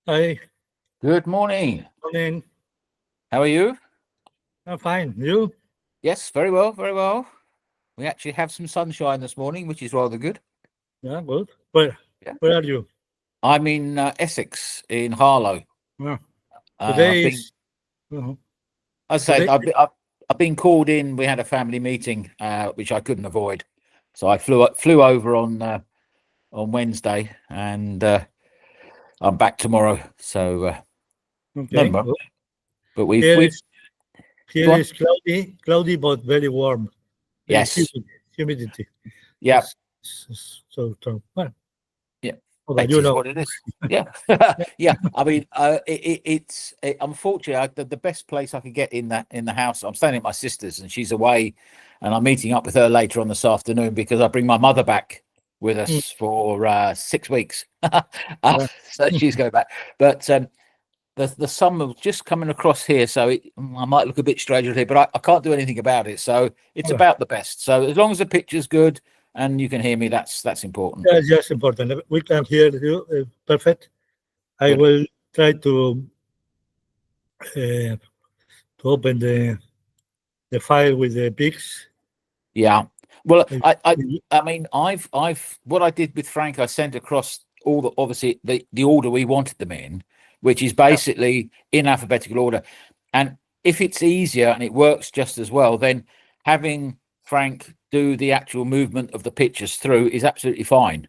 Hi, Good morning. morning. How are you? I'm fine. You? Yes, very well, very well. We actually have some sunshine this morning, which is rather good. Yeah, good. Where? Yeah. Where are you? I'm in Essex, in Harlow. Yeah. I've Today been, is. uh I said, Today. I've been called in. We had a family meeting, which I couldn't avoid, so I flew over on Wednesday, and I'm back tomorrow. So never Okay. mind. Good. But we've Here we've is here go on. is cloudy but very warm. Very Yes, humidity. yeah, So strong. Well, yeah. but It you is know. what it is. Yeah, yeah. I mean, unfortunately the best place I could get in the house. I'm staying at my sister's, and she's away, and I'm meeting up with her later on this afternoon because I bring my mother back with Mm, us for 6 weeks. yeah. So she's going back, but the sun was just coming across here, so I might look a bit strange here, but I can't do anything about it. So it's Okay. about the best. So as long as the picture's good and you can hear me, that's important. That's just important. We can hear you. Perfect. I Good. will try uh, to open the file with the pics. Yeah. Well, Uh, I mean, I've what I did with Frank, I sent across all the obviously the order we wanted them in, which is Yeah. basically in alphabetical order. And if it's easier and it works just as well, then having Frank do the actual movement of the pictures through is absolutely fine.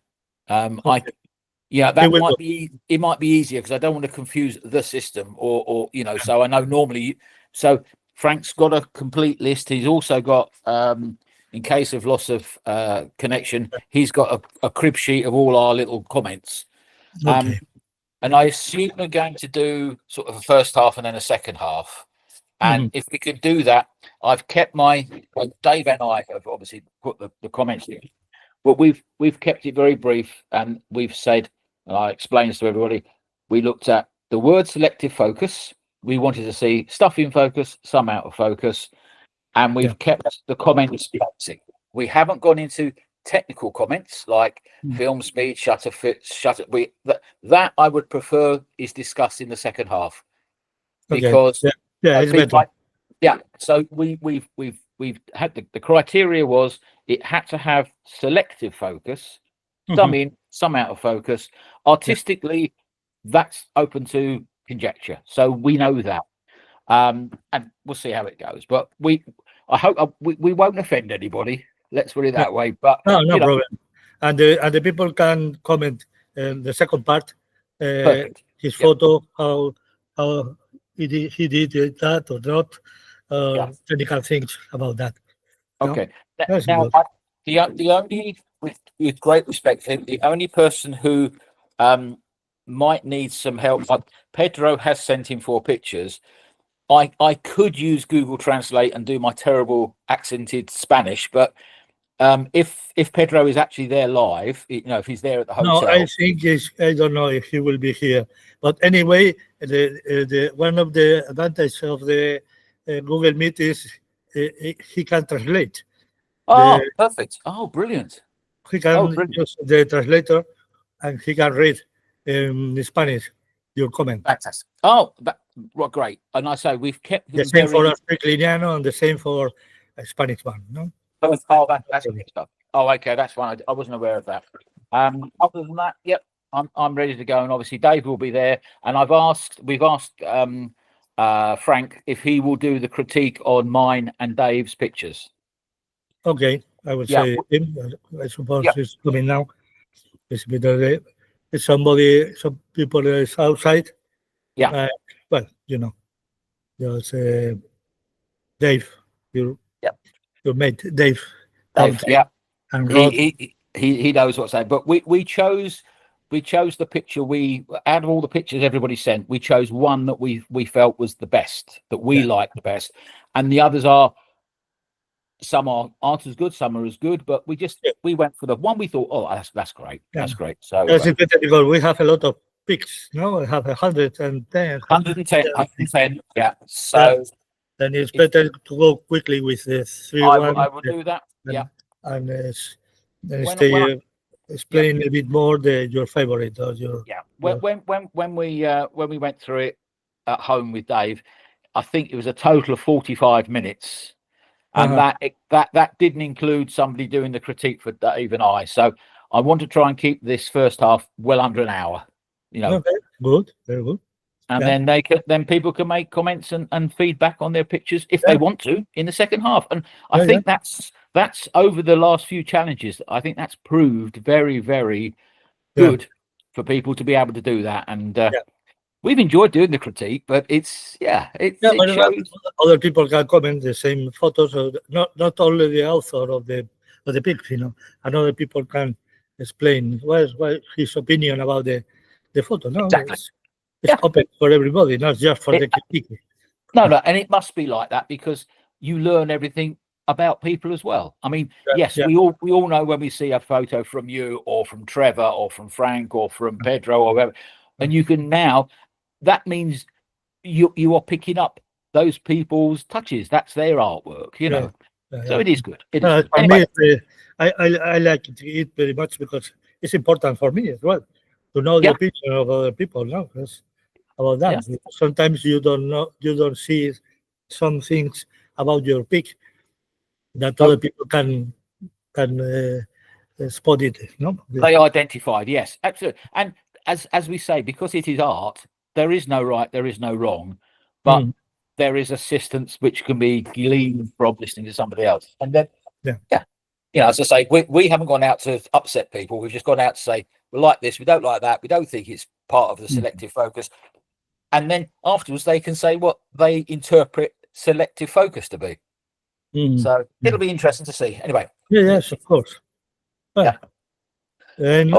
I Okay. Yeah, It that will might do. be it might be easier because I don't want to confuse the system or so I know normally so Frank's got a complete list. He's also got in case of loss of connection, he's got a crib sheet of all our little comments. Um Okay. and I assume we're going to do sort of a first half and then a second half. And Mhm. if we could do that, I've kept Dave and I have obviously put the comments in, but we've kept it very brief, and we've said, and I explained this to everybody, we looked at the word selective focus. We wanted to see stuff in focus, some out of focus, and Yeah. we've kept the comments basic. We haven't gone into technical comments like Mm. film speed, shutter fit, shutter. That I would prefer is discussed in the second half Okay. because Yeah. Yeah. It's people better. like yeah. So we've had the criteria was it had to have selective focus, some Mhm. in, some out of focus. Yeah. Artistically, that's open to conjecture. So we know that. And we'll see how it goes. But I hope we won't offend anybody. Let's put it Yeah. that way. But No, no you know, problem. And the people can comment the second part, perfect. his Yep. photo, how he did that or not, Yeah. technical things about that. No, Okay. that's Now, good. the only with great respect, the only person who um might need some help, like Pedro has sent in 4 pictures. I could use Google Translate and do my terrible accented Spanish, but if Pedro is actually there live, if he's there at the No, I hotel, think I don't know if he will be here, but anyway, the one of the advantages of the Google Meet is he can translate. The oh, perfect, oh, brilliant, He oh, can brilliant, use the translator and he can read in Spanish your comment. fantastic, oh, well, great. And I say we've kept The them same for very. Sprigliano and the same for Spanish one. No, Oh, that's great stuff. Oh, okay, that's fine. I wasn't aware of that. Other than that, yep, I'm ready to go, and obviously Dave will be there. And we've asked Frank if he will do the critique on mine and Dave's pictures. okay, I will Yeah, say him. I suppose yeah, he's coming now. It's because some people is outside. yeah, Uh, well, there's Dave, your yeah. your mate Dave Dave, outside, yeah. and He Rod. he knows what's saying. But we chose the picture. We out of all the pictures everybody sent, we chose one that we felt was the best, that we Yeah, liked the best, and the others are some aren't as good, some are as good. But yeah, we went for the one we thought, oh, that's great, yeah. that's great. So That's better because we have a lot of picks. No, we have 110, 110, 110, yeah. Yeah, So then it's if better to go quickly with the three one I will do that, yeah. and then When stay explain a bit more your favorite or your yeah. when we went through it at home with Dave, I think it was a total of 45 minutes, and that didn't include somebody doing the critique for Dave and I. So I want to try and keep this first half well under an hour, you know. Okay, good, very good. And Yeah. then people can make comments and feedback on their pictures if they want to in the second half. And I Yeah, think that's over the last few challenges. I think that's proved very, very good for people to be able to do that. And we've enjoyed doing the critique, but it but shows. other people can comment the same photos, so not only the author of the pic, you know, and other people can explain what his opinion about the photo. No, Exactly. it's open for everybody, not just for the critique. No, and it must be like that because you learn everything about people as well. I mean, yes, we all know when we see a photo from you or from Trevor or from Frank or from Pedro or whatever, and you can now, that means you are picking up those people's touches. That's their artwork, you know. So it is good. For anyway. me, I like it very much because it's important for me as well to know the opinion of other people. No, about that. Yeah. Sometimes you don't see some things about your pic that other people can spot it. No, they identified. Yes, absolutely. And as we say, because it is art, there is no right, there is no wrong, but there is assistance which can be gleaned from listening to somebody else. And then, you know, as I say, we haven't gone out to upset people. We've just gone out to say we like this, we don't like that, we don't think it's part of the selective focus. And then afterwards, they can say what they interpret selective focus to be. So it'll be interesting to see. Anyway. Yes, of course. Well, and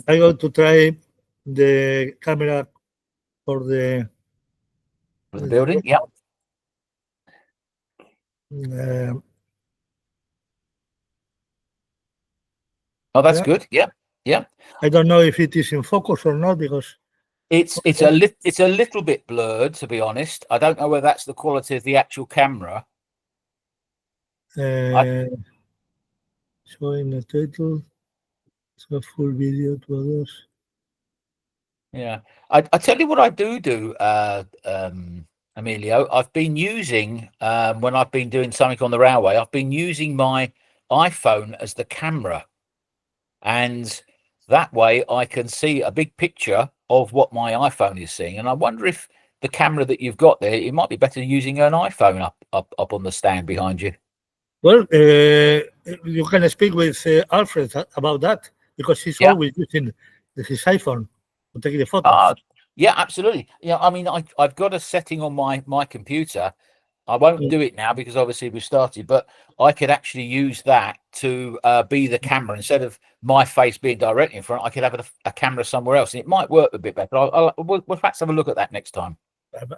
I go to try the camera for the building. Yeah. Oh, that's good. Yeah. I don't know if it is in focus or not because it's a little bit blurred, to be honest. I don't know whether that's the quality of the actual camera. Showing the title, it's a full video to others. Yeah, I tell you what I do, Emilio. I've been using when I've been doing something on the railway, I've been using my iPhone as the camera, and that way I can see a big picture of what my iPhone is seeing. And I wonder if the camera that you've got there, it might be better using an iPhone up on the stand behind you. Well, you can speak with Alfred about that because he's always using his iPhone to take the photos. Yeah, absolutely. Yeah, I mean, I've got a setting on my computer. I won't do it now because obviously we've started, but I could actually use that to be the camera instead of my face being directly in front. I could have a camera somewhere else, and it might work a bit better. We'll perhaps have a look at that next time.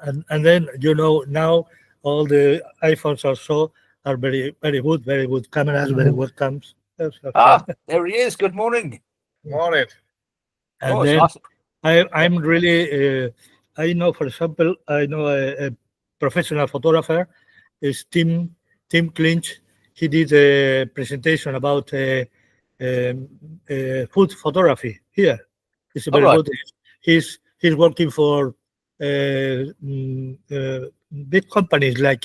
And then now all the iPhones also are very good cameras, very webcams. There he is. Good morning. Morning. And then I'm really I know, for example, a professional photographer is Tim Clinch. He did a presentation about food photography here. It's very good. He's working for big companies like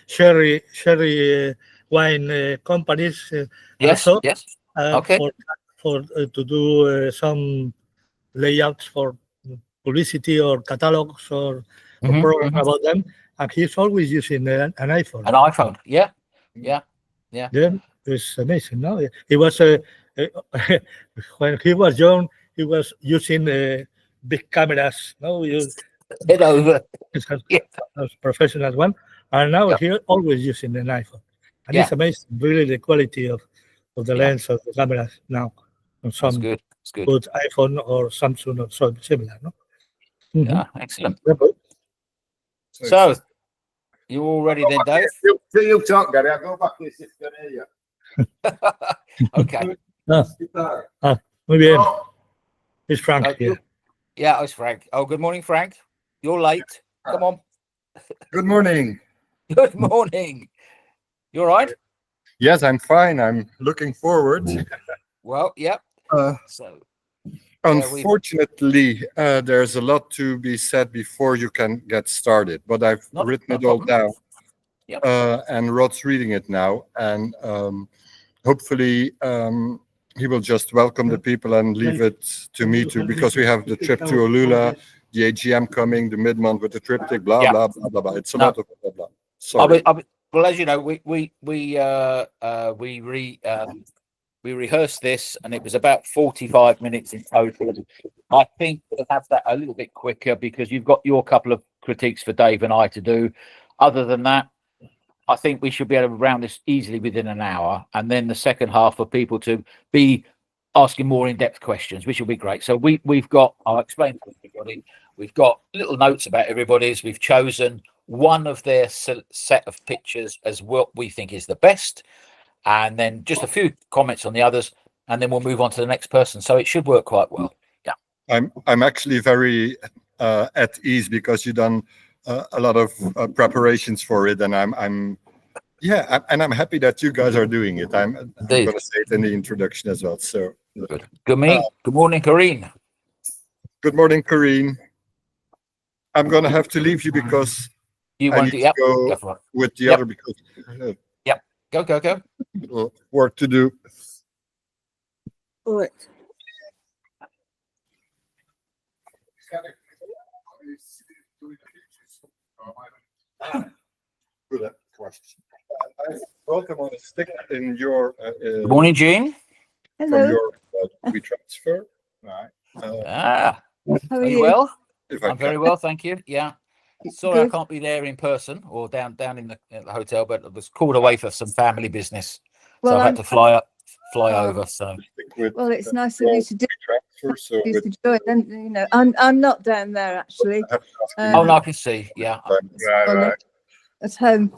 sherry wine companies. Yes. For to do some layouts for publicity or catalogs or programs about them, and he's always using an iPhone. An iPhone, yeah. Yeah, it's amazing. No, he was when he was young, he was using big cameras. No, head over. As professional one, and now he always using an iPhone, and it's amazing. Really, the quality of the lens of the cameras now on some good iPhone or Samsung or so similar. No. Yeah, excellent. So, you all ready then, Dave? You talk, Gary. I'll go back to this. Okay. Muy bien. It's Frank here. Yeah, it's Frank. Oh, good morning, Frank. You're late. Come on. Good morning. Good morning. You all right? Yes, I'm fine. I'm looking forward. Well, yeah. So Unfortunately, there's a lot to be said before you can get started, but I've written it all down. Yep. And Rod's reading it now, and hopefully he will just welcome the people and leave it to me too, because we have the trip to Olula, the AGM coming, the mid-month with the triptych, blah, Yeah. blah, blah, blah, blah. It's a No. lot of blah, blah. Sorry. Well, as you know, we rehearsed this, and it was about 45 minutes in total. I think we'll have that a little bit quicker because you've got your couple of critiques for Dave and I to do. Other than that, I think we should be able to round this easily within an hour, and then the second half for people to be asking more in-depth questions, which will be great. So we've got, I'll explain to everybody, we've got little notes about everybody's. We've chosen one of their set of pictures as what we think is the best, and then just a few comments on the others, and then we'll move on to the next person. So it should work quite well. Yeah. I'm actually very at ease because you've done a lot of preparations for it, and I'm happy that you guys are doing it. I'm going to say it in the introduction as well. So good. Good morning, Corinne. Good morning, Corinne. I'm going to have to leave you because you I need to go with the other because go. Little work to do. All right. Good question. I thought I want to stick in your. Good morning, Jean. Hello. From your WeTransfer. Right. How Are you well? I'm very well, thank you. Yeah. Sorry, Good. I can't be there in person or down in the hotel, but I was called away for some family business, Well, so I had to fly over. So Well, it's nice of you to do. WeTransfer, so You with, to join, and you know, I'm not down there actually. I have to ask you oh no, I can see. Yeah. Right. At home.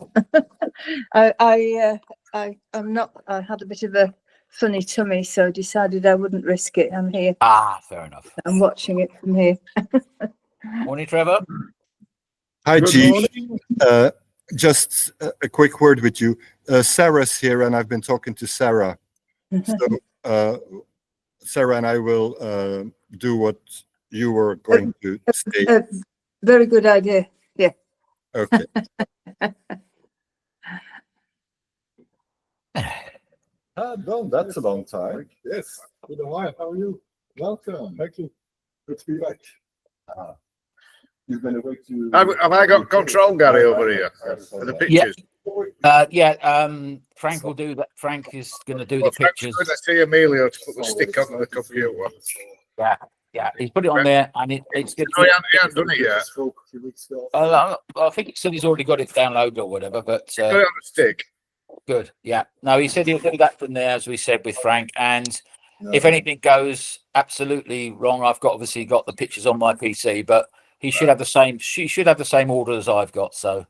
I'm not. I had a bit of a funny tummy, so decided I wouldn't risk it. I'm here. Ah, fair enough. I'm watching it from here. Morning, Trevor. Hi, Good Chief. morning. Just a quick word with you. Sarah's here, and I've been talking to Sarah. So Sarah and I will do what you were going to say. Very good idea. Yeah. Okay. Don, that's a long time. Yes, good while. How are you? Welcome. Thank you. Good to be back. You've been away to. Have I got control, Gary, over here for the pictures? Frank will do that. Frank is going to do the pictures. I see Emilio to put the stick on the computer. Yeah, he's put it on there, and it's good. No, he hasn't done it yet. Spoke a few weeks ago. I think he said he's already got it downloaded or whatever, but Put it on the stick. good. Yeah. No, he said he'll do that from there, as we said with Frank. And if anything goes absolutely wrong, I've obviously got the pictures on my PC, but he should have the same. She should have the same order as I've got, so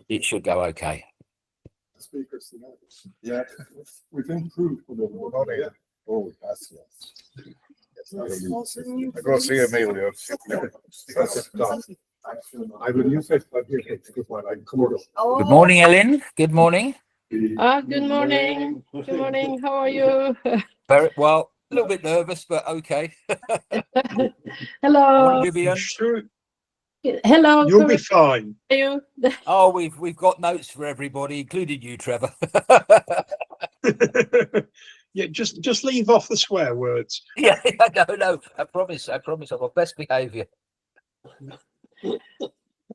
it should go okay. The speakers tonight. Yeah, we've improved a little bit. Yeah. Oh, that's yes. I go see Emilio. I will use it, but here, it's a good one. I come over. Good morning, Ellen. Good morning. Good morning. Good morning. How are you? Very well. A little bit nervous, but okay. Hello. Morning, Vivian. Sure, Hello. you'll be fine. How are you? Oh, we've got notes for everybody, including you, Trevor. Yeah, just leave off the swear words. Yeah, no. I promise. I'm on best behaviour.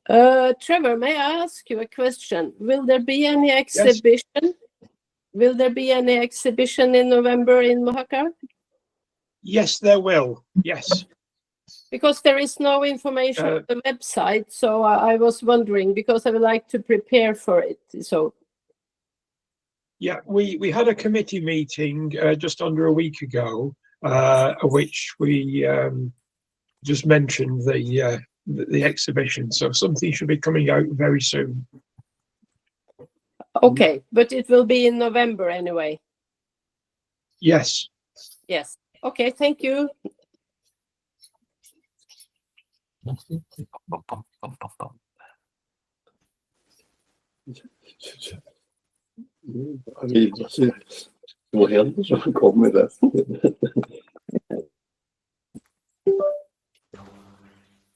Trevor, may I ask you a question? Will there be any exhibition? Will there be any exhibition in November in Mohakar? Yes, there will. Yes. Because there is no information on the website, so I was wondering because I would like to prepare for it. So. Yeah, we had a committee meeting just under a week ago, which we just mentioned the exhibition. So something should be coming out very soon. Okay, but it will be in November anyway. Yes. Yes. Okay, thank you. Vad händer som kommer där?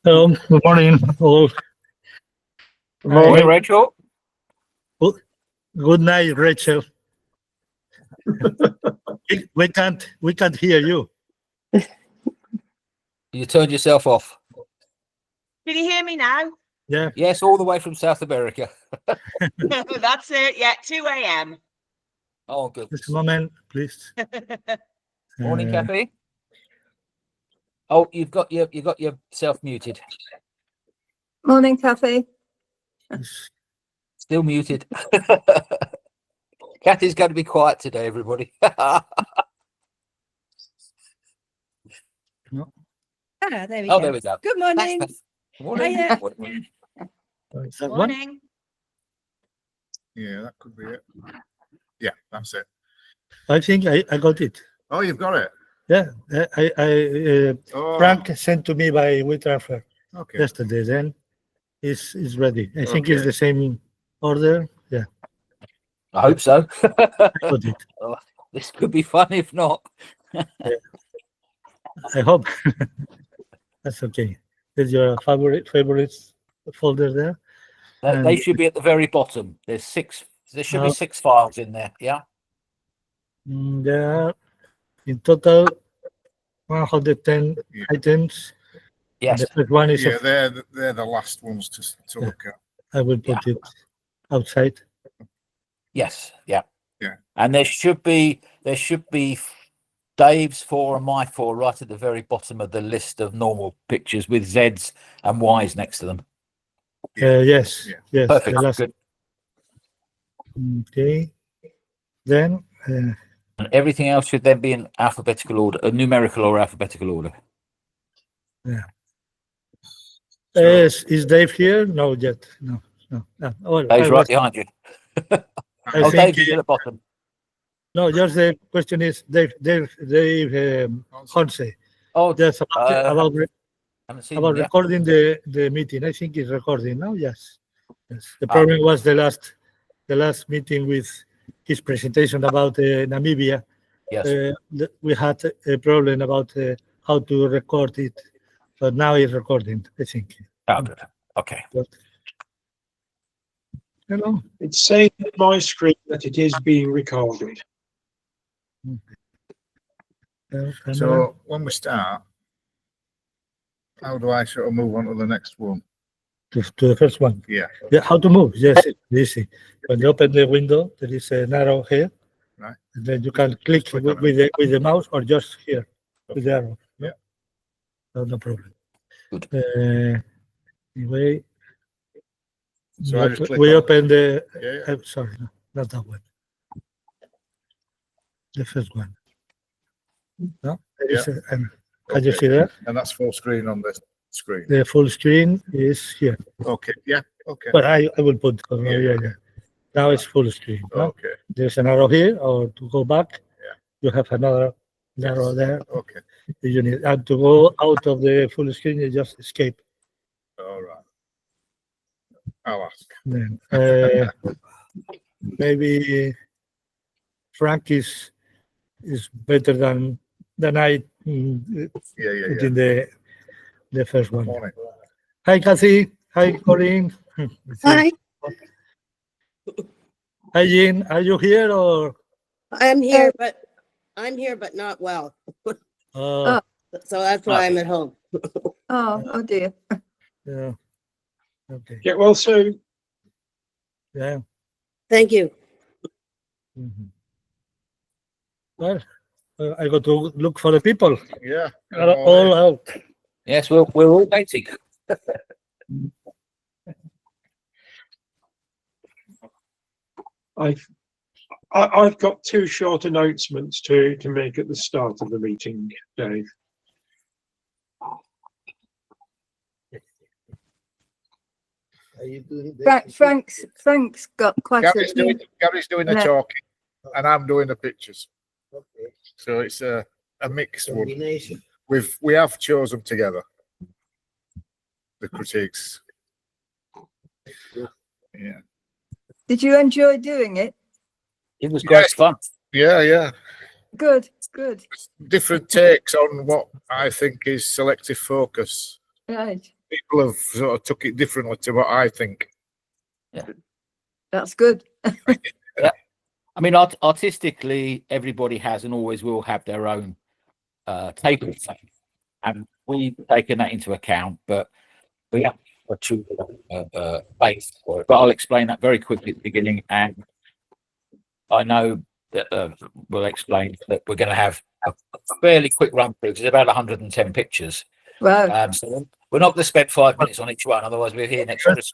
Hello, good morning. All. Morning, Rachel. Good night, Rachel. we can't hear you. You turned yourself off. Can you hear me now? Yeah. Yes, all the way from South America. That's it. Yeah, 2 a.m. Oh, good. Just a moment, please. Morning, Uh, Kathy. Oh, you've got yourself muted. Morning, Kathy. Still muted. Kathy's going to be quiet today, everybody. Ah, there we Oh, go. there we go. Good morning. That's Morning. Hiya. Morning. is that one? Morning. Yeah, that could be it. Yeah, that's it. I think I got it. Oh, you've got it. Yeah. Oh, Frank sent to me by WeTransfer okay. yesterday. Then it's ready. I think it's Okay. the same order. Yeah, I hope so. I got it. This could be fun if not. I hope. That's okay. There's your favorites folder there. They should be at the very bottom. There should be Oh. 6 files in there. Yeah. There are in total 110 Yeah. items. Yes. The first one is Yeah, they're the last ones to look at. I will put it outside. Yes. Yeah. Yeah. And there should be Dave's 4 and my 4 right at the very bottom of the list of normal pictures with Z's and Y's next to them. Yes. Yeah. Yes. Perfect. The last, Good. okay. Then And everything else should then be in alphabetical order, numerical or alphabetical order. is Dave here? No, yet. No. Well, Dave's I right was- behind you. I Oh, think, Dave's at the bottom. no, just the question is Dave Honse. Oh, Just about haven't seen about him yet. recording the meeting. I think it's recording now. Yes. The problem was the last meeting with his presentation about Namibia. Yes. We had a problem about how to record it, but now it's recording. I think. Oh, good. Okay. But, hello. It's saying on my screen that it is being recorded. So when we start, how do I sort of move on to the next one? to the first one. Yeah. Yeah, how to move? Yes, it's easy. When you open the window, there is an arrow here. Right. And then you can click Click with, on it. with the mouse or just here with the arrow. No? Yeah. No problem. Good. Anyway, So I just click we on it. open the. Yeah. Sorry, no, not that one. The first one. No, there is can you Okay. see that? And that's full screen on the screen. The full screen is here. Okay. Yeah. Okay. But I will put. Yeah. Yeah. Now it's full screen. No? Okay. There's an arrow here, or to go back, Yeah. you have another arrow there. Okay. You need, and to go out of the full screen, you just escape. All right. I'll ask. Then, maybe Frank is better than I Yeah. Yeah. put Yeah. in the first one. Morning. Hi, Kathy. Hi, Corinne. Hi, Hi, Jean. Are you here or? I'm here, but not well. Uh, So that's why I'm at home. Oh dear. yeah. Okay. Get well soon. Yeah. Thank you. Mhm. Well, I got to look for the people. Yeah. Are all out. Yes, we're all waiting. I've got two short announcements to make at the start of the meeting, Dave. Frank's got quite Gary's a doing the Yeah. talking, and I'm doing the pictures. So it's a mixed one. We have chosen together the critiques. Yeah. Did you enjoy doing it? It was great fun. Yeah. Good. Different takes on what I think is selective focus. Right. people have sort of took it differently to what I think. That's good. I mean, artistically, everybody has and always will have their own take on things, and we've taken that into account. But we have a true base for it. But I'll explain that very quickly at the beginning, and I know that we'll explain that we're going to have a fairly quick run through because it's about 110 pictures. Wow. So we're not going to spend 5 minutes on each one, otherwise we're here next Christmas.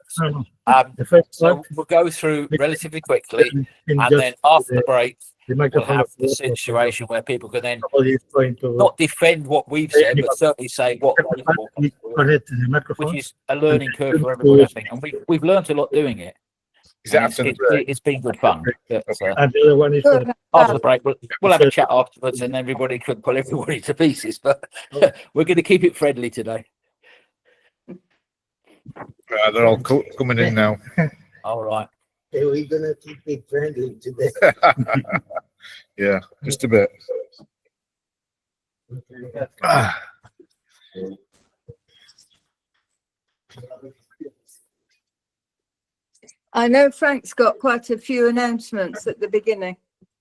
The first So part, we'll go through relatively quickly, in and just then after the break, the we'll microphone have the of situation where people can then somebody is going to not defend what we've said, but certainly say what they thought, connect to the microphone. which is a learning curve for everybody, I think. And we've learned a lot doing it. Is that And after the break? it's been good fun. But, And the other one is for the after the break, we'll have a chat afterwards, and everybody could pull everybody to pieces. But we're going to keep it friendly today. They're all coming in now. All right. We're gonna keep it friendly today. Yeah, just a bit. I know Frank's got quite a few announcements at the beginning.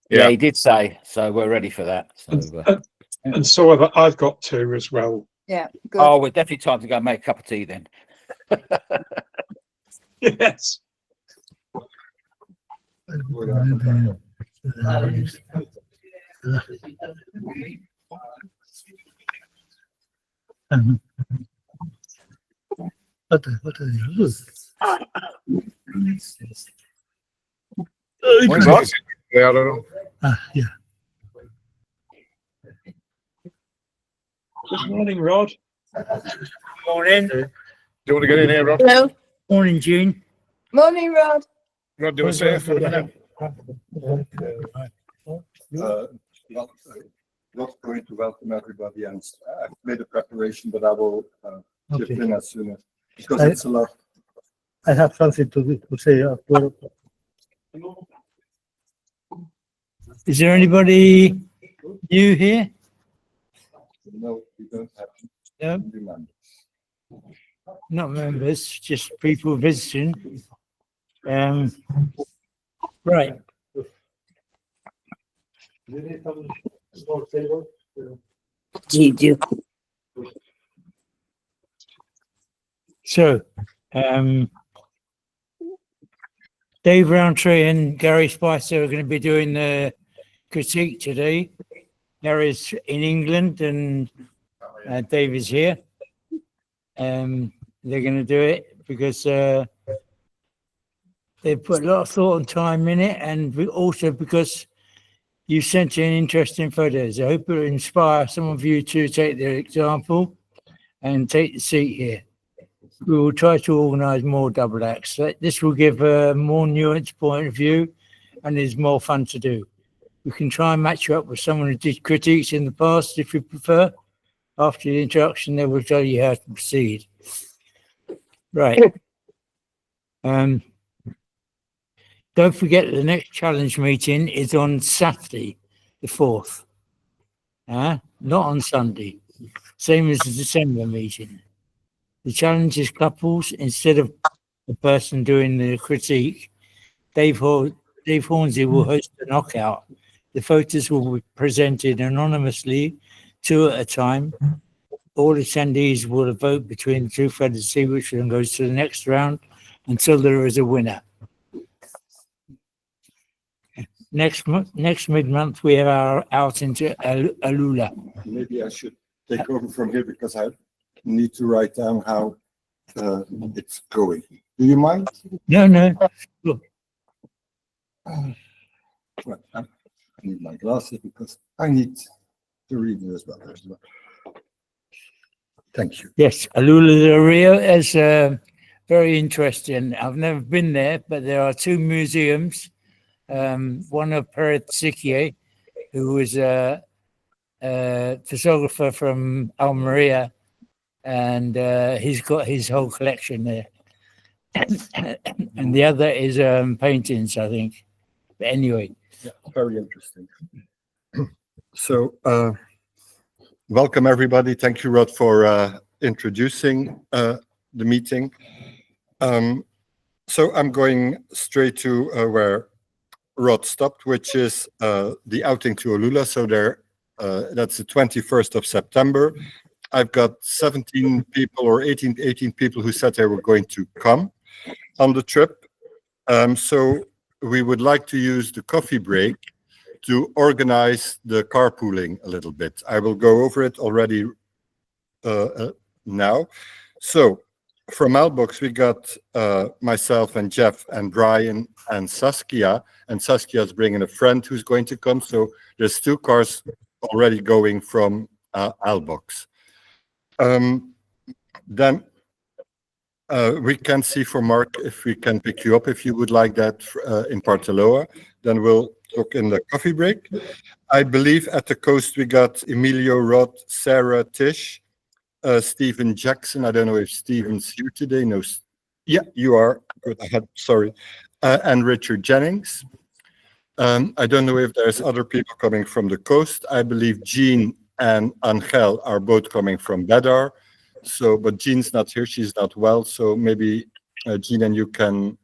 Yeah, he did say, so we're ready for that. So, And so I've got 2 as well. Yeah, good. oh, we're definitely time to go and make a cup of tea then. Yes. What are you? Yeah, I don't know. Yeah. Good morning, Rod. Morning. Do you want to get in here, Rod? Hello. Morning, Jean. Morning, Rod. Rod, do you want to say for a minute? Not going to welcome everybody, and I've made a preparation, but I will chip in as soon as, because it's a lot. I have something to say. Is there anybody new here? No, we don't have No, new members. not members, just people visiting. Right. So, Dave Roundtree and Gary Spicer are going to be doing the critique today. Gary's in England and Dave is here. They're going to do it because they put a lot of thought and time in it, and also because you sent in interesting photos. I hope it will inspire some of you to take their example and take the seat here. We will try to organise more double acts. This will give a more nuanced point of view and is more fun to do. We can try and match you up with someone who did critiques in the past if you prefer. After the introduction, they will tell you how to proceed. Right. Don't forget the next challenge meeting is on Saturday, the 4th. Not on Sunday. Same as the December meeting. The challenge is couples instead of the person doing the critique. Dave Hornsey will host a knockout. The photos will be presented anonymously, 2 at a time. All attendees will vote between the 2 for to see which one goes to the next round until there is a winner. Next mid-month, we have our outing to Alula. Maybe I should take over from here because I need to write down how it's going. Do you mind? No. Look. Well, I need my glasses because I need to read it as well. Thank you. Yes, Alula del Rio is very interesting. I've never been there, but there are 2 museums. One of Peret Siquier, who was a photographer from Almeria, and he's got his whole collection there. And the other is paintings, I think. But anyway. Yeah, very interesting. So, welcome everybody. Thank you, Rod, for introducing the meeting. So I'm going straight to where Rod stopped, which is the outing to Olula. So that's the 21st of September. I've got 17 people or 18 people who said they were going to come on the trip. So we would like to use the coffee break to organize the carpooling a little bit. I will go over it already now. So from Mailbox, we got myself and Jeff and Brian and Saskia. And Saskia's bringing a friend who's going to come. So there's 2 cars already going from Albox. Then we can see for Mark if we can pick you up if you would like that in Partaloa. Then we'll talk in the coffee break. I believe at the coast we got Emilio, Rod, Sarah, Tish, Stephen Jackson. I don't know if Stephen's here today. No. Yeah, you are. Good. Sorry. And Richard Jennings. I don't know if there's other people coming from the coast. I believe Jean and Angel are both coming from Bedar. So, but Jean's not here. She's not well. So maybe Jean and you can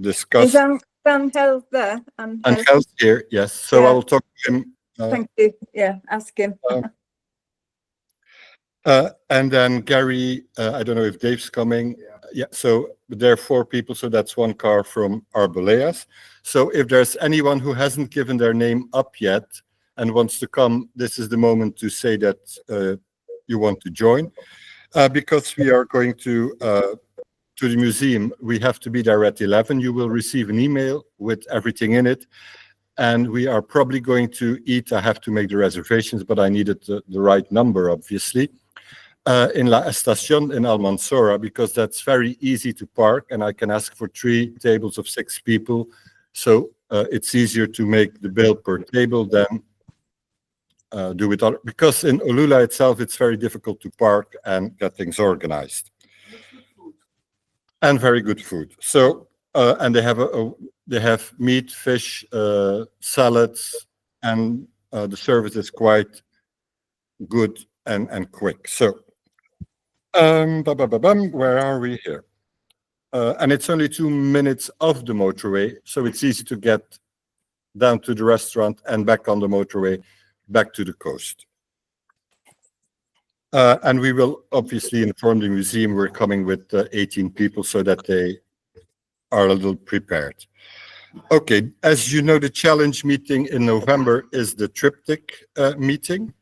discuss. Is Angel there? Angel's here, yes. So Yeah. I will talk to him. Thank you. Yeah, ask him. And then Gary, I don't know if Dave's coming. Yeah, so there are 4 people, so that's 1 car from Arboleas. So if there's anyone who hasn't given their name up yet and wants to come, this is the moment to say that you want to join. Because we are going to the museum, we have to be there at 11. You will receive an email with everything in it. And we are probably going to eat. I have to make the reservations, but I needed the right number, obviously. In La Estación in Almanzora, because that's very easy to park, and I can ask for 3 tables of 6 people. So it's easier to make the bill per table than do it other, because in Olula itself, it's very difficult to park and get things organized. And very good food. So, and they have meat, fish, salads, and the service is quite good and quick. So, where are we here? And it's only 2 minutes off the motorway, so it's easy to get down to the restaurant and back on the motorway, back to the coast. And we will obviously inform the museum we're coming with 18 people so that they are a little prepared. Okay, as you know, the challenge meeting in November is the triptych meeting.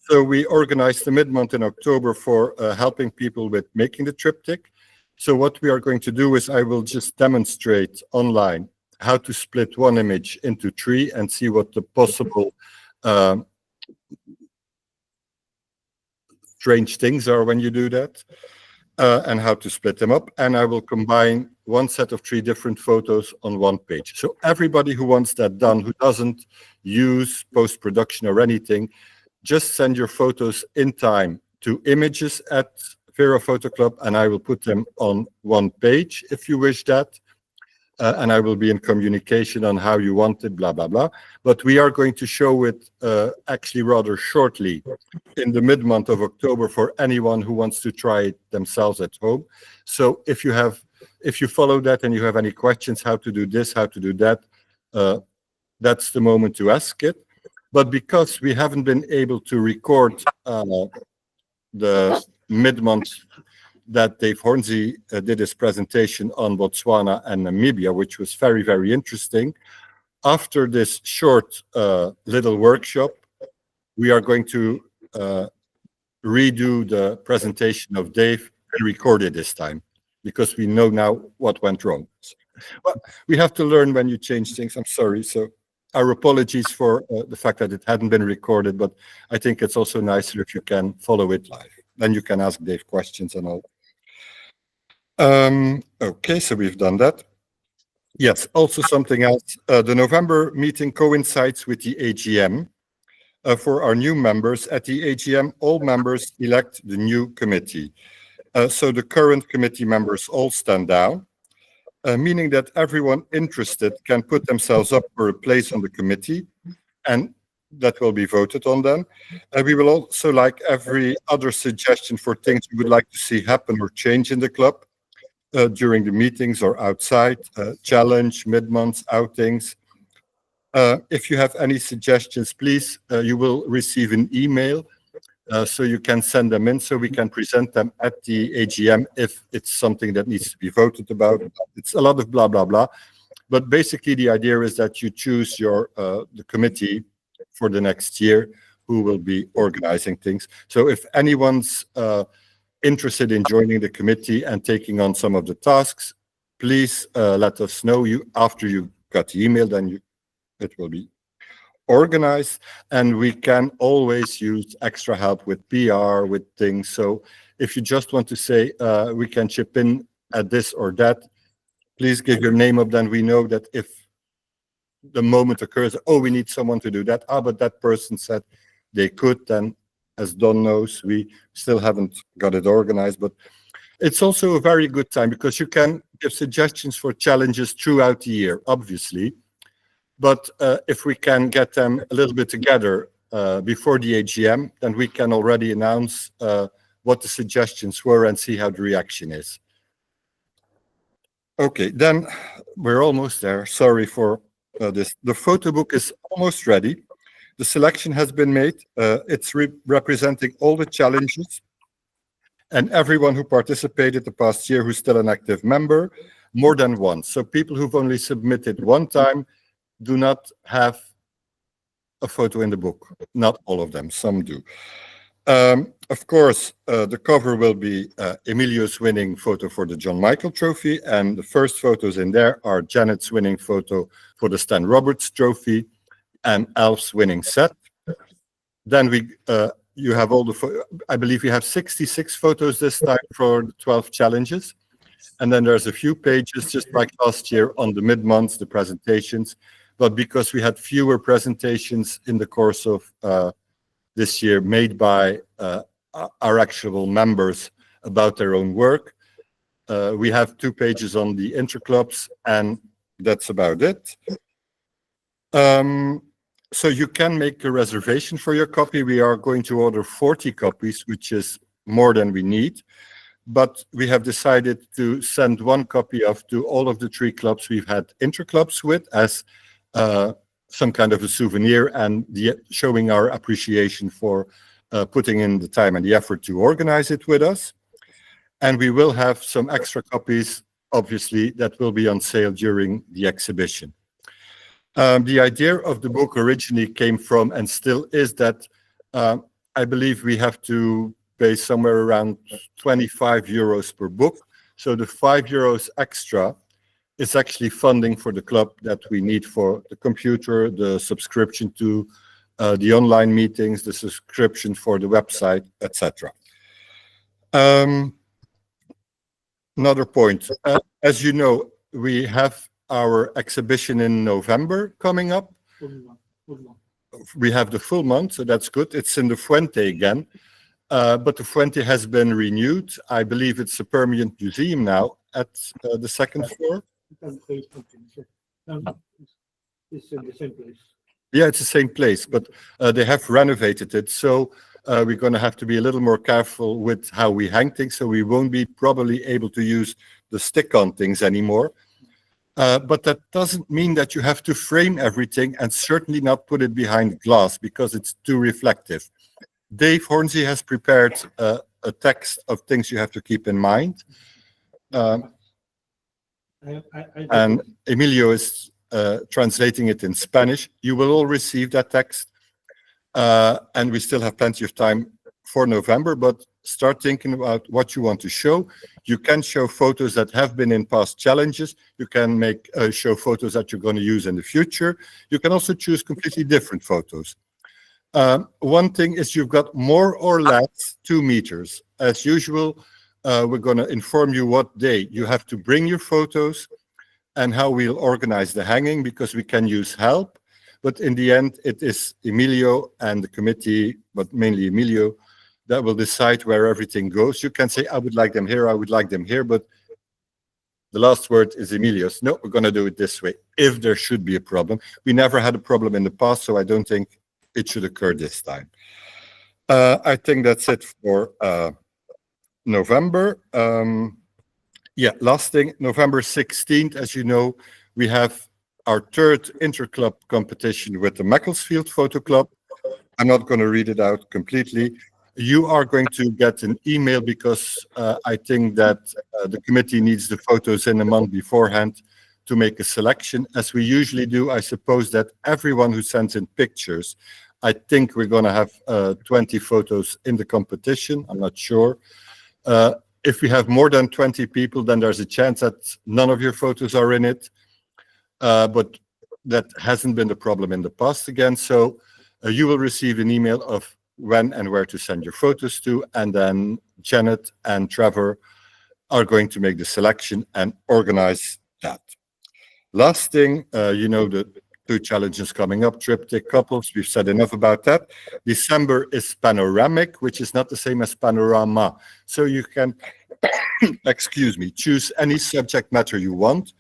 So we organized the mid-month in October for helping people with making the triptych. So what we are going to do is I will just demonstrate online how to split one image into 3 and see what the possible strange things are when you do that, and how to split them up. And I will combine one set of 3 different photos on one page. So everybody who wants that done, who doesn't use post-production or anything, just send your photos in time to images at Vera Photo Club, and I will put them on one page if you wish that. And I will be in communication on how you want it, blah, blah, blah. But we are going to show it actually rather shortly in the mid-month of October for anyone who wants to try it themselves at home. So if you follow that and you have any questions, how to do this, how to do that, that's the moment to ask it. But because we haven't been able to record the mid-month that Dave Hornsey did his presentation on Botswana and Namibia, which was very, very interesting. After this short little workshop, we are going to redo the presentation of Dave and record it this time, because we know now what went wrong. But we have to learn when you change things. I'm sorry. So our apologies for the fact that it hadn't been recorded, but I think it's also nicer if you can follow it live. Then you can ask Dave questions and all. Okay, so we've done that. Yes, also something else. The November meeting coincides with the AGM. For our new members, at the AGM, all members elect the new committee. So the current committee members all stand down, meaning that everyone interested can put themselves up for a place on the committee. And that will be voted on then. And we will also like every other suggestion for things we would like to see happen or change in the club during the meetings or outside, challenge, mid-month outings. If you have any suggestions, please, you will receive an email so you can send them in so we can present them at the AGM if it's something that needs to be voted about. It's a lot of blah, blah, blah. But basically the idea is that you choose your the committee for the next year who will be organizing things. So if anyone's interested in joining the committee and taking on some of the tasks, please let us know. After you got the email, then it will be organized, and we can always use extra help with PR, with things. So if you just want to say we can chip in at this or that, please give your name up, then we know that if the moment occurs, oh, we need someone to do that, but that person said they could, then as Don knows, we still haven't got it organized. But it's also a very good time because you can give suggestions for challenges throughout the year, obviously. But if we can get them a little bit together before the AGM, then we can already announce what the suggestions were and see how the reaction is. Okay, then we're almost there. Sorry for this. The photo book is almost ready. The selection has been made. It's representing all the challenges and everyone who participated the past year who's still an active member, more than once. So people who've only submitted one time do not have a photo in the book. Not all of them, some do. Of course, the cover will be Emilio's winning photo for the John Michael Trophy, and the first photos in there are Janet's winning photo for the Stan Roberts Trophy and Alf's winning set. Then you have all the, I believe you have 66 photos this time for the 12 challenges. And then there's a few pages, just like last year on the mid-months, the presentations. But because we had fewer presentations in the course of this year made by our actual members about their own work, we have 2 pages on the interclubs, and that's about it. So you can make a reservation for your copy. We are going to order 40 copies, which is more than we need. But we have decided to send 1 copy to all of the 3 clubs we've had interclubs with as some kind of a souvenir and showing our appreciation for putting in the time and the effort to organize it with us. And we will have some extra copies, obviously, that will be on sale during the exhibition. The idea of the book originally came from, and still is, that I believe we have to pay somewhere around 25 euros per book. So the 5 euros extra is actually funding for the club that we need for the computer, the subscription to the online meetings, the subscription for the website, etc. Another point, as you know, we have our exhibition in November coming up. We have the full month, so that's good. It's in the Fuente again, but the Fuente has been renewed. I believe it's a permanent museum now at the 2nd floor. It's in the same place. Yeah, it's the same place, but they have renovated it. So we're going to have to be a little more careful with how we hang things. So we won't be probably able to use the stick-on things anymore. But that doesn't mean that you have to frame everything, and certainly not put it behind glass because it's too reflective. Dave Hornsey has prepared a text of things you have to keep in mind. And Emilio is translating it in Spanish. You will all receive that text. And we still have plenty of time for November, but start thinking about what you want to show. You can show photos that have been in past challenges. You can show photos that you're going to use in the future. You can also choose completely different photos. One thing is you've got more or less 2 meters. As usual, we're going to inform you what day you have to bring your photos and how we'll organize the hanging, because we can use help. But in the end, it is Emilio and the committee, but mainly Emilio, that will decide where everything goes. You can say, I would like them here, I would like them here, but the last word is Emilio's. No, we're going to do it this way, if there should be a problem. We never had a problem in the past, so I don't think it should occur this time. I think that's it for November. Yeah, last thing, November 16th, as you know, we have our third interclub competition with the Macclesfield Photo Club. I'm not going to read it out completely. You are going to get an email because I think that the committee needs the photos in a month beforehand to make a selection. As we usually do, I suppose that everyone who sends in pictures, I think we're going to have 20 photos in the competition. I'm not sure. If we have more than 20 people, then there's a chance that none of your photos are in it. But that hasn't been the problem in the past again. So you will receive an email of when and where to send your photos to, and then Janet and Trevor are going to make the selection and organize that. Last thing, you know, the 2 challenges coming up, triptych couples, we've said enough about that. December is panoramic, which is not the same as panorama. So you can, excuse me, choose any subject matter you want,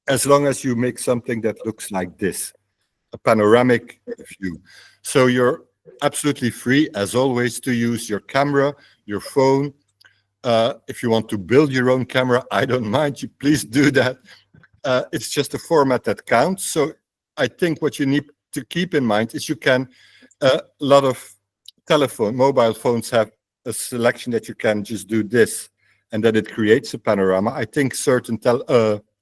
as long as you make something that looks like this, a panoramic view. So you're absolutely free, as always, to use your camera, your phone. If you want to build your own camera, I don't mind, you please do that. It's just a format that counts. So I think what you need to keep in mind is you can, a lot of mobile phones have a selection that you can just do this and then it creates a panorama. I think certain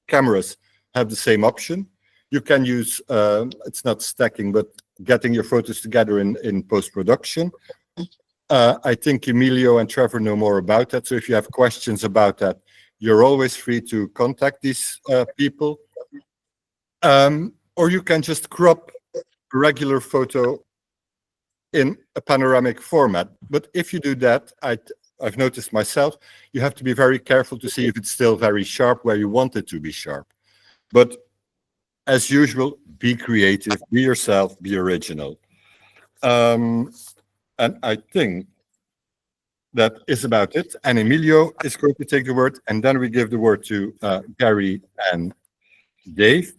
cameras have the same option. You can use, it's not stacking, but getting your photos together in post-production. I think Emilio and Trevor know more about that. So if you have questions about that, you're always free to contact these people. Or you can just crop a regular photo in a panoramic format. But if you do that, I've noticed myself, you have to be very careful to see if it's still very sharp where you want it to be sharp. But as usual, be creative, be yourself, be original. And I think that is about it. And Emilio is going to take the word, and then we give the word to Gary and Dave.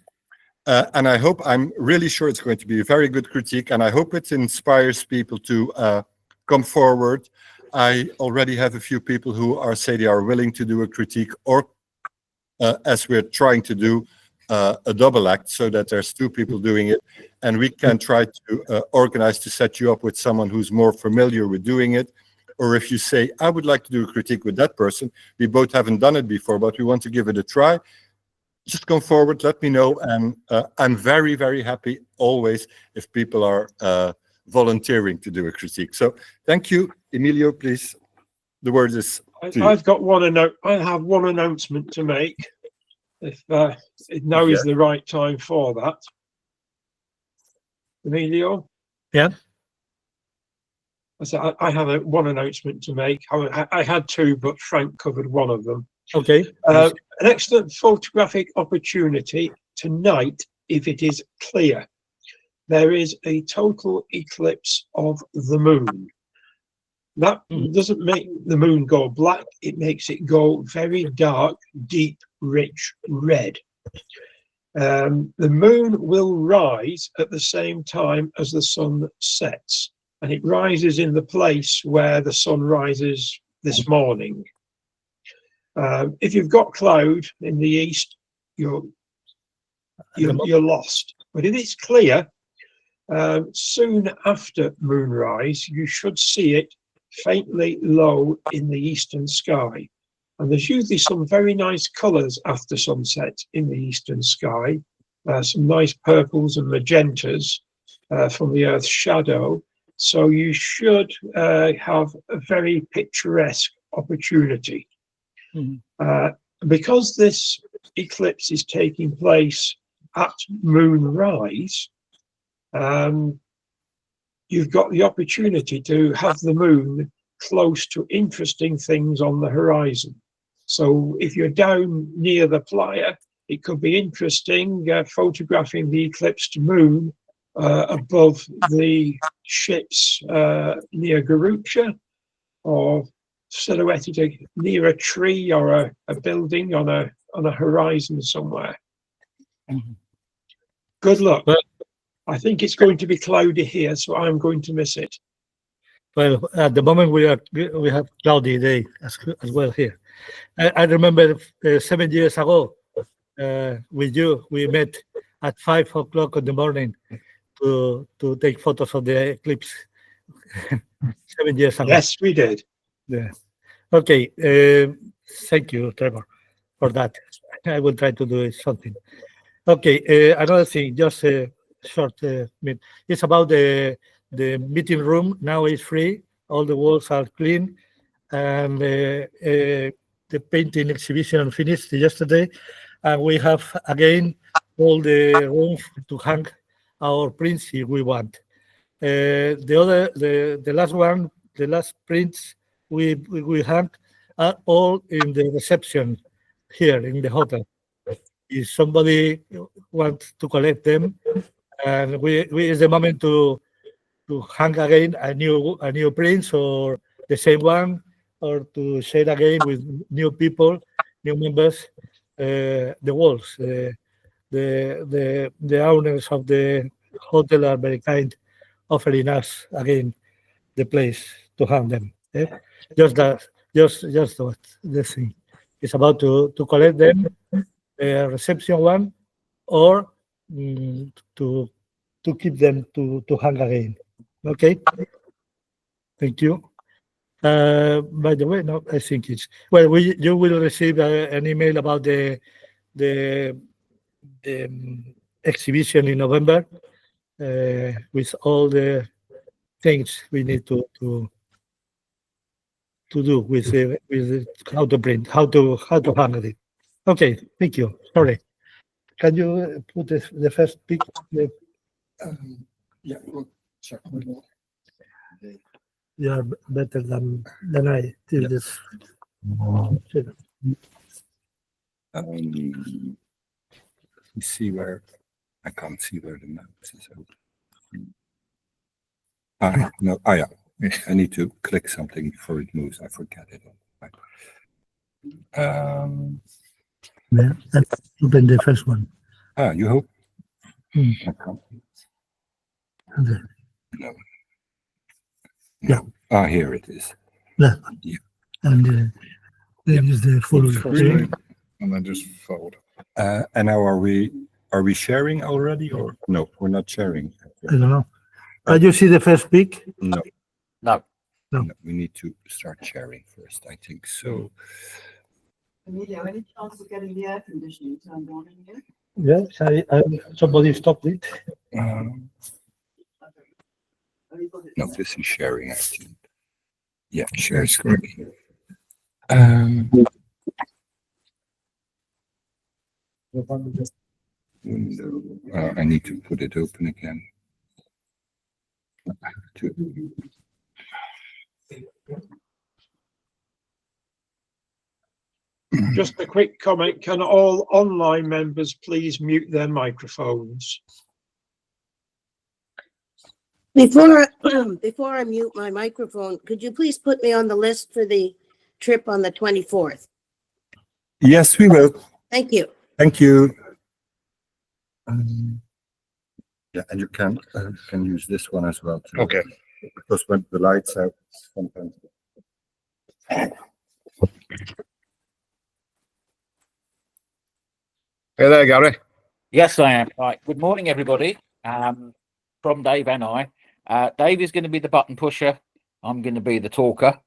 And I hope, I'm really sure it's going to be a very good critique, and I hope it inspires people to come forward. I already have a few people who say they are willing to do a critique, or as we're trying to do, a double act, so that there's 2 people doing it, and we can try to organize to set you up with someone who's more familiar with doing it. Or if you say, I would like to do a critique with that person, we both haven't done it before, but we want to give it a try, just come forward, let me know. And I'm very, very happy always if people are volunteering to do a critique. So thank you. Emilio, please. The word is to you. I've got I have one announcement to make. If now is the right time for that. Emilio? Yeah. I have one announcement to make. I had 2, but Frank covered one of them. Okay. An excellent photographic opportunity tonight, if it is clear. There is a total eclipse of the moon. That doesn't make the moon go black, it makes it go very dark, deep, rich red. The moon will rise at the same time as the sun sets, and it rises in the place where the sun rises this morning. If you've got cloud in the east, you're lost. But if it's clear, soon after moonrise, you should see it faintly low in the eastern sky. And there's usually some very nice colours after sunset in the eastern sky, some nice purples and magentas from the Earth's shadow. So you should have a very picturesque opportunity. Because this eclipse is taking place at moonrise, you've got the opportunity to have the moon close to interesting things on the horizon. So if you're down near the playa, it could be interesting photographing the eclipsed moon above the ships near Garucha, or silhouetted near a tree or a building on a horizon somewhere. Good luck. I think it's going to be cloudy here, so I'm going to miss it. Well, at the moment we have cloudy day as well here. I remember 7 years ago with you, we met at 5 o'clock in the morning to take photos of the eclipse. 7 years ago. Yes, we did. Yeah. Okay. Thank you, Trevor, for that. I will try to do something. Okay. Another thing, just a short minute. It's about the meeting room. Now it's free. All the walls are clean, and the painting exhibition finished yesterday. And we have again all the room to hang our prints if we want. The last one, the last prints we hang are all in the reception here in the hotel. If somebody wants to collect them, and we is the moment to hang again a new prints or the same one, or to share again with new people, new members, the walls. The owners of the hotel are very kind, offering us again the place to hang them. Just that, just what the thing. It's about to collect them, the reception one, or to keep them to hang again. Okay. Thank you. By the way, no, I think it's well. You will receive an email about the exhibition in November with all the things we need to do with how to print, how to handle it. Okay, thank you. Sorry. Can you put the first pic? Yeah, we'll check. You are better than I do this. Let me see where I can't see where the mouse is open. No, yeah. I need to click something before it moves. I forget it. Yeah, and open the first one. You hope? Hmm. I can't. Okay. No. Yeah. Here it is. That one. Yeah. And then is the full screen. And then just fold. And now are we sharing already, or no? We're not sharing. I don't know. Can you see the first pic? No. No. No. No, we need to start sharing first, I think. So Emilio, any chance of getting the air conditioning turned on in here? Yes, somebody stopped it. no, this is sharing, I think. Yeah, share screen. Window. I need to put it open again. I have to. Just a quick comment. Can all online members please mute their microphones? Before I mute my microphone, could you please put me on the list for the trip on the 24th? Yes, we will. Thank you. Thank you. Yeah, and you can use this one as well too. Okay. Because when the lights out, sometimes. Hey there, Gary. Yes, I am. Right. Good morning, everybody. From Dave and I. Dave is going to be the button pusher. I'm going to be the talker.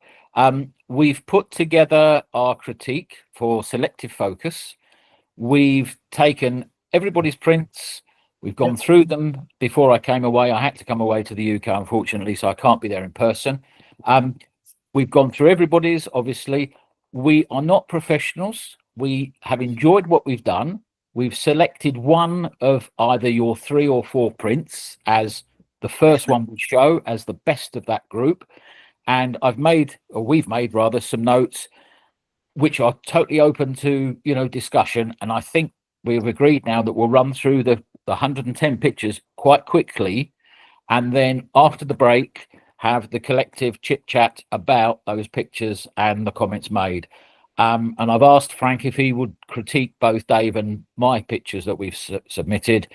We've put together our critique for selective focus. We've taken everybody's prints. We've gone through them before I came away. I had to come away to the UK, unfortunately, so I can't be there in person. We've gone through everybody's, obviously. We are not professionals. We have enjoyed what we've done. We've selected one of either your 3 or 4 prints as the first one we show as the best of that group. And we've made rather some notes which are totally open to, discussion. And I think we've agreed now that we'll run through the 110 pictures quite quickly. And then after the break, have the collective chit chat about those pictures and the comments made. And I've asked Frank if he would critique both Dave and my pictures that we've submitted.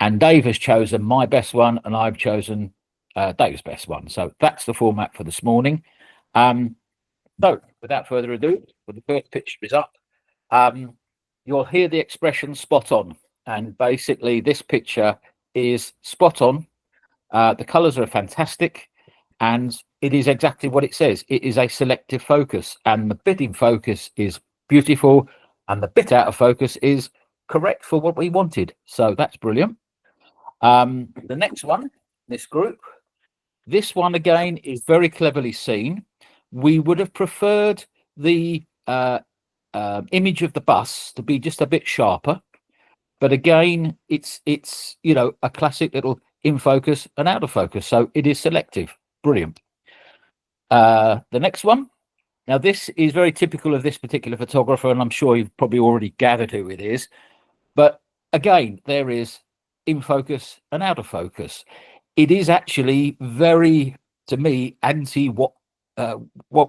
And Dave has chosen my best one, and I've chosen Dave's best one. So that's the format for this morning. So without further ado, when the first picture is up, you'll hear the expression spot on. And basically this picture is spot on. The colours are fantastic, and it is exactly what it says. It is a selective focus, and the bit in focus is beautiful, and the bit out of focus is correct for what we wanted. So that's brilliant. The next one, this group, this one again is very cleverly seen. We would have preferred the image of the bus to be just a bit sharper, but again, it's you know, a classic little in focus and out of focus, so it is selective. Brilliant. The next one, now this is very typical of this particular photographer, and I'm sure you've probably already gathered who it is, but again, there is in focus and out of focus. It is actually very, to me, anti what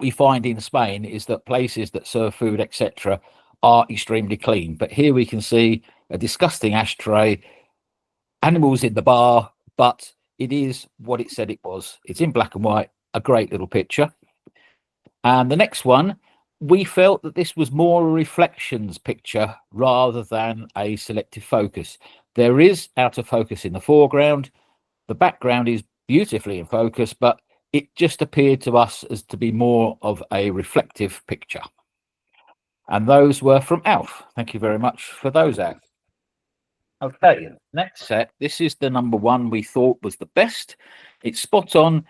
we find in Spain is that places that serve food, etc., are extremely clean. But here we can see a disgusting ashtray, animals in the bar, but it is what it said it was. It's in black and white, a great little picture. And the next one, we felt that this was more a reflections picture rather than a selective focus. There is out of focus in the foreground. The background is beautifully in focus, but it just appeared to us as to be more of a reflective picture. And those were from Alf. Thank you very much for those, Alf. Okay, next set. This is the number one we thought was the best. It's spot on,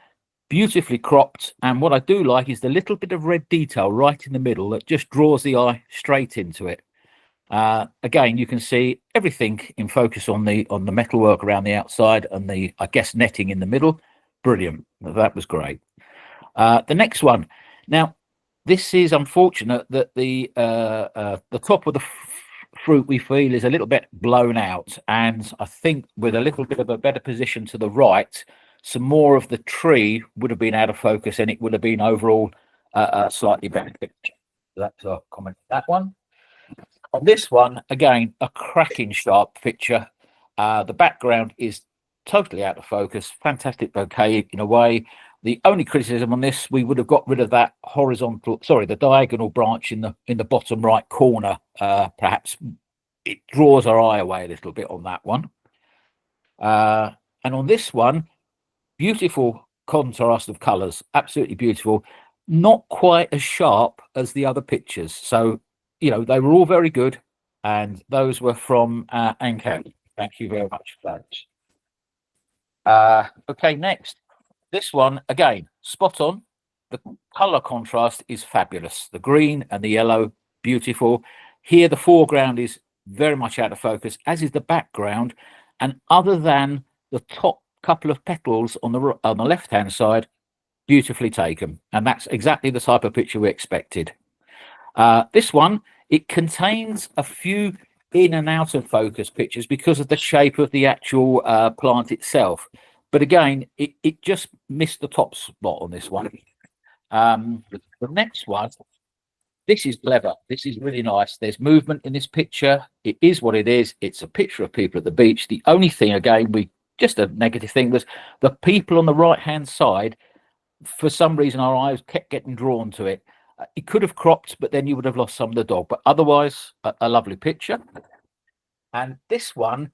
beautifully cropped. And what I do like is the little bit of red detail right in the middle that just draws the eye straight into it. Again, you can see everything in focus on the metalwork around the outside and the, I guess, netting in the middle. Brilliant. That was great. The next one. Now, this is unfortunate that the top of the fruit we feel is a little bit blown out, and I think with a little bit of a better position to the right, some more of the tree would have been out of focus, and it would have been overall a slightly better picture. That's our comment on that one. On this one, again, a cracking sharp picture. The background is totally out of focus. Fantastic bouquet in a way. The only criticism on this, we would have got rid of that the diagonal branch in the bottom right corner. Perhaps it draws our eye away a little bit on that one. And on this one, beautiful contrast of colours, absolutely beautiful. Not quite as sharp as the other pictures. So, you know, they were all very good, and those were from Ankel. Thank you very much for that. Okay, next. This one, again, spot on. The colour contrast is fabulous. The green and the yellow, beautiful. Here, the foreground is very much out of focus, as is the background. And other than the top couple of petals on the left-hand side, beautifully taken. And that's exactly the type of picture we expected. This one, it contains a few in and out of focus pictures because of the shape of the actual plant itself. But again, it just missed the top spot on this one. The next one, this is clever. This is really nice. There's movement in this picture. It is what it is. It's a picture of people at the beach. The only thing, again, just a negative thing was the people on the right-hand side, for some reason, our eyes kept getting drawn to it. It could have cropped, but then you would have lost some of the dog. But otherwise, a lovely picture. And this one,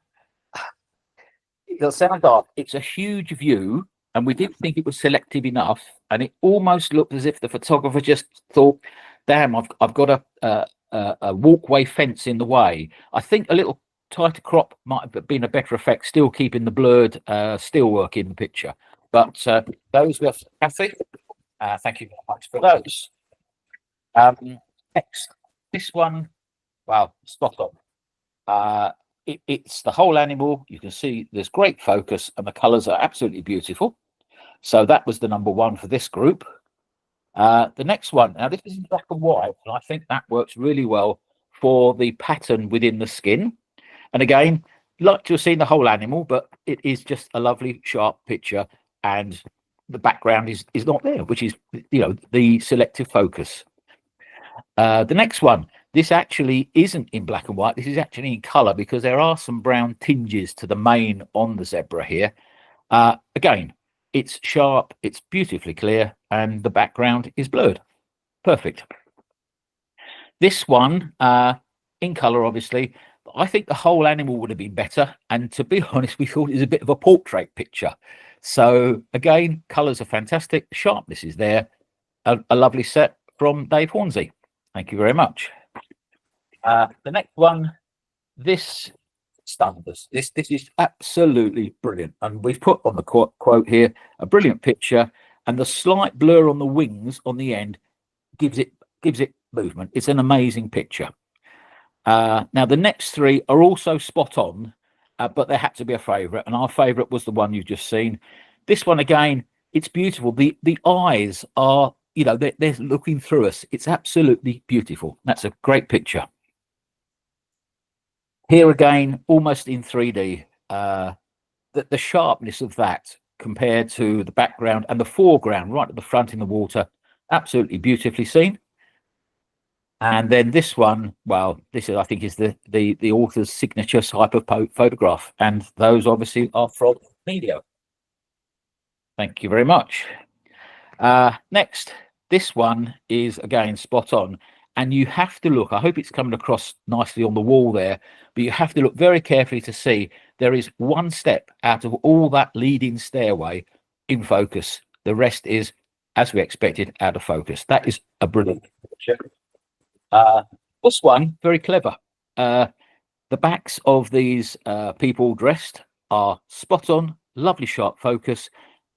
it'll sound dark. It's a huge view, and we didn't think it was selective enough. And it almost looked as if the photographer just thought, "Damn, I've got a walkway fence in the way." I think a little tighter crop might have been a better effect, still keeping the blurred still work in the picture. But those were Kathy. Thank you very much for those. Next, this one, wow, spot on. It's the whole animal. You can see there's great focus, and the colours are absolutely beautiful. So that was the number one for this group. The next one, now this is in black and white, and I think that works really well for the pattern within the skin. And again, like to have seen the whole animal, but it is just a lovely sharp picture, and the background is not there, which is, you know, the selective focus. The next one, This actually isn't in black and white. This is actually in color because there are some brown tinges to the mane on the zebra here. Again, it's sharp, it's beautifully clear, and the background is blurred. Perfect. This one, in color, obviously, I think the whole animal would have been better. And to be honest, we thought it was a bit of a portrait picture. So again, colors are fantastic. Sharpness is there. A lovely set from Dave Hornsey. Thank you very much. The next one, this stunned us. This is absolutely brilliant. And we've put on the quote here, a brilliant picture, and the slight blur on the wings on the end gives it movement. It's an amazing picture. Now the next three are also spot on, but there had to be a favorite, and our favorite was the one you've just seen. This one again, it's beautiful. The eyes are, you know, they're looking through us. It's absolutely beautiful. That's a great picture. Here again, almost in 3D, the sharpness of that compared to the background and the foreground right at the front in the water, absolutely beautifully seen. And then this one, well, this is, I think, is the author's signature type of photograph, and those obviously are from Medio. Thank you very much. Next, this one is again spot on, and you have to look. I hope it's coming across nicely on the wall there, but you have to look very carefully to see there is one step out of all that leading stairway in focus. The rest is, as we expected, out of focus. That is a brilliant picture. This one, very clever. The backs of these people dressed are spot on, lovely sharp focus,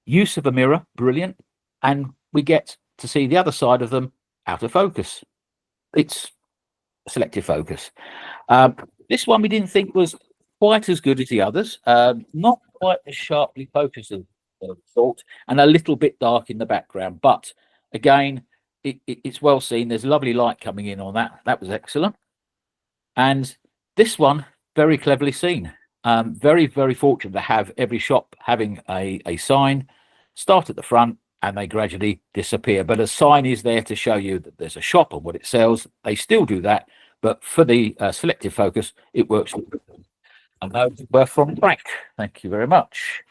use of a mirror, brilliant, and we get to see the other side of them out of focus. It's selective focus. This one we didn't think was quite as good as the others, not quite as sharply focused as thought, and a little bit dark in the background, but again, it's well seen. There's lovely light coming in on that. That was excellent. And this one, very cleverly seen. Very, very fortunate to have every shop having a sign, start at the front, and they gradually disappear. But a sign is there to show you that there's a shop and what it sells. They still do that, but for the selective focus, it works. And those were from Frank. Thank you very much.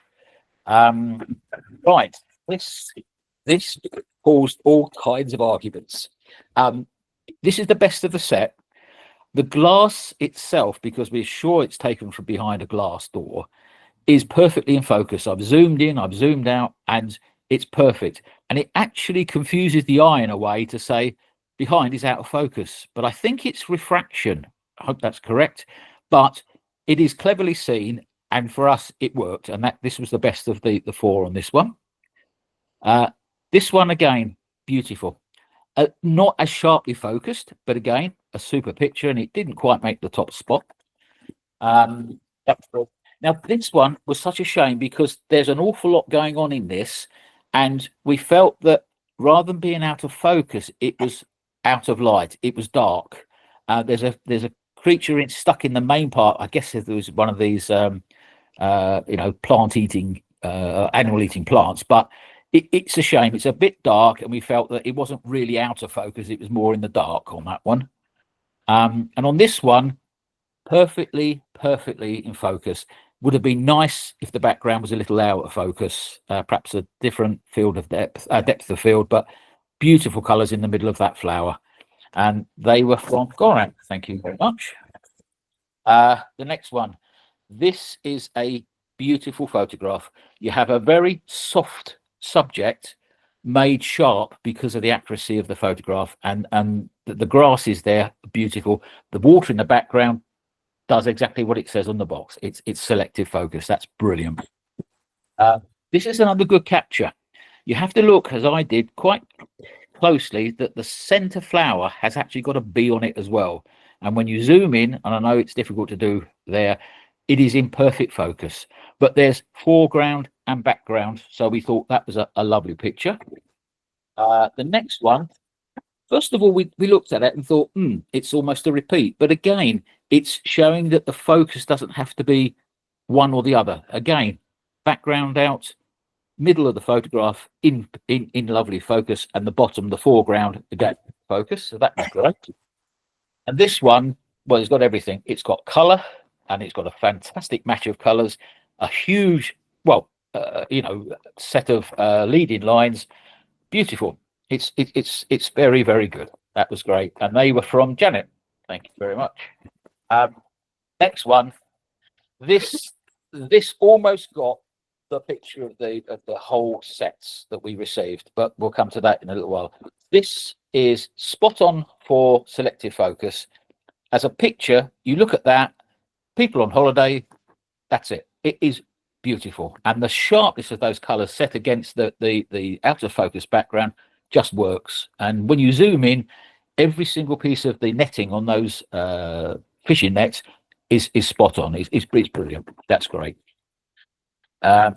Right, this caused all kinds of arguments. This is the best of the set. The glass itself, because we're sure it's taken from behind a glass door, is perfectly in focus. I've zoomed in, I've zoomed out, and it's perfect. And it actually confuses the eye in a way to say behind is out of focus. But I think it's refraction. I hope that's correct. But it is cleverly seen, and for us, it worked. And this was the best of the four on this one. This one, again, beautiful. Not as sharply focused, but again, a super picture, and it didn't quite make the top spot. Now, this one was such a shame because there's an awful lot going on in this, and we felt that rather than being out of focus, it was out of light. It was dark. There's a creature stuck in the main part. I guess there was one of these, plant-eating, animal-eating plants, but it's a shame. It's a bit dark, and we felt that it wasn't really out of focus. It was more in the dark on that one. And on this one, perfectly in focus. Would have been nice if the background was a little out of focus, perhaps a different field of depth of field, but beautiful colors in the middle of that flower. And they were from Goran. Thank you very much. The next one. This is a beautiful photograph. You have a very soft subject made sharp because of the accuracy of the photograph, and the grass is there, beautiful. The water in the background does exactly what it says on the box. It's selective focus. That's brilliant. This is another good capture. You have to look, as I did, quite closely that the center flower has actually got a bee on it as well. And when you zoom in, and I know it's difficult to do there, it is in perfect focus, but there's foreground and background. So we thought that was a lovely picture. The next one, first of all, we looked at it and thought, it's almost a repeat. But again, it's showing that the focus doesn't have to be one or the other. Again, background out, middle of the photograph in lovely focus, and the bottom, the foreground, again, focus. So that was great. And this one, well, it's got everything. It's got color, and it's got a fantastic match of colors, a huge, well, set of leading lines. Beautiful. It's very, very good. That was great. And they were from Janet. Thank you very much. Next one. This almost got the picture of the whole sets that we received, but we'll come to that in a little while. This is spot on for selective focus. As a picture, you look at that, people on holiday, that's it. It is beautiful. And the sharpness of those colors set against the out of focus background just works. And when you zoom in, every single piece of the netting on those fishing nets is spot on. It's brilliant. That's great. Now,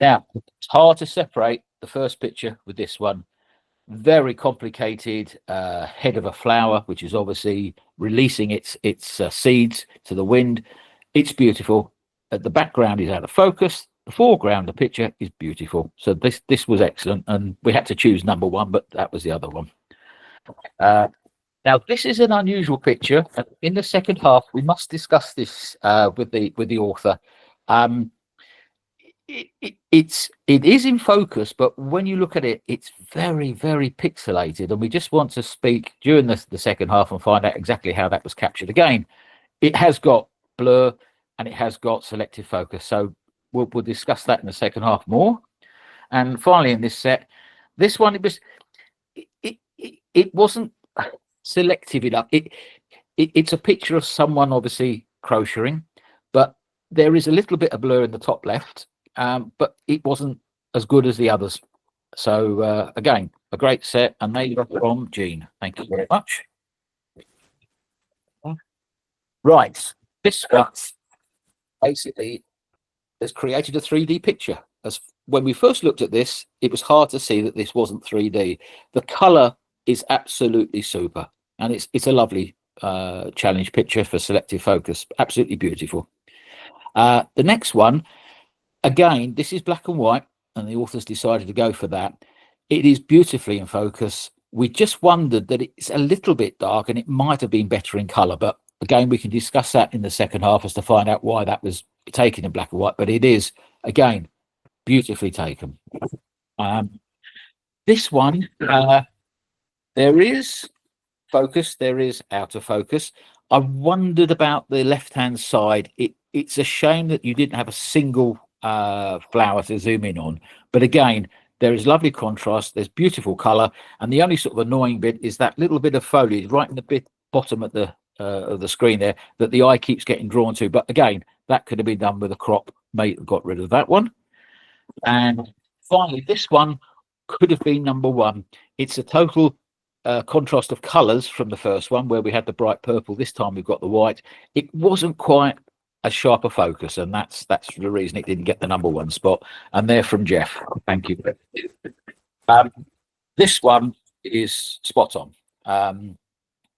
it's hard to separate the first picture with this one. Very complicated head of a flower, which is obviously releasing its seeds to the wind. It's beautiful. The background is out of focus. The foreground, the picture is beautiful. So this was excellent, and we had to choose number one, but that was the other one. Now, this is an unusual picture. In the second half, we must discuss this with the author. It is in focus, but when you look at it, it's very, very pixelated, and we just want to speak during the second half and find out exactly how that was captured. Again, it has got blur and it has got selective focus, so we'll discuss that in the second half more. And finally, in this set, this one, it wasn't selective enough. It's a picture of someone obviously crocheting, but there is a little bit of blur in the top left. But it wasn't as good as the others. So again, a great set, and they are from Jean. Thank you very much. Right, this one basically has created a 3D picture. As when we first looked at this, it was hard to see that this wasn't 3D. The color is absolutely super, and it's a lovely challenge picture for selective focus. Absolutely beautiful. The next one. Again, this is black and white, and the authors decided to go for that. It is beautifully in focus. We just wondered that it's a little bit dark, and it might have been better in colour. But again, we can discuss that in the second half as to find out why that was taken in black and white. But it is, again, beautifully taken. This one, there is focus, there is out of focus. I wondered about the left-hand side. It's a shame that you didn't have a single flower to zoom in on, but again, there is lovely contrast, there's beautiful color, and the only sort of annoying bit is that little bit of foliage right in the bottom at the of the screen there that the eye keeps getting drawn to. But again, that could have been done with a crop. Mate got rid of that one. And finally, this one could have been number one. It's a total contrast of colors from the first one, where we had the bright purple. This time we've got the white. It wasn't quite a sharper focus, and that's the reason it didn't get the number one spot. And they're from Jeff. Thank you. This one is spot on.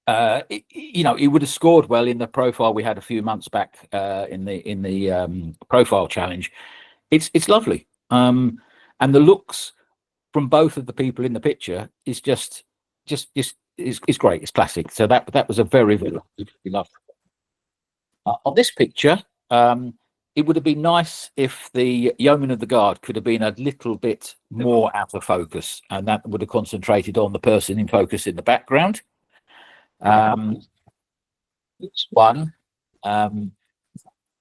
It would have scored well in the profile we had a few months back in the profile challenge. It's lovely, and the looks from both of the people in the picture is just great. It's classic. So that was a very, very lovely. On this picture, it would have been nice if the yeoman of the guard could have been a little bit more out of focus, and that would have concentrated on the person in focus in the background. This one,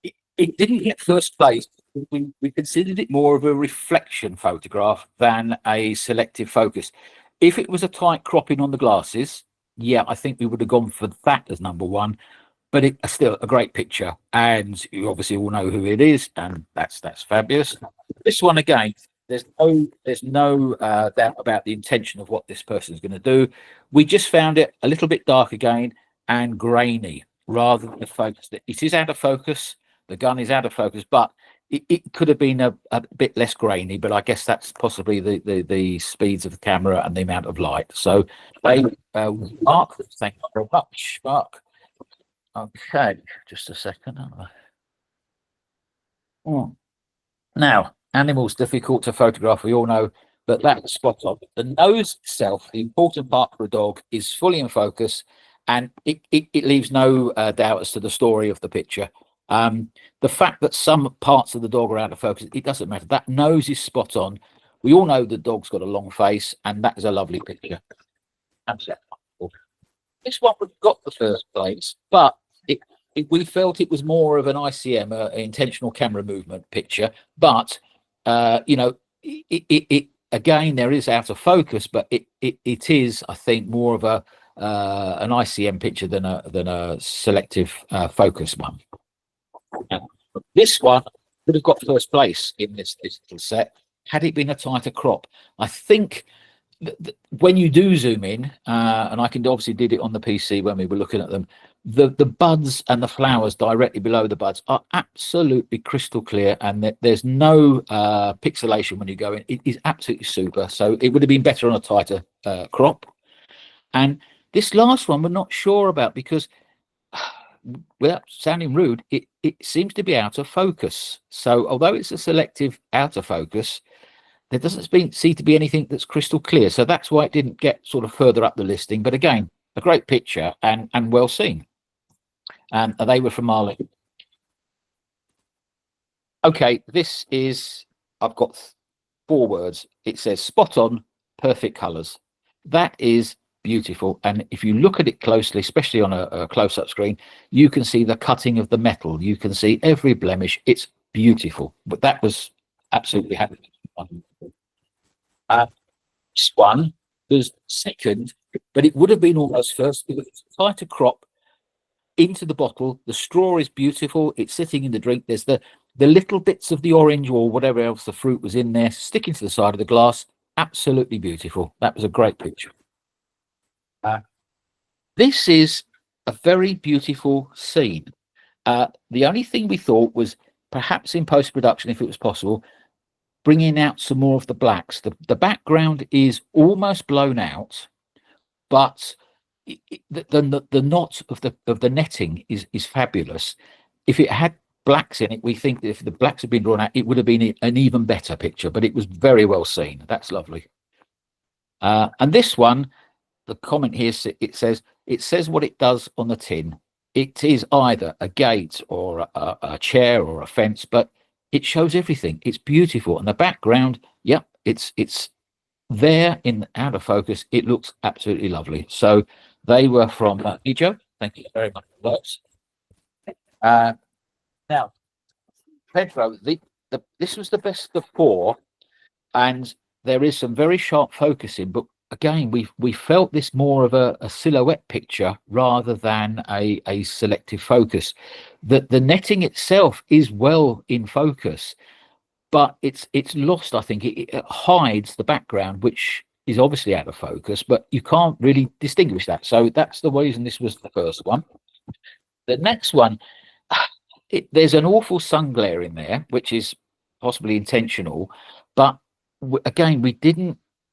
it didn't get first place. We considered it more of a reflection photograph than a selective focus. If it was a tight cropping on the glasses, yeah, I think we would have gone for that as number one. But it's still a great picture, and you obviously all know who it is, and that's fabulous. This one again, there's no doubt about the intention of what this person is going to do. We just found it a little bit dark again and grainy rather than the focus. It is out of focus. The gun is out of focus, but it could have been a bit less grainy. But I guess that's possibly the speeds of the camera and the amount of light. So, Mark, thank you very much, Mark. Okay, just a second. Now, animals difficult to photograph, we all know, but that's spot on. The nose itself, the important part for a dog, is fully in focus, and it leaves no doubt as to the story of the picture. The fact that some parts of the dog are out of focus, it doesn't matter. That nose is spot on. We all know the dog's got a long face, and that is a lovely picture. Absolutely. This one would have got the first place, but we felt it was more of an ICM, an intentional camera movement picture. But you know, it again, there is out of focus, but it is, I think, more of a an ICM picture than a selective focus one. This one would have got first place in this little set had it been a tighter crop. I think when you do zoom in, and I can obviously did it on the PC when we were looking at them, the buds and the flowers directly below the buds are absolutely crystal clear, and there's no pixelation when you go in. It is absolutely super. So it would have been better on a tighter crop. And this last one we're not sure about, because without sounding rude, it seems to be out of focus. So although it's a selective out of focus, there doesn't seem to be anything that's crystal clear. So that's why it didn't get sort of further up the listing. But again, a great picture and well seen. And they were from Marley. Okay, this is, I've got 4 words. It says spot on, perfect colours. That is beautiful. And if you look at it closely, especially on a close-up screen, you can see the cutting of the metal. You can see every blemish. It's beautiful. But that was absolutely happy. This one was second, but it would have been almost first because it's a tighter crop into the bottle. The straw is beautiful. It's sitting in the drink. There's the little bits of the orange or whatever else the fruit was in there sticking to the side of the glass. Absolutely beautiful. That was a great picture. This is a very beautiful scene. The only thing we thought was perhaps in post-production, if it was possible, bringing out some more of the blacks. The background is almost blown out, but the knot of the netting is fabulous. If it had blacks in it, we think that if the blacks had been drawn out, it would have been an even better picture. But it was very well seen. That's lovely. And this one, the comment here, it says what it does on the tin. It is either a gate or a chair or a fence, but it shows everything. It's beautiful. And the background, yep, it's there in out of focus. It looks absolutely lovely. So they were from Ijo. Thank you very much for those. Now, Pedro, this was the best of 4, and there is some very sharp focusing, but again, we felt this more of a silhouette picture rather than a selective focus. The netting itself is well in focus, but it's lost. I think it hides the background, which is obviously out of focus, but you can't really distinguish that. So that's the reason this was the first one. The next one, there's an awful sun glare in there, which is possibly intentional, but again,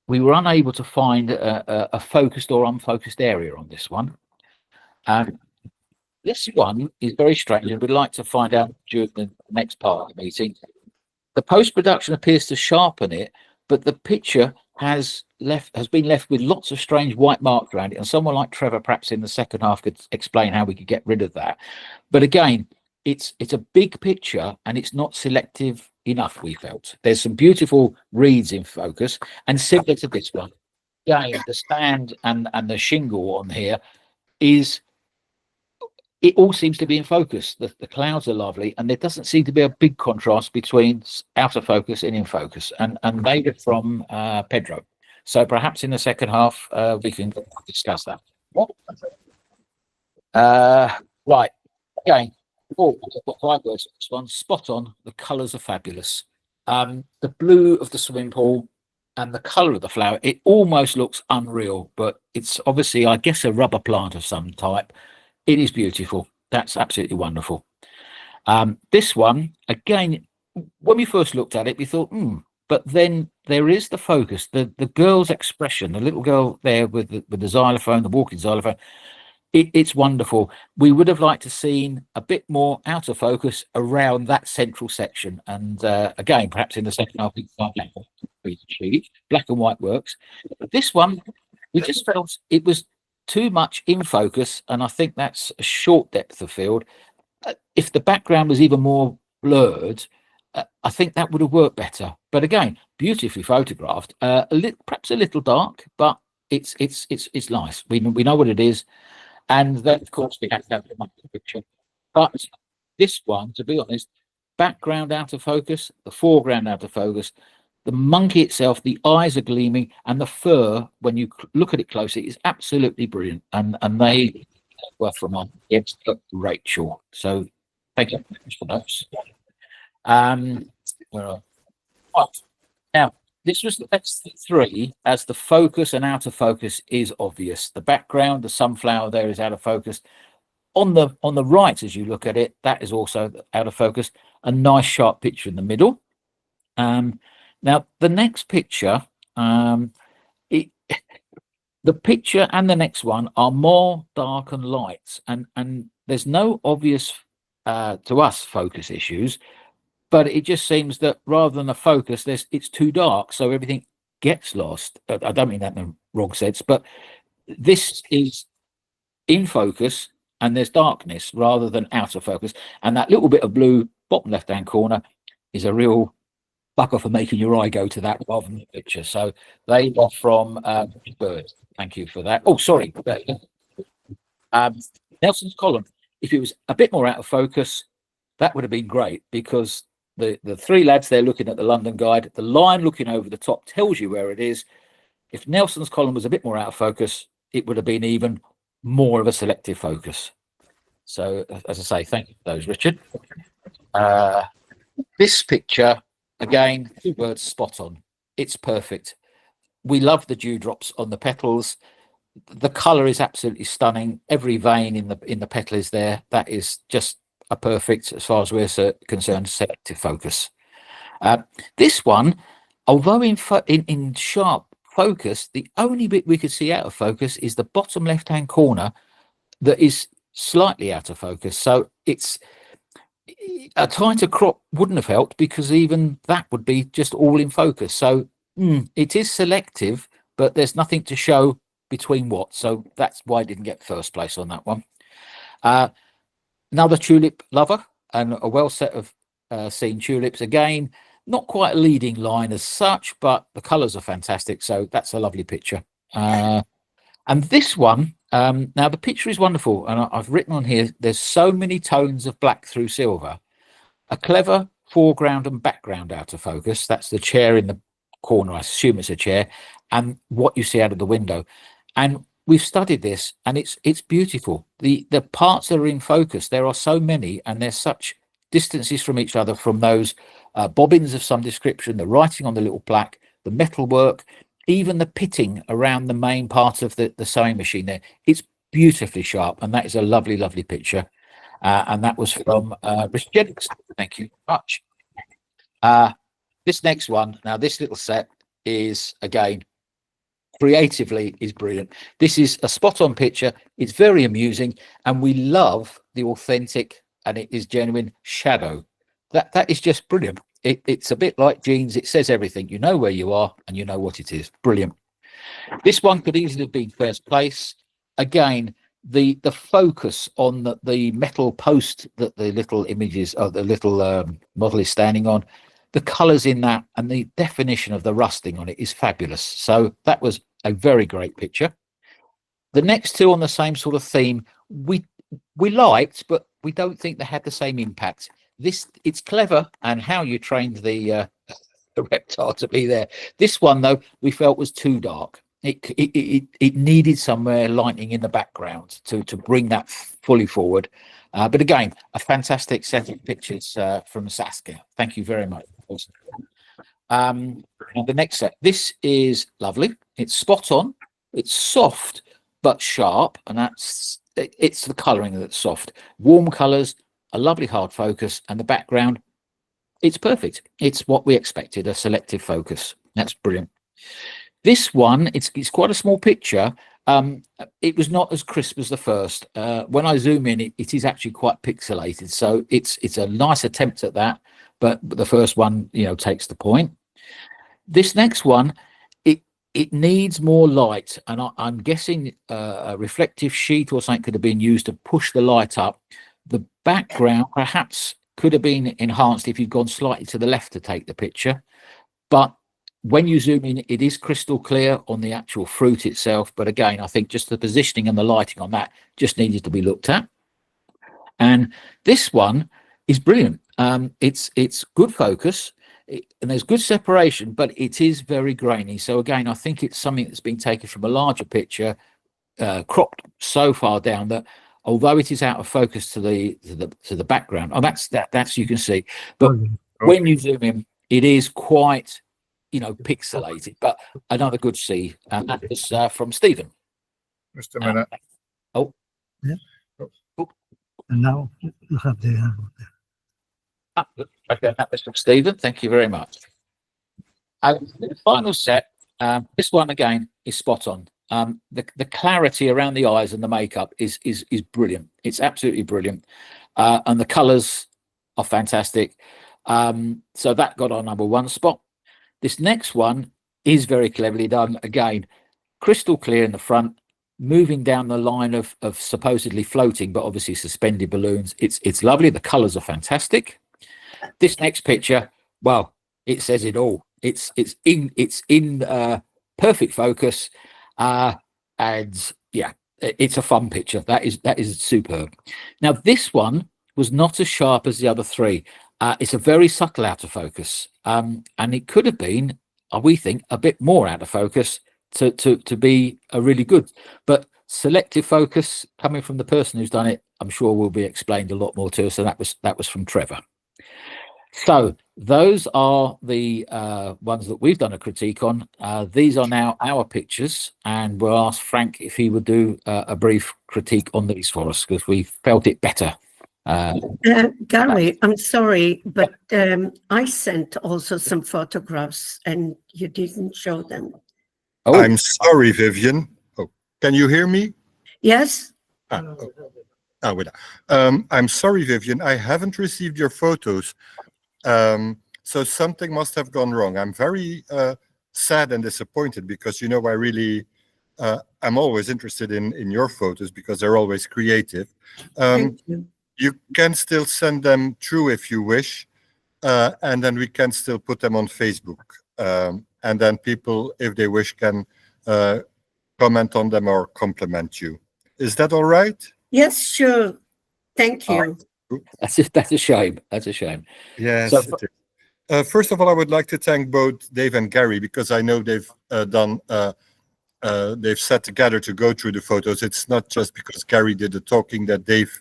we were unable to find a focused or unfocused area on this one. This one is very strange, and we'd like to find out during the next part of the meeting. The post-production appears to sharpen it, but the picture has been left with lots of strange white marks around it, and someone like Trevor perhaps in the second half could explain how we could get rid of that. But again, it's a big picture and it's not selective enough, we felt. There's some beautiful reeds in focus, and similar to this one, again, the stand and the shingle on here it all seems to be in focus. The clouds are lovely, and there doesn't seem to be a big contrast between out of focus and in focus, and made it from Pedro. So perhaps in the second half we can discuss that. Right, again. Oh, I've got 5 words. This one, spot on. The colours are fabulous. The blue of the swimming pool and the colour of the flower, it almost looks unreal, but it's obviously, I guess, a rubber plant of some type. It is beautiful. That's absolutely wonderful. This one, again, when we first looked at it, we thought, but then there is the focus, the girl's expression, the little girl there with the xylophone, the walking xylophone. It's wonderful. We would have liked to seen a bit more out of focus around that central section. And again, perhaps in the second half, black and white works. But this one, we just felt it was too much in focus, and I think that's a short depth of field. If the background was even more blurred, I think that would have worked better. But again, beautifully photographed. Perhaps a little dark, but it's nice. We know what it is, and then of course we have to have the picture. But this one, to be honest, background out of focus, the foreground out of focus. The monkey itself, the eyes are gleaming, and the fur, when you look at it closely, is absolutely brilliant. And they were from on Rachel. So thank you very much for those. Now, this was the best three, as the focus and out of focus is obvious. The background, the sunflower there, is out of focus. On the right, as you look at it, that is also out of focus. A nice sharp picture in the middle. Now, the next picture, the picture and the next one are more dark and light, and there's no obvious, to us, focus issues, but it just seems that rather than a focus, it's too dark, so everything gets lost. I don't mean that in the wrong sense, but this is in focus, and there's darkness rather than out of focus, and that little bit of blue bottom left-hand corner is a real bucker for making your eye go to that rather than the picture. So they are from Bird. Thank you for that. Oh, sorry. Nelson's Column. If it was a bit more out of focus, that would have been great, because the three lads there looking at the London Guide, the line looking over the top tells you where it is. If Nelson's Column was a bit more out of focus, it would have been even more of a selective focus. So, as I say, thank you for those, Richard. This picture, again, 2 words, spot on. It's perfect. We love the dewdrops on the petals. The color is absolutely stunning. Every vein in the petal is there. That is just a perfect, as far as we're concerned, selective focus. This one, although in sharp focus, the only bit we could see out of focus is the bottom left-hand corner that is slightly out of focus. So it's a tighter crop wouldn't have helped, because even that would be just all in focus. So it is selective, but there's nothing to show between what. So that's why I didn't get first place on that one. Another tulip lover, and a well set of seen tulips. Again, not quite a leading line as such, but the colours are fantastic. So that's a lovely picture. And this one, now the picture is wonderful, and I've written on here, there's so many tones of black through silver. A clever foreground and background out of focus. That's the chair in the corner. I assume it's a chair, and what you see out of the window. And we've studied this, and it's beautiful. The parts that are in focus, there are so many, and there's such distances from each other, from those bobbins of some description, the writing on the little plaque, the metal work, even the pitting around the main part of the sewing machine there. It's beautifully sharp, and that is a lovely, lovely picture. And that was from Richard Jennings. Thank you very much. This next one, now this little set is, again, creatively is brilliant. This is a spot-on picture. It's very amusing, and we love the authentic, and it is genuine shadow. That is just brilliant. It's a bit like jeans. It says everything. You know where you are, and you know what it is. Brilliant. This one could easily have been first place. Again, the focus on the metal post that the little images of the little model is standing on, the colors in that, and the definition of the rusting on it is fabulous. So that was a very great picture. The next two on the same sort of theme, we liked, but we don't think they had the same impact. It's clever, and how you trained the reptile to be there. This one, though, we felt was too dark. It needed somewhere lighting in the background to bring that fully forward. But again, a fantastic set of pictures from Saskia. Thank you very much. And the next set, this is lovely. It's spot on. It's soft but sharp, and it's the colouring that's soft. Warm colours, a lovely hard focus, and the background, it's perfect. It's what we expected, a selective focus. That's brilliant. This one, it's quite a small picture. It was not as crisp as the first. When I zoom in, it is actually quite pixelated. So it's a nice attempt at that, but the first one, takes the point. This next one, it needs more light, and I'm guessing a reflective sheet or something could have been used to push the light up. The background perhaps could have been enhanced if you'd gone slightly to the left to take the picture, but when you zoom in, it is crystal clear on the actual fruit itself. But again, I think just the positioning and the lighting on that just needed to be looked at. And this one is brilliant. It's good focus, and there's good separation, but it is very grainy. So again, I think it's something that's been taken from a larger picture, cropped so far down that although it is out of focus to the background, that's you can see. But when you zoom in, it is quite, pixelated. But another good see, and that was from Stephen. Just a minute. And now you have the. Okay, that was from Stephen. Thank you very much. The final set, this one again is spot on. The clarity around the eyes and the makeup is brilliant. It's absolutely brilliant, and the colours are fantastic. So that got our #1 spot. This next one is very cleverly done. Again, crystal clear in the front, moving down the line of supposedly floating, but obviously suspended balloons. It's lovely. The colours are fantastic. This next picture, well, it says it all. It's in perfect focus, and yeah, it's a fun picture. That is superb. Now this one was not as sharp as the other three. It's a very subtle out of focus, and it could have been, we think, a bit more out of focus to be a really good. But selective focus coming from the person who's done it, I'm sure will be explained a lot more to us. And that was from Trevor. So those are the ones that we've done a critique on. These are now our pictures, and we'll ask Frank if he would do a brief critique on these for us, because we felt it better. Gary, I'm sorry, but I sent also some photographs and you didn't show them. Oh, I'm sorry, Vivian. Oh, can you hear me? Yes? I'm sorry, Vivian. I haven't received your photos. So something must have gone wrong. I'm very sad and disappointed because, I really, I'm always interested in your photos because they're always creative. Thank you. You can still send them through if you wish, and then we can still put them on Facebook. And then people, if they wish, can comment on them or compliment you. Is that all right? Yes, sure. Thank you. That's a shame. That's a shame. Yes. So, it is. First of all, I would like to thank both Dave and Gary because I know they've they've sat together to go through the photos. It's not just because Gary did the talking that Dave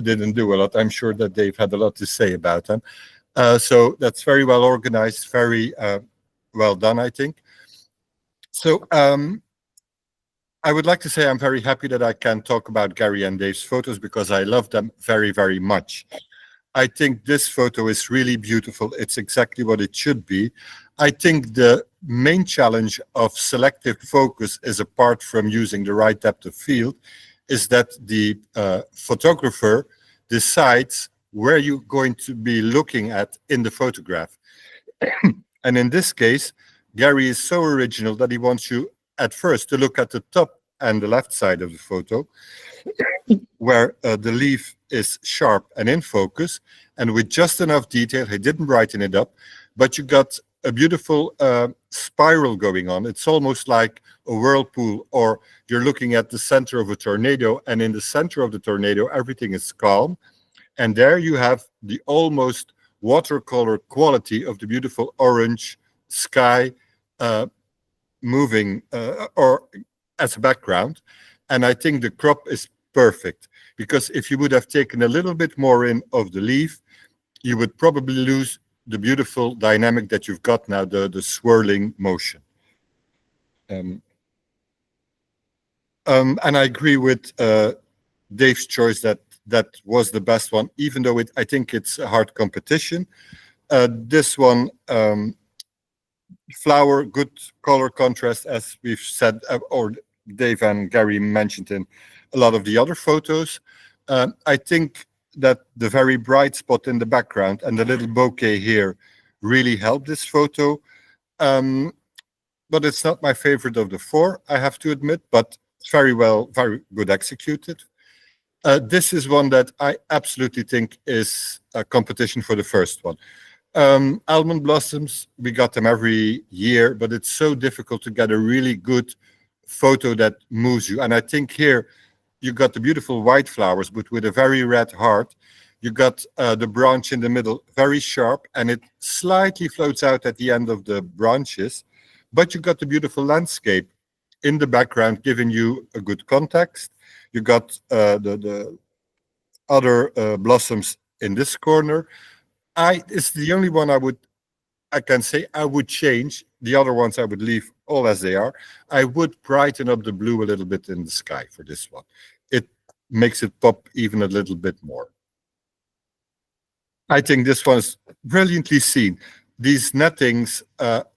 didn't do a lot. I'm sure that Dave had a lot to say about them. So that's very well organized, very well done, I think. So I would like to say I'm very happy that I can talk about Gary and Dave's photos because I love them very, very much. I think this photo is really beautiful. It's exactly what it should be. I think the main challenge of selective focus is, apart from using the right depth of field, is that the photographer decides where you're going to be looking at in the photograph. And in this case, Gary is so original that he wants you at first to look at the top and the left side of the photo, where the leaf is sharp and in focus, and with just enough detail. He didn't brighten it up, but you got a beautiful spiral going on. It's almost like a whirlpool, or you're looking at the center of a tornado, and in the center of the tornado, everything is calm. And there you have the almost watercolor quality of the beautiful orange sky moving or as a background. And I think the crop is perfect, because if you would have taken a little bit more in of the leaf, you would probably lose the beautiful dynamic that you've got now, the swirling motion. And I agree with Dave's choice that was the best one, even though I think it's a hard competition. This one, flower, good color contrast, as we've said, or Dave and Gary mentioned in a lot of the other photos. I think that the very bright spot in the background and the little bouquet here really helped this photo. But but it's not my favorite of the four, I have to admit, but it's very good executed. This is one that I absolutely think is a competition for the first one. Almond blossoms, we got them every year, but it's so difficult to get a really good photo that moves you. And I think here you got the beautiful white flowers, but with a very red heart. You got the branch in the middle, very sharp, and it slightly floats out at the end of the branches. But you got the beautiful landscape in the background, giving you a good context. You got the other blossoms in this corner. It's the only one I can say I would change. The other ones I would leave all as they are. I would brighten up the blue a little bit in the sky for this one. It makes it pop even a little bit more. I think this one's brilliantly seen. These nettings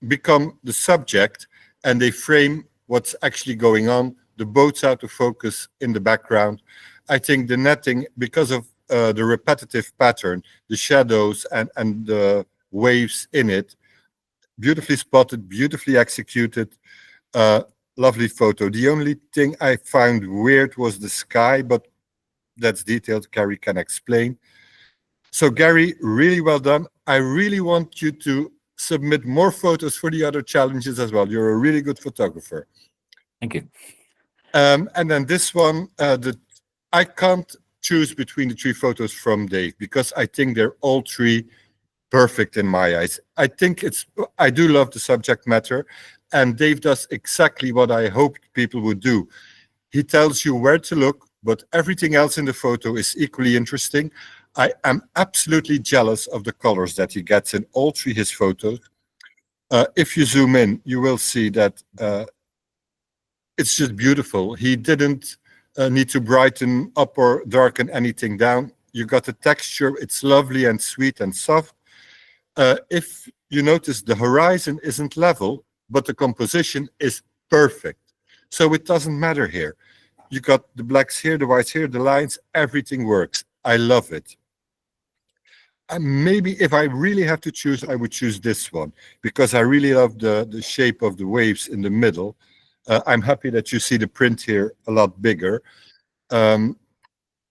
become the subject and they frame what's actually going on. The boat's out of focus in the background. I think the netting, because of the repetitive pattern, the shadows and the waves in it, beautifully spotted, beautifully executed, lovely photo. The only thing I found weird was the sky, but that's detailed. Gary can explain. So Gary, really well done. I really want you to submit more photos for the other challenges as well. You're a really good photographer. Thank you. And then this one, I can't choose between the three photos from Dave because I think they're all three perfect in my eyes. I do love the subject matter, and Dave does exactly what I hoped people would do. He tells you where to look, but everything else in the photo is equally interesting. I am absolutely jealous of the colors that he gets in all three his photos. If you zoom in, you will see that it's just beautiful. He didn't need to brighten up or darken anything down. You got the texture. It's lovely and sweet and soft. If you notice, the horizon isn't level, but the composition is perfect. So it doesn't matter here. You got the blacks here, the whites here, the lines, everything works. I love it. And maybe if I really have to choose, I would choose this one because I really love the shape of the waves in the middle. I'm happy that you see the print here a lot bigger.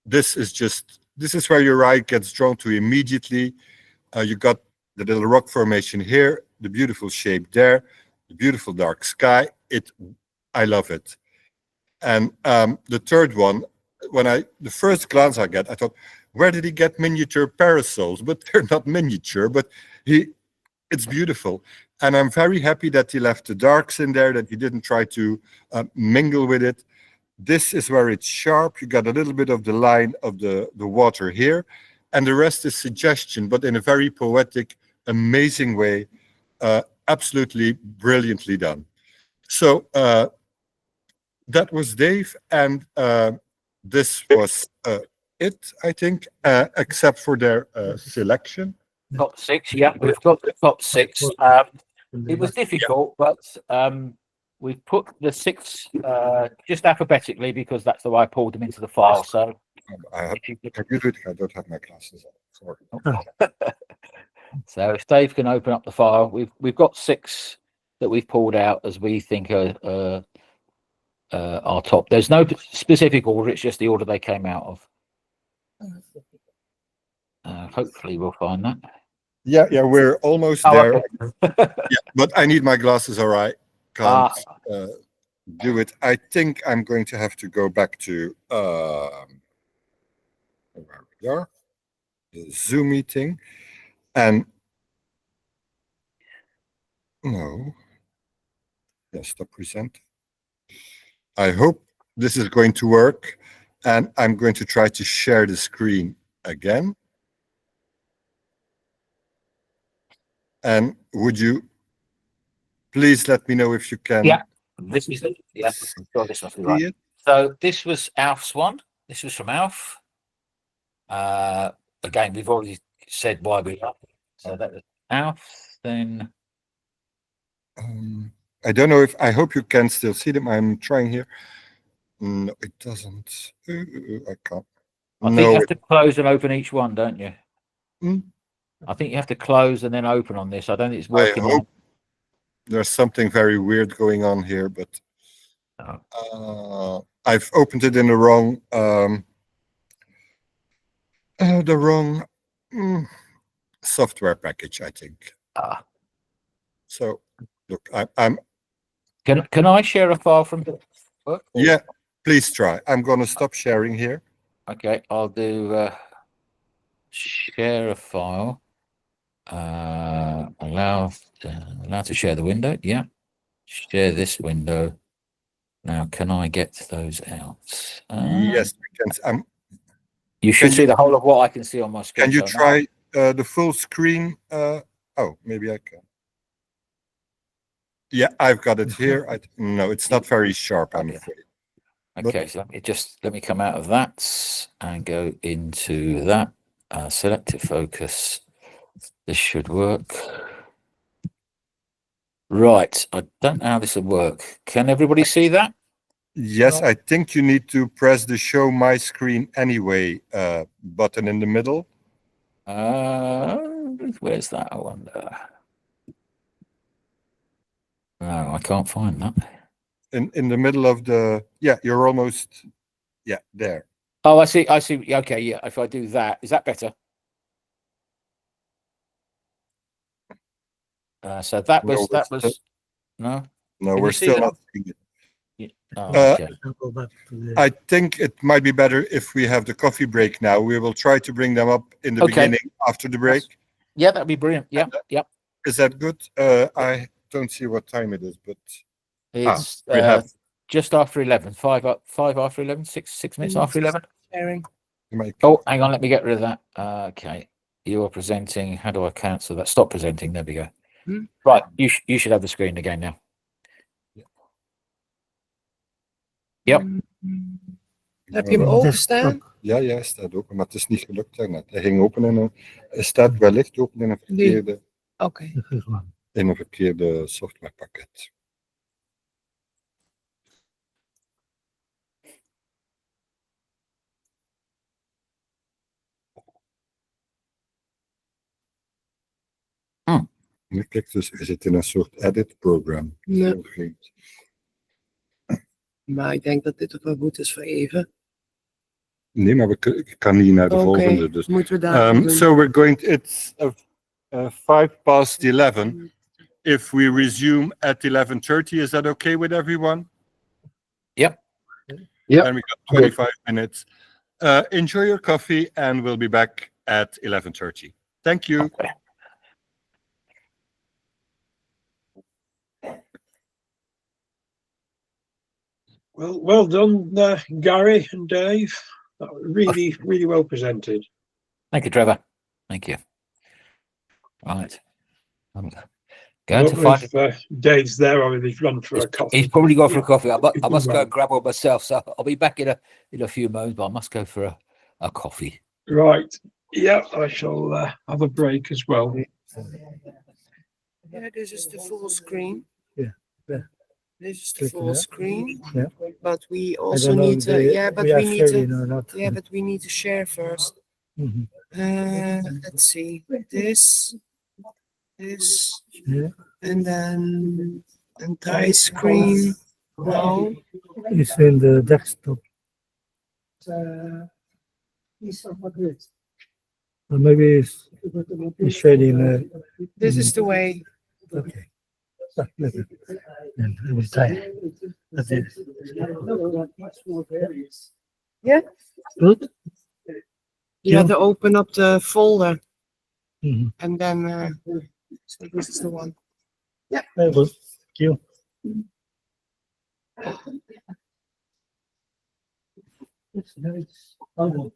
This is where your eye gets drawn to immediately. You got the little rock formation here, the beautiful shape there, the beautiful dark sky. I love it. And the third one, the first glance I thought, where did he get miniature parasols? But they're not miniature, but it's beautiful. And I'm very happy that he left the darks in there, that he didn't try to mingle with it. This is where it's sharp. You got a little bit of the line of the water here. And the rest is suggestion, but in a very poetic, amazing way. Absolutely brilliantly done. So that was Dave. And this was it, I think, except for their selection. Top six, yeah, we've got the top six. It was difficult, but we've put the six just alphabetically because that's the way I pulled them into the file. So I don't have my glasses on. Sorry. So if Dave can open up the file, we've got six that we've pulled out as we think are our top. There's no specific order; it's just the order they came out of. Hopefully we'll find that. Yeah, we're almost there. Okay. Yeah, but I need my glasses or I can't do it. I think I'm going to have to go back to where we are, the Zoom meeting, and stop present. I hope this is going to work, and I'm going to try to share the screen again. And would you please let me know if you can? Yeah, this is it. Yeah, I'm sure this must be right. So this was Alf's one. This was from Alf. Again, we've already said why we love it. So that was Alf. Then I don't know if I hope you can still see them. I'm trying here. No, it doesn't. I can't. I think you have to close and open each one, don't you? I think you have to close and then open on this. I don't think it's working. There's something very weird going on here, but I've opened it in the wrong software package, I think. So look, I'm Can I share a file from work? Or- yeah, please try. I'm gonna stop sharing here. Okay, I'll do share a file. Allow to share the window. Yeah, share this window. Now, can I get those out? Yes, we can. You should can see you- the whole of what I can see on my screen. Can you so now- try the full screen? Oh, maybe I can. Yeah, I've got it here. No, it's not very sharp, I'm Okay. afraid. Okay, so let me come out of that and go into that. Selective focus. This should work. Right. I don't know how this will work. Can everybody see that? Yes, I think you need to press the show my screen anyway button in the middle. Where's that? I wonder. No, I can't find that. In the middle of the, yeah, you're almost, yeah, there. Oh, I see. Yeah, okay, yeah. If I do that, is that better? So that No, was we're still- no. No, Can we're you see still that? not seeing it. Oh, okay. I'll go back to the- I think it might be better if we have the coffee break now. We will try to bring them up in the Okay. beginning after the break. Yeah, that'd be brilliant. Yeah, yep. Is that good? I don't see what time it is, but It's we have just after 11. 5 after 11. 6 minutes after 11. Sharing. Oh, hang on. Let me get rid of that. Okay. You are presenting. How do I cancel that? Stop presenting. There we go. Right. You should have the screen again now. Yep. Heb je hem openstaan? Ja, ja, hij staat open, maar het is niet gelukt daarnet. Hij ging open en hij staat wellicht open in een verkeerde, Oké. in een verkeerde softwarepakket. Kijk, dus je zit in een soort edit program. Ja. Heel vreemd. Maar ik denk dat dit toch wel goed is voor even. Nee, maar ik kan niet naar de Oké, volgende. Dus. moeten we daar doen. So we're going. It's 11:05. If we resume at 11:30, is that okay with everyone? Yep. Yep. And we got 25 minutes. Enjoy your coffee, and we'll be back at 11:30. Thank you. Okay. Well done, Gary and Dave. That was really well presented. Thank you, Trevor. Thank you. Right. I'm going to find. If, Dave's there, I mean, he's run for a coffee. He's probably gone for a coffee. I must go and grab one myself. So I'll be back in a few moments, but I must go for a coffee. Right. Yeah, I shall have a break as well. Yeah, this is the full screen. Yeah. This is the Click on full that. screen. Yeah. But we I also don't know need if to, they- yeah, but we are we need sharing to, or not. yeah, but we need to share first. Mhm. Let's see, this, Yeah. and then entire screen. No, It's in the desktop. Or maybe it's sharing. this is the way. Okay. So, let it- then I will try. That's it. Yeah, Good. you have to open up the folder Mhm. and then, so this is the one. Very good. Thank you. It's nice. Oh.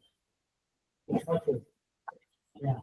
Okay. Yeah.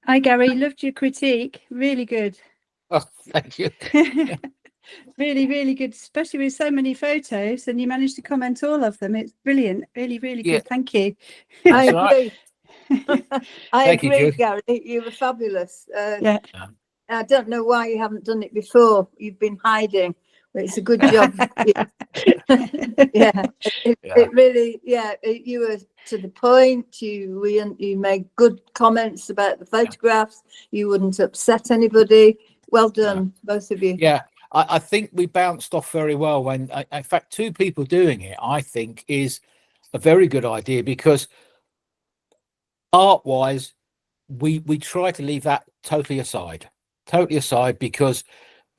Hi, Gary. Loved your critique. Really good. Oh, thank you. Really, really good, especially with so many photos, and you managed to comment all of them. It's brilliant. Really, really Yeah. good. Thank you. I That's all right. agree. I Thank you, agree, Jude. Gary. You were fabulous. Yeah. I don't know why you haven't done it before. You've been hiding, but it's a good job. Yeah, it really, you were to the point. You made good comments about the photographs. You wouldn't upset anybody. Well done, both of you. Yeah, I think we bounced off very well when, in fact, two people doing it, I think, is a very good idea, because art-wise, we try to leave that totally aside, because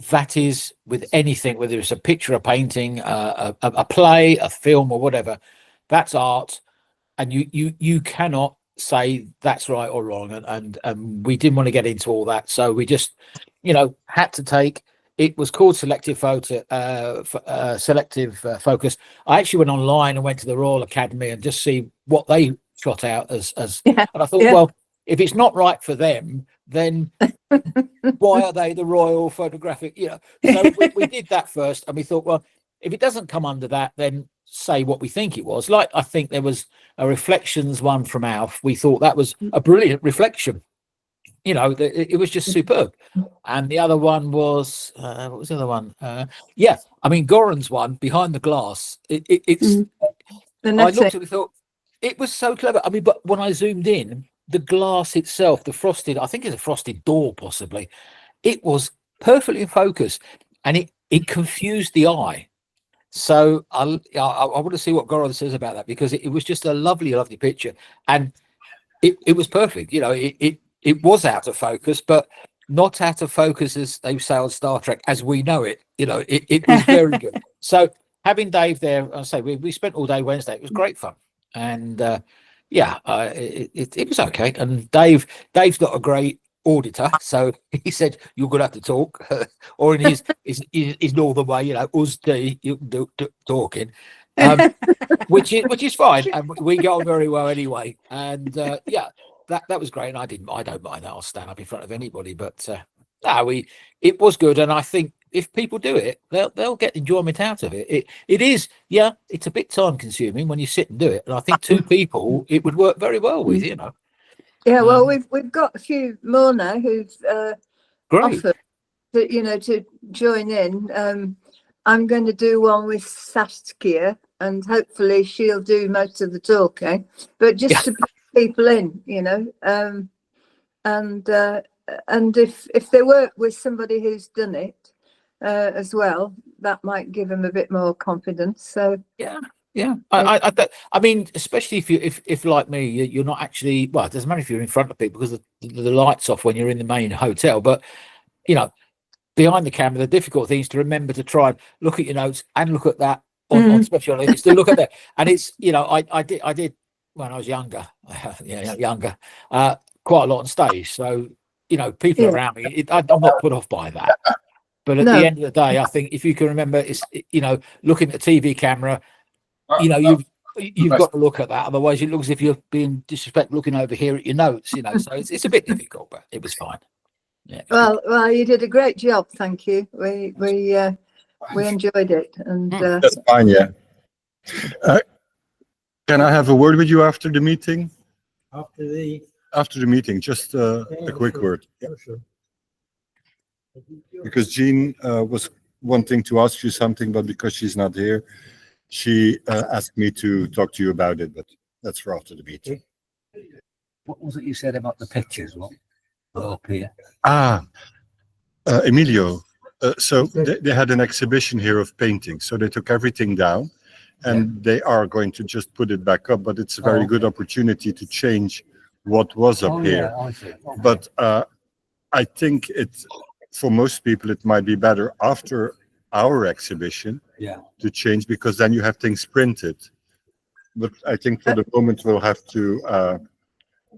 that is with anything, whether it's a picture, a painting, a play, a film, or whatever, that's art, and you cannot say that's right or wrong, and we didn't want to get into all that, so we just, had to take. It was called selective focus. I actually went online and went to the Royal Academy and just see what they shot out as and I thought, well, if it's not right for them, then why are they the Royal Photographic? So we did that first, and we thought, well, if it doesn't come under that, then say what we think it was. Like, I think there was a reflections one from Alf. We thought that was a brilliant reflection. It was just superb. And the other one was what was the other one? I mean, Goran's one, Behind the Glass. It's I looked at it and thought it was so clever. I mean, but when I zoomed in, the glass itself, the frosted, I think it's a frosted door, possibly, it was perfectly in focus, and it confused the eye. So I want to see what Goran says about that, because it was just a lovely, lovely picture, and it was perfect. It was out of focus, but not out of focus as they say on Star Trek as we know it. It was very good. So having Dave there, I say we spent all day Wednesday. It was great fun, and it was okay. And Dave's not a great auditor, so he said you're gonna have to talk, or in his northern way, us do talking, which is fine, and we get on very well anyway. And that was great, and I don't mind that. I'll stand up in front of anybody, but it was good, and I think if people do it, they'll get enjoyment out of it. It is, it's a bit time consuming when you sit and do it, and I think two people it would work very well with. Yeah, well, we've got a few more now who've offered to join in. I'm going to do one with Saskia, and hopefully she'll do most of the talking, but just to put people in, and if they work with somebody who's done it as well, that might give them a bit more confidence. So I mean, especially if like me, you're not actually, well, it doesn't matter if you're in front of people because the lights off when you're in the main hotel, but behind the camera, the difficult thing is to remember to try and look at your notes and look at that on special limits, to look at that. And it's, I did when I was younger, quite a lot on stage. So, people around me, I'm not put off by that. But at the end of the day, I think if you can remember, it's, looking at the TV camera, you've got to look at that. Otherwise, it looks as if you're being disrespectful looking over here at your notes, So it's a bit difficult, but it was fine. Yeah. Well, you did a great job. Thank you. We enjoyed it, and that's fine. Yeah. Can I have a word with you after the meeting? After the meeting, just a quick word. Yeah, sure. Because Jean was wanting to ask you something, but because she's not here, she asked me to talk to you about it. But that's for after the meeting. What was it you said about the pictures? What? Up here. Emilio. So they had an exhibition here of paintings. So they took everything down, and they are going to just put it back up. But it's a very good opportunity to change what was up here. Yeah, I see. But I think for most people it might be better after our exhibition to change, because then you have things printed. But I think for the moment we'll have to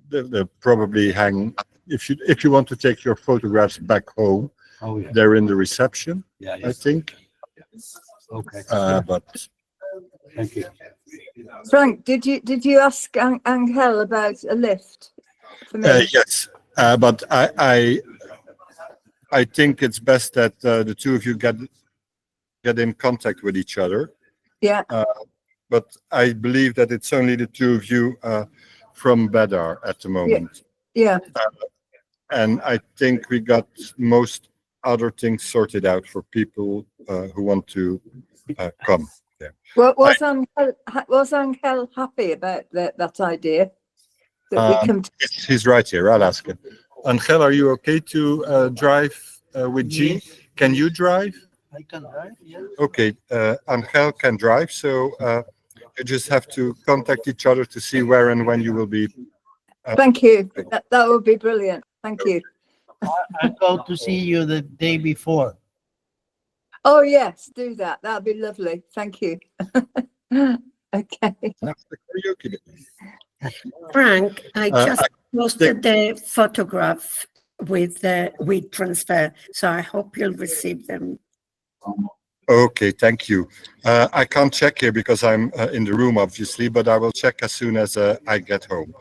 they'll probably hang. If you want to take your photographs back home, they're in the reception. I think. Okay. But thank you. Frank, did you ask Angel about a lift for me? Yes. But I think it's best that the two of you get in contact with each other. Yeah. But I believe that it's only the two of you from Bedar at the moment. Yeah. And I think we got most other things sorted out for people who want to come. Yeah. Well, was Angel happy about that idea? That we come to He's right here. I'll ask him. Angel, are you okay to drive with Jean? Can you drive? I can drive, yeah. Okay, Angel can drive, so you just have to contact each other to see where and when you will be. Thank you. That would be brilliant. Thank you. I'll go to see you the day before. Oh, yes, do that. That'd be lovely. Thank you. Okay. That's the karaoke bit. Frank, I Uh, just posted the photograph with transfer, so I hope you'll receive them. Okay, thank you. I can't check here because I'm in the room, obviously, but I will check as soon as I get home.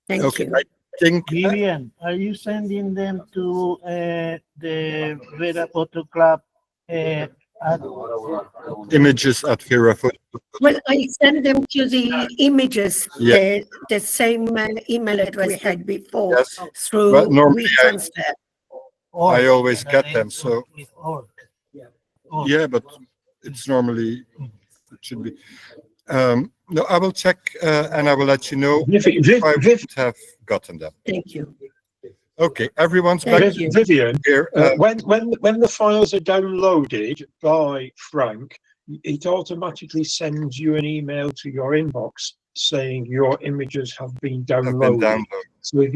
Thank Okay, you. I think Vivian, are you sending them to the Vera Photo Club? images at Vera Photo. Well, I sent them to the images, Yeah. the same email address we had before Yes, through but normally WeTransfer. I always get them, so Or. yeah, but it's normally, it should be. No, I will check and I will let you know if I would have gotten them. Thank you. Okay, everyone's back Thank you. Vivian, here. when the files are downloaded by Frank, it automatically sends you an email to your inbox saying your images have been Have been downloaded. downloaded. So if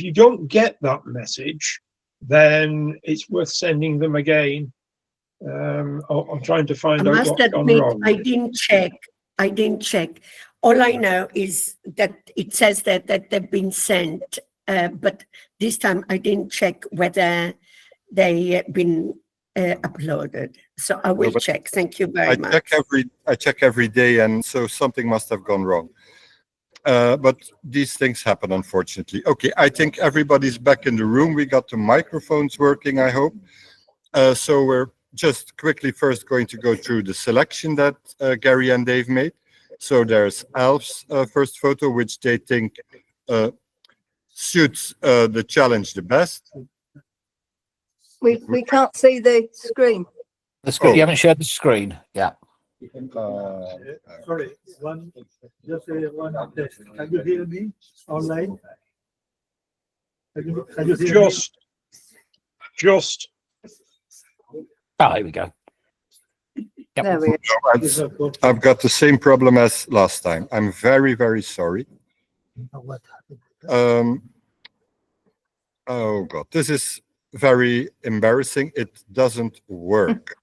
you don't get that message, then it's worth sending them again. I'm trying to I find out must what's gone admit, wrong. I didn't check. All I know is that it says that they've been sent, but this time I didn't check whether they been uploaded. So I will but check. Thank you very much. I check every day, and so something must have gone wrong. But these things happen, unfortunately. Okay, I think everybody's back in the room. We got the microphones working, I hope. So we're just quickly first going to go through the selection that Gary and Dave made. So there's Alf's first photo, which they think suits the challenge the best. We can't see the screen. The screen. Oh. You haven't shared the screen. Yeah. Sorry, just one test. Can you hear me online? Can you hear me? Just. Oh, here we go. Yep. There we go. I've got the same problem as last time. I'm very, very sorry. What happened? Oh God, this is very embarrassing. It doesn't work.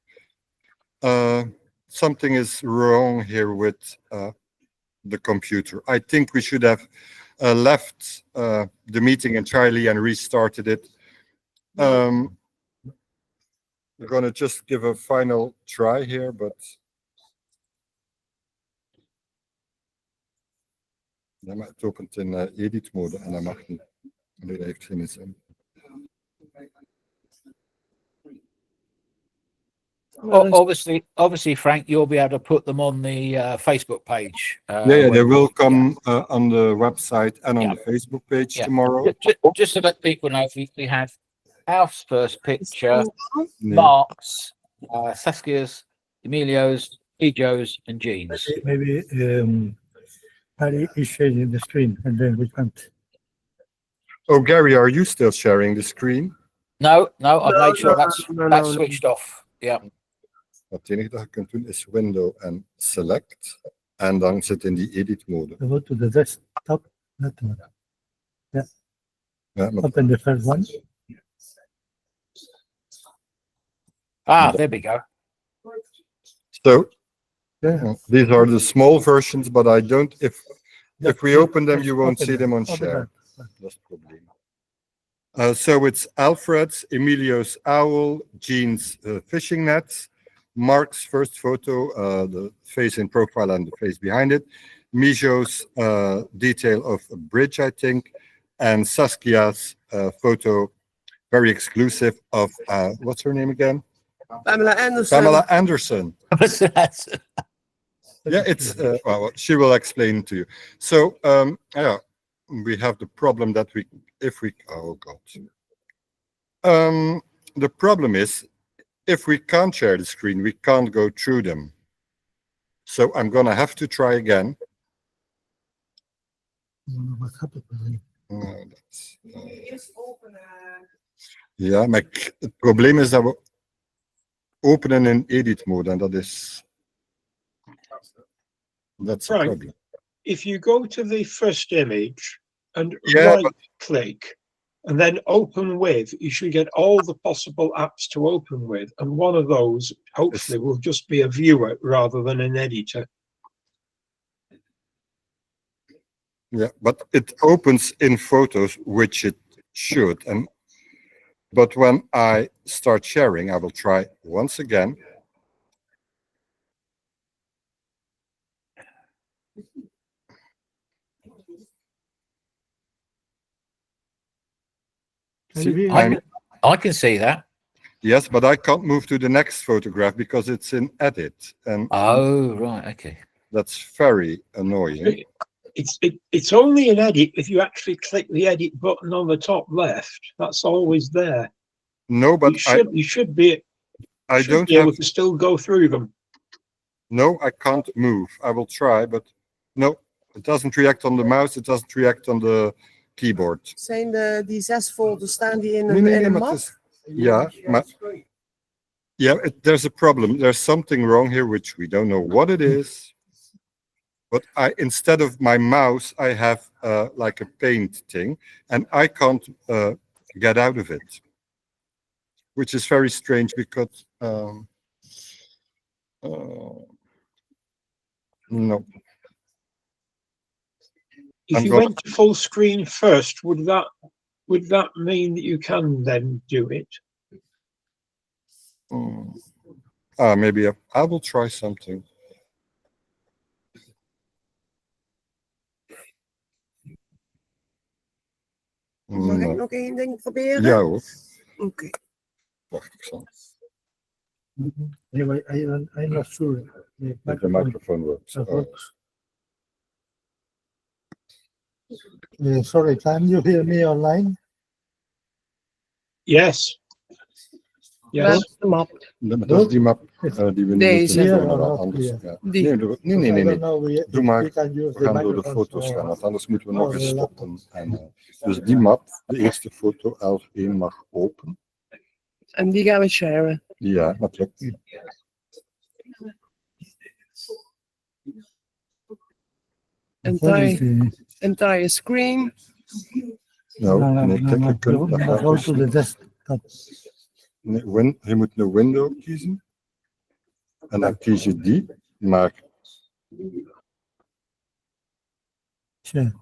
Something is wrong here with the computer. I think we should have left the meeting entirely and restarted it. We're going to just give a final try here, but het opent in edit mode en dat mag niet. Nee, dat heeft geen zin. Obviously, Frank, you'll be able to put them on the Facebook page. Yeah, they will come on the website and on Yeah. the Facebook page Yeah. tomorrow. Just to let people know, we have Alf's first picture, Nee. Mark's, Saskia's, Emilio's, Ejo's, and Jean's. Maybe Harry is sharing the screen and then we can't. Oh, Gary, are you still sharing the screen? No, I've made sure that's switched off. Yeah. Het enige dat je kunt doen is window en select. En dan zit in die edit mode. Go to the desktop. Not to Ja, maar open the first one. There we go. so Yeah. these are the small versions, but I don't. If we open them, you won't see them on Open share. that. That's the problem. So it's Alfred's, Emilio's owl, Jean's fishing nets, Mark's first photo, the face in profile and the face behind it, Mijo's detail of a bridge, I think, and Saskia's photo, very exclusive of what's her name again? Pamela Anderson. Pamela Anderson. Yeah, it's well, she will explain to you. So yeah, we have the problem that oh god. The problem is if we can't share the screen, we can't go through them. So I'm gonna have to try again. What happened? Ja, maar het probleem is dat we openen in edit mode en dat is. That's the Right. problem. If you go to the first image and Yeah, right click and then open with, you should get all the possible apps to open with. And one of those hopefully will just be a viewer rather than an editor. Yeah, but it opens in photos, which it should. But when I start sharing, I will try once again. See, I can see that. Yes, but I can't move to the next photograph because it's in edit, and Oh, right, okay. that's very annoying. It's only an edit if you actually click the edit button on the top left. That's always there. No, but you should be don't be able have. to still go through them. No, I can't move. I will try, but no, it doesn't react on the mouse. It doesn't react on the keyboard. Zijn die 6 folders, staan die in Nee, een, nee, in nee, een maar map? het is- ja, maar there's a problem. There's something wrong here, which we don't know what it is. But instead of my mouse, I have like a paint thing, and I can't get out of it, which is very strange because no. If I'm you gonna- went to full screen first, would that mean that you can then do it? Maybe I will try something. Mag ik No. nog één ding proberen? Ja hoor. Oké. Wacht, ik zal. Anyway, I'm not sure. If the microphone works. Works. Sorry, can you hear me online? Yes. Yes. De map. Dat is die map die we nu Deze. moeten doen, Ja, maar ja, anders. ja. Ja. Die. Nee. Doe maar. We can use We the gaan door de microphone foto's for- gaan, want anders moeten we nog eens Oh, stoppen. En, dus die map, de eerste foto, 11.1 mag open. En die gaan we sharen. Ja, dat klopt. Entire screen. Nou, nee, kijk, je kunt dat Go graag to the desktop. Nee, je moet een window kiezen. En dan kies je die, maar Share.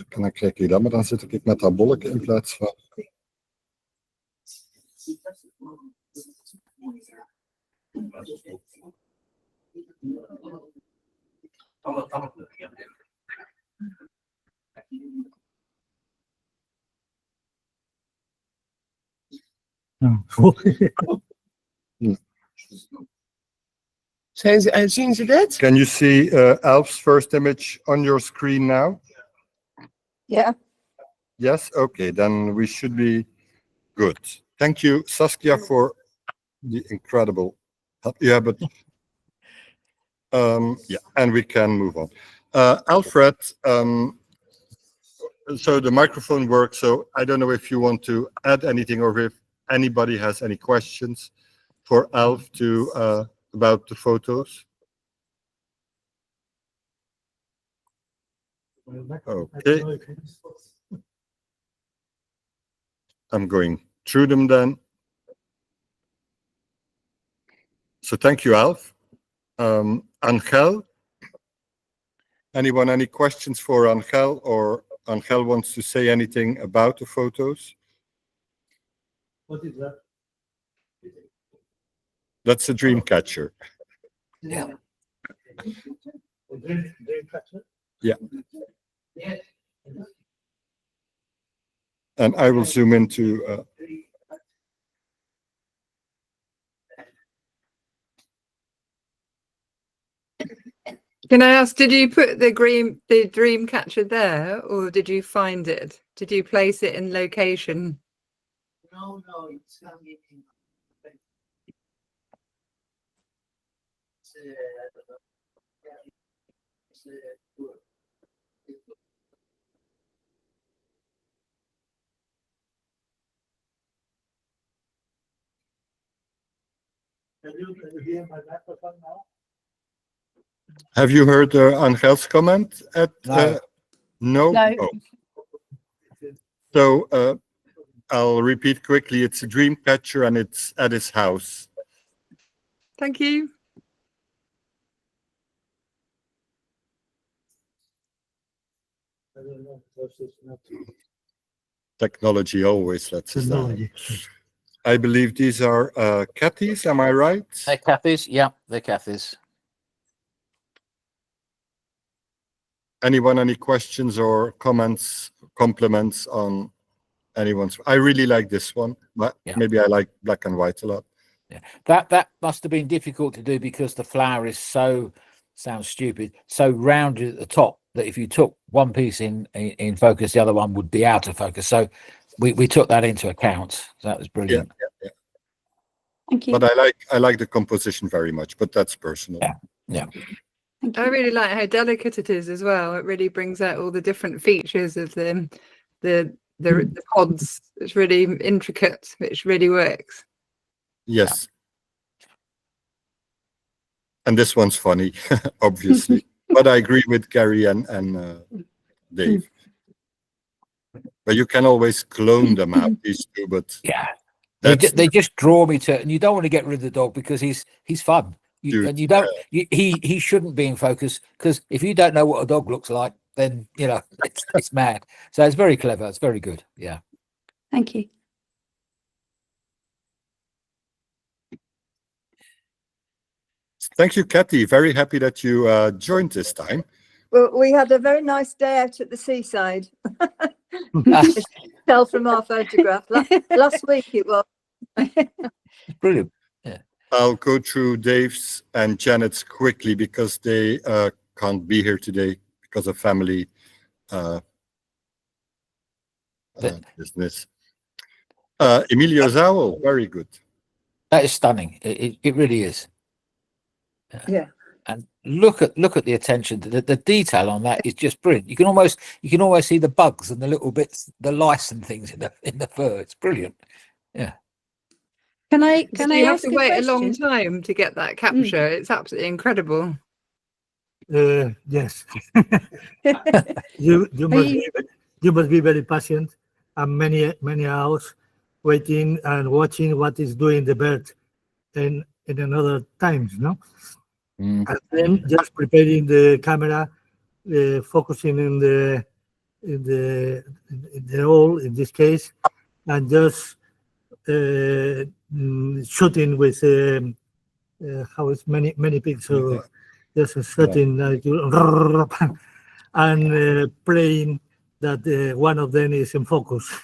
en dan krijg je dat, maar dan zit ik met dat bolletje in plaats van. Zien ze dit? Can you see Alf's first image on your screen now? Yeah. Yes? Okay, then we should be good. Thank you, Saskia, for the incredible help. Yeah, but yeah, and we can move on. Alfred, so the microphone works, so I don't know if you want to add anything or if anybody has any questions for Alf to about the photos. Okay. I'm going through them then. So thank you, Alf. Angel, anyone, any questions for Angel, or Angel wants to say anything about the photos? What is that? That's a dream catcher. Yeah. Yeah. And I will zoom into. Can I ask, did you put the dream catcher there, or did you find it? Did you place it in location? No, it's not getting. Can you hear my microphone now? Have you heard Angel's comment at? No. No. Oh. So I'll repeat quickly. It's a dream catcher, and it's at his house. Thank you. I don't know, because it's not Technology always lets us down. technology. I believe these are Kathy's. Am I right? They're Kathy's. Yeah, they're Kathy's. Anyone, any questions or comments, compliments on anyone's? I really like this one, but Yeah. maybe I like black and white a lot. Yeah, that must have been difficult to do because the flower is so, sounds stupid, so rounded at the top that if you took one piece in focus, the other one would be out of focus. So we took that into account. So that was brilliant. Yeah. Thank you. But I like the composition very much, but that's personal. Yeah. Thank I you. really like how delicate it is as well. It really brings out all the different features of the pods. It's really intricate, which really works. Yes. And this one's funny, obviously. But I agree with Gary and Dave. But you can always clone them out, these two, but Yeah. that's They just draw me to, and you don't want to get rid of the dog because he's fun. Dude, And you don't, he shouldn't be in focus because if you don't know what a dog looks like, then it's mad. So it's very clever. It's very good. Yeah. Thank you. Thank you, Kathy. Very happy that you joined this time. Well, we had a very nice day out at the seaside. As you can tell from our photograph. Last week it was. Brilliant. I'll go through Dave's and Janet's quickly because they can't be here today because of family business. Emilio's owl, very good. That is stunning. It really is. Yeah. And look at the attention. The detail on that is just brilliant. You can almost see the bugs and the little bits, the lice and things in the fur. It's brilliant. Yeah. Can I You have ask to a wait a question? long time to get that capture. It's absolutely incredible. Yes. you must be very patient, and many hours waiting and watching what is doing the bird in another times, no? And then just preparing the camera, focusing in the hole in this case, and just shooting with how it's many pixels, just shooting and praying that one of them is in focus.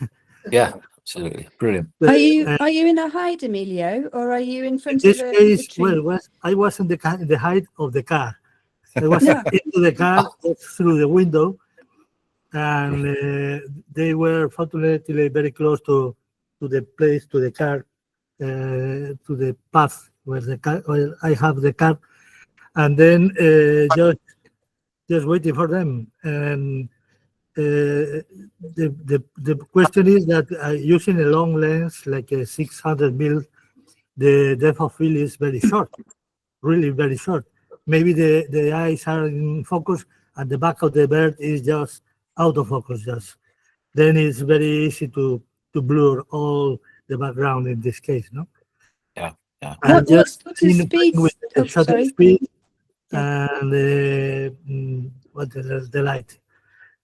Yeah, absolutely brilliant. Are you in a hide, Emilio, or are you in front In of this a case, tree? I was in the height of the car. I was into the car through the window, and they were fortunately very close to the place, to the car, to the path where the car. Well, I have the car, and then just waiting for them. And the question is that using a long lens like a 600 mil, the depth of field is very short, really very short. Maybe the eyes are in focus and the back of the bird is just out of focus. Then it's very easy to blur all the background in this case, no? Yeah. And What's the in speed? with the shutter Sorry. speed and the light.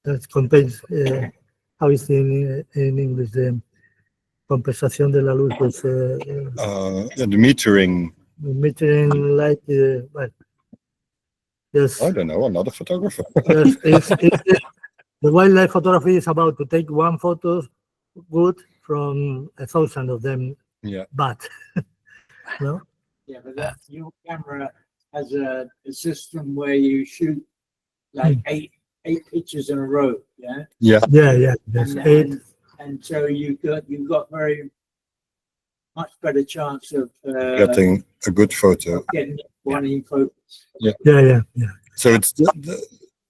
That contains how is in English the compensación de la luz, pues, The metering. metering light. Well, Yes. I don't know, another photographer. Yes, the wildlife photography is about to take one photo good from 1,000 of them Yeah. bad. No? Yeah, but that your camera has a system where you shoot like eight pictures in a row. Yeah. Yeah. Yeah. There's And, 8. and so you've got very much better chance of Getting a good photo. getting one in focus. Yeah. So it's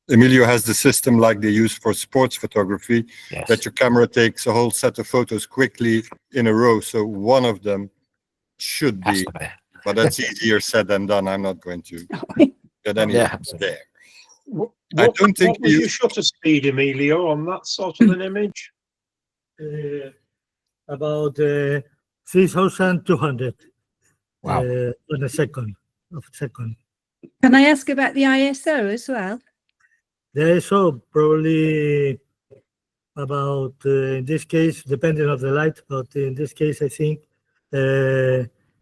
Emilio has the system like they use for sports photography, Yes. that your camera takes a whole set of photos quickly in a row. So one of them should Has be, to be. but that's easier said than done. I'm not going to get any Yeah. there. What, I don't think what was you- your shutter speed, Emilio, on that sort of an image? About 3,200 Wow. on a second. Can I ask about the ISO as well? The ISO probably about in this case, depending on the light, but in this case, I think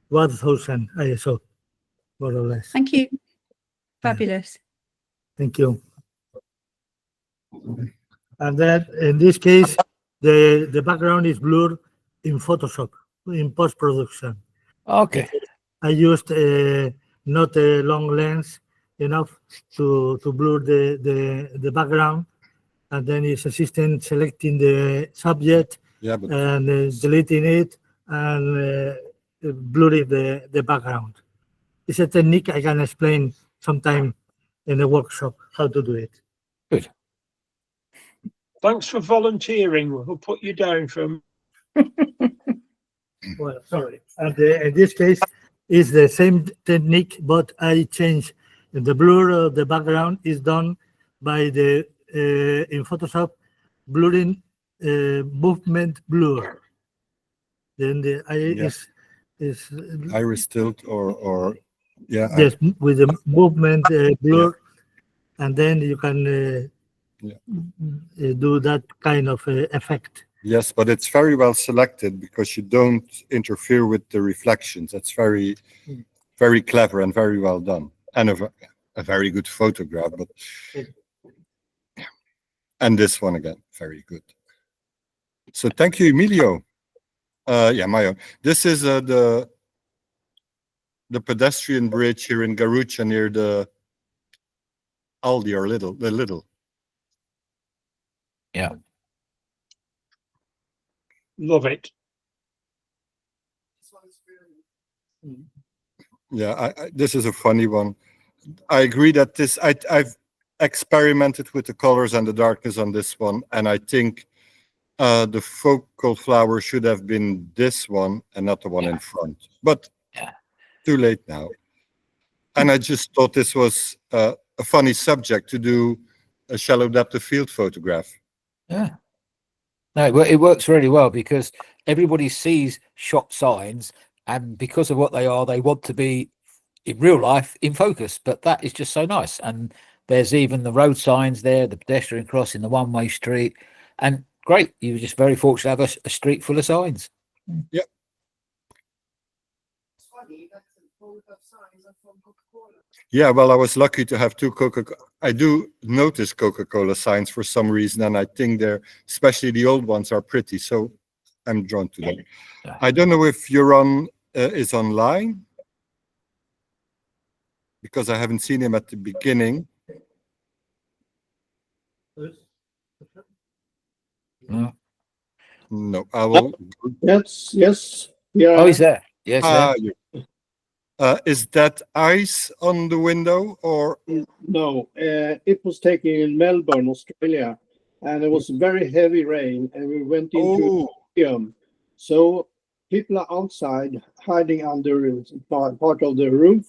1,000 ISO, more or less. Thank you. Fabulous. Thank you. And then in this case, the background is blurred in Photoshop in post-production. Okay. I used not a long lens enough to blur the background, and then it's assistant selecting the subject Yeah, but and deleting it and blurring the background. It's a technique I can explain sometime in the workshop how to do it. Good. Thanks for volunteering. We'll put you down for. Well, sorry. And in this case, it's the same technique, but I change the blur of the background is done by the in Photoshop blurring movement blur. Then the Yeah. is iris tilt or yeah. yes with the movement blur, and then you can do that kind of effect. Yes, but it's very well selected because you don't interfere with the reflections. That's very, very clever and very well done, and a very good photograph. But and this one again, very good. So thank you, Emilio. Yeah, Mayo. This is the pedestrian bridge here in Garrucha near the Aldi or the Lidl. Yeah. Love it. Yeah, this is a funny one. I agree that this I've experimented with the colors and the darkness on this one, and I think the focal flower should have been this one and not the one in front. But too late now. And I just thought this was a funny subject to do a shallow depth of field photograph. Yeah. No, it works really well because everybody sees shop signs, and because of what they are, they want to be in real life in focus. But that is just so nice. And there's even the road signs there, the pedestrian crossing, the one-way street, and great. You were just very fortunate to have a street full of signs. Yep. Yeah, well, I was lucky to have two I do notice Coca-Cola signs for some reason, and I think they're, especially the old ones, are pretty. So I'm drawn to them. I don't know if Euron is online, because I haven't seen him at the beginning. No, I will. Yes. Yeah. Oh, he's there. Yes. Is that ice on the window or? No, it was taken in Melbourne, Australia, and it was very heavy rain, and we went into museum. So people are outside hiding under part of the roof,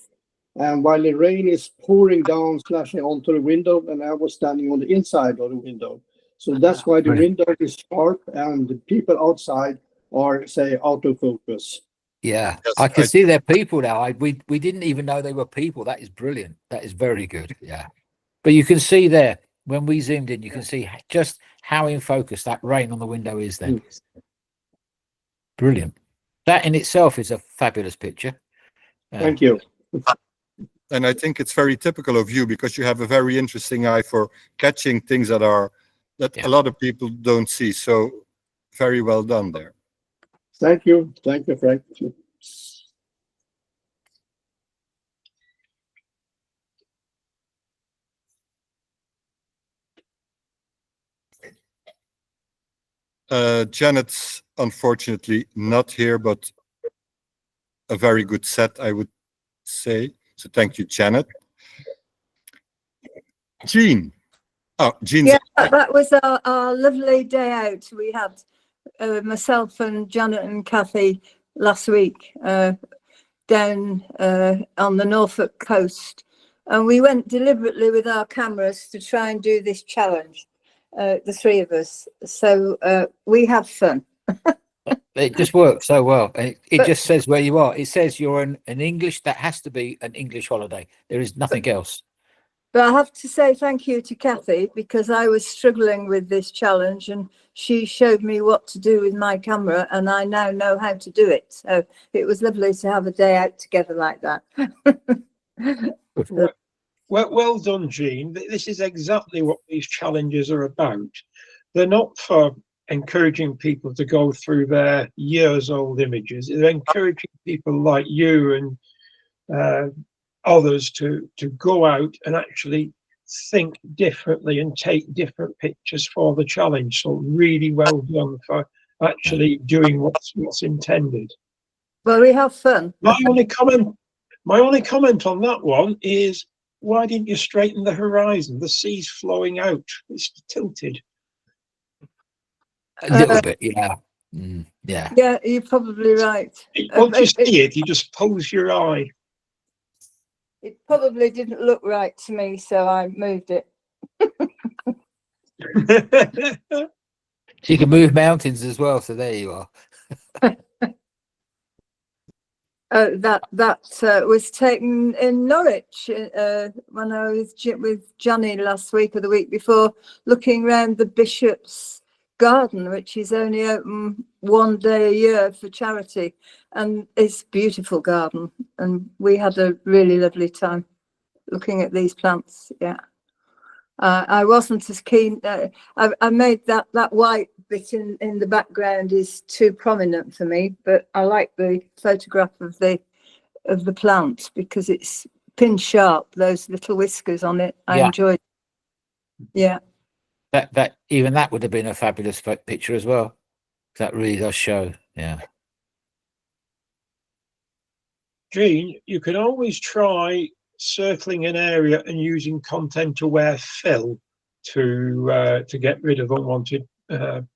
and while the rain is pouring down, splashing onto the window, and I was standing on the inside of the window. So that's why the window is sharp, and the people outside are, say, out of focus. Yeah, yes, I can see they're people now. We didn't even know they were people. That is brilliant. That is very good. Yeah, but you can see there when we zoomed in, you can see just how in focus that rain on the window is. Then brilliant. That in itself is a fabulous picture. Thank you. And I think it's very typical of you because you have a very interesting eye for catching things that a lot of people don't see. So very well done there. Thank you, Frank. Janet's unfortunately not here, but a very good set, I would say. So thank you, Janet. Jean. Oh, Jean's. Yeah, that was our lovely day out. We had myself and Janet and Kathy last week down on the Norfolk coast, and we went deliberately with our cameras to try and do this challenge, the three of us. So we have fun. It just works so well. It just says where you are. It says you're an English. That has to be an English holiday. There is nothing else. But I have to say thank you to Kathy, because I was struggling with this challenge and she showed me what to do with my camera, and I now know how to do it. So it was lovely to have a day out together like that. Well done, Jean. This is exactly what these challenges are about. They're not for encouraging people to go through their years-old images. They're encouraging people like you and others to go out and actually think differently and take different pictures for the challenge. So really well done for actually doing what's intended. Well, we have fun. My only comment on that one is, why didn't you straighten the horizon? The sea's flowing out. It's tilted. A little bit, yeah. Yeah. Yeah, you're probably right. Once you see it, you just pose your eye. It probably didn't look right to me, so I moved it. You can move mountains as well, so there you are. That was taken in Norwich when I was with Johnny last week or the week before, looking around the Bishop's Garden, which is only open one day a year for charity, and it's a beautiful garden, and we had a really lovely time looking at these plants. Yeah, I wasn't as keen. I made that white bit in the background is too prominent for me, but I like the photograph of the plant because it's pin sharp, those little whiskers on it. I enjoyed it. Yeah. That even that would have been a fabulous picture as well. That really does show. Yeah. Jean, you can always try circling an area and using content-aware fill to get rid of unwanted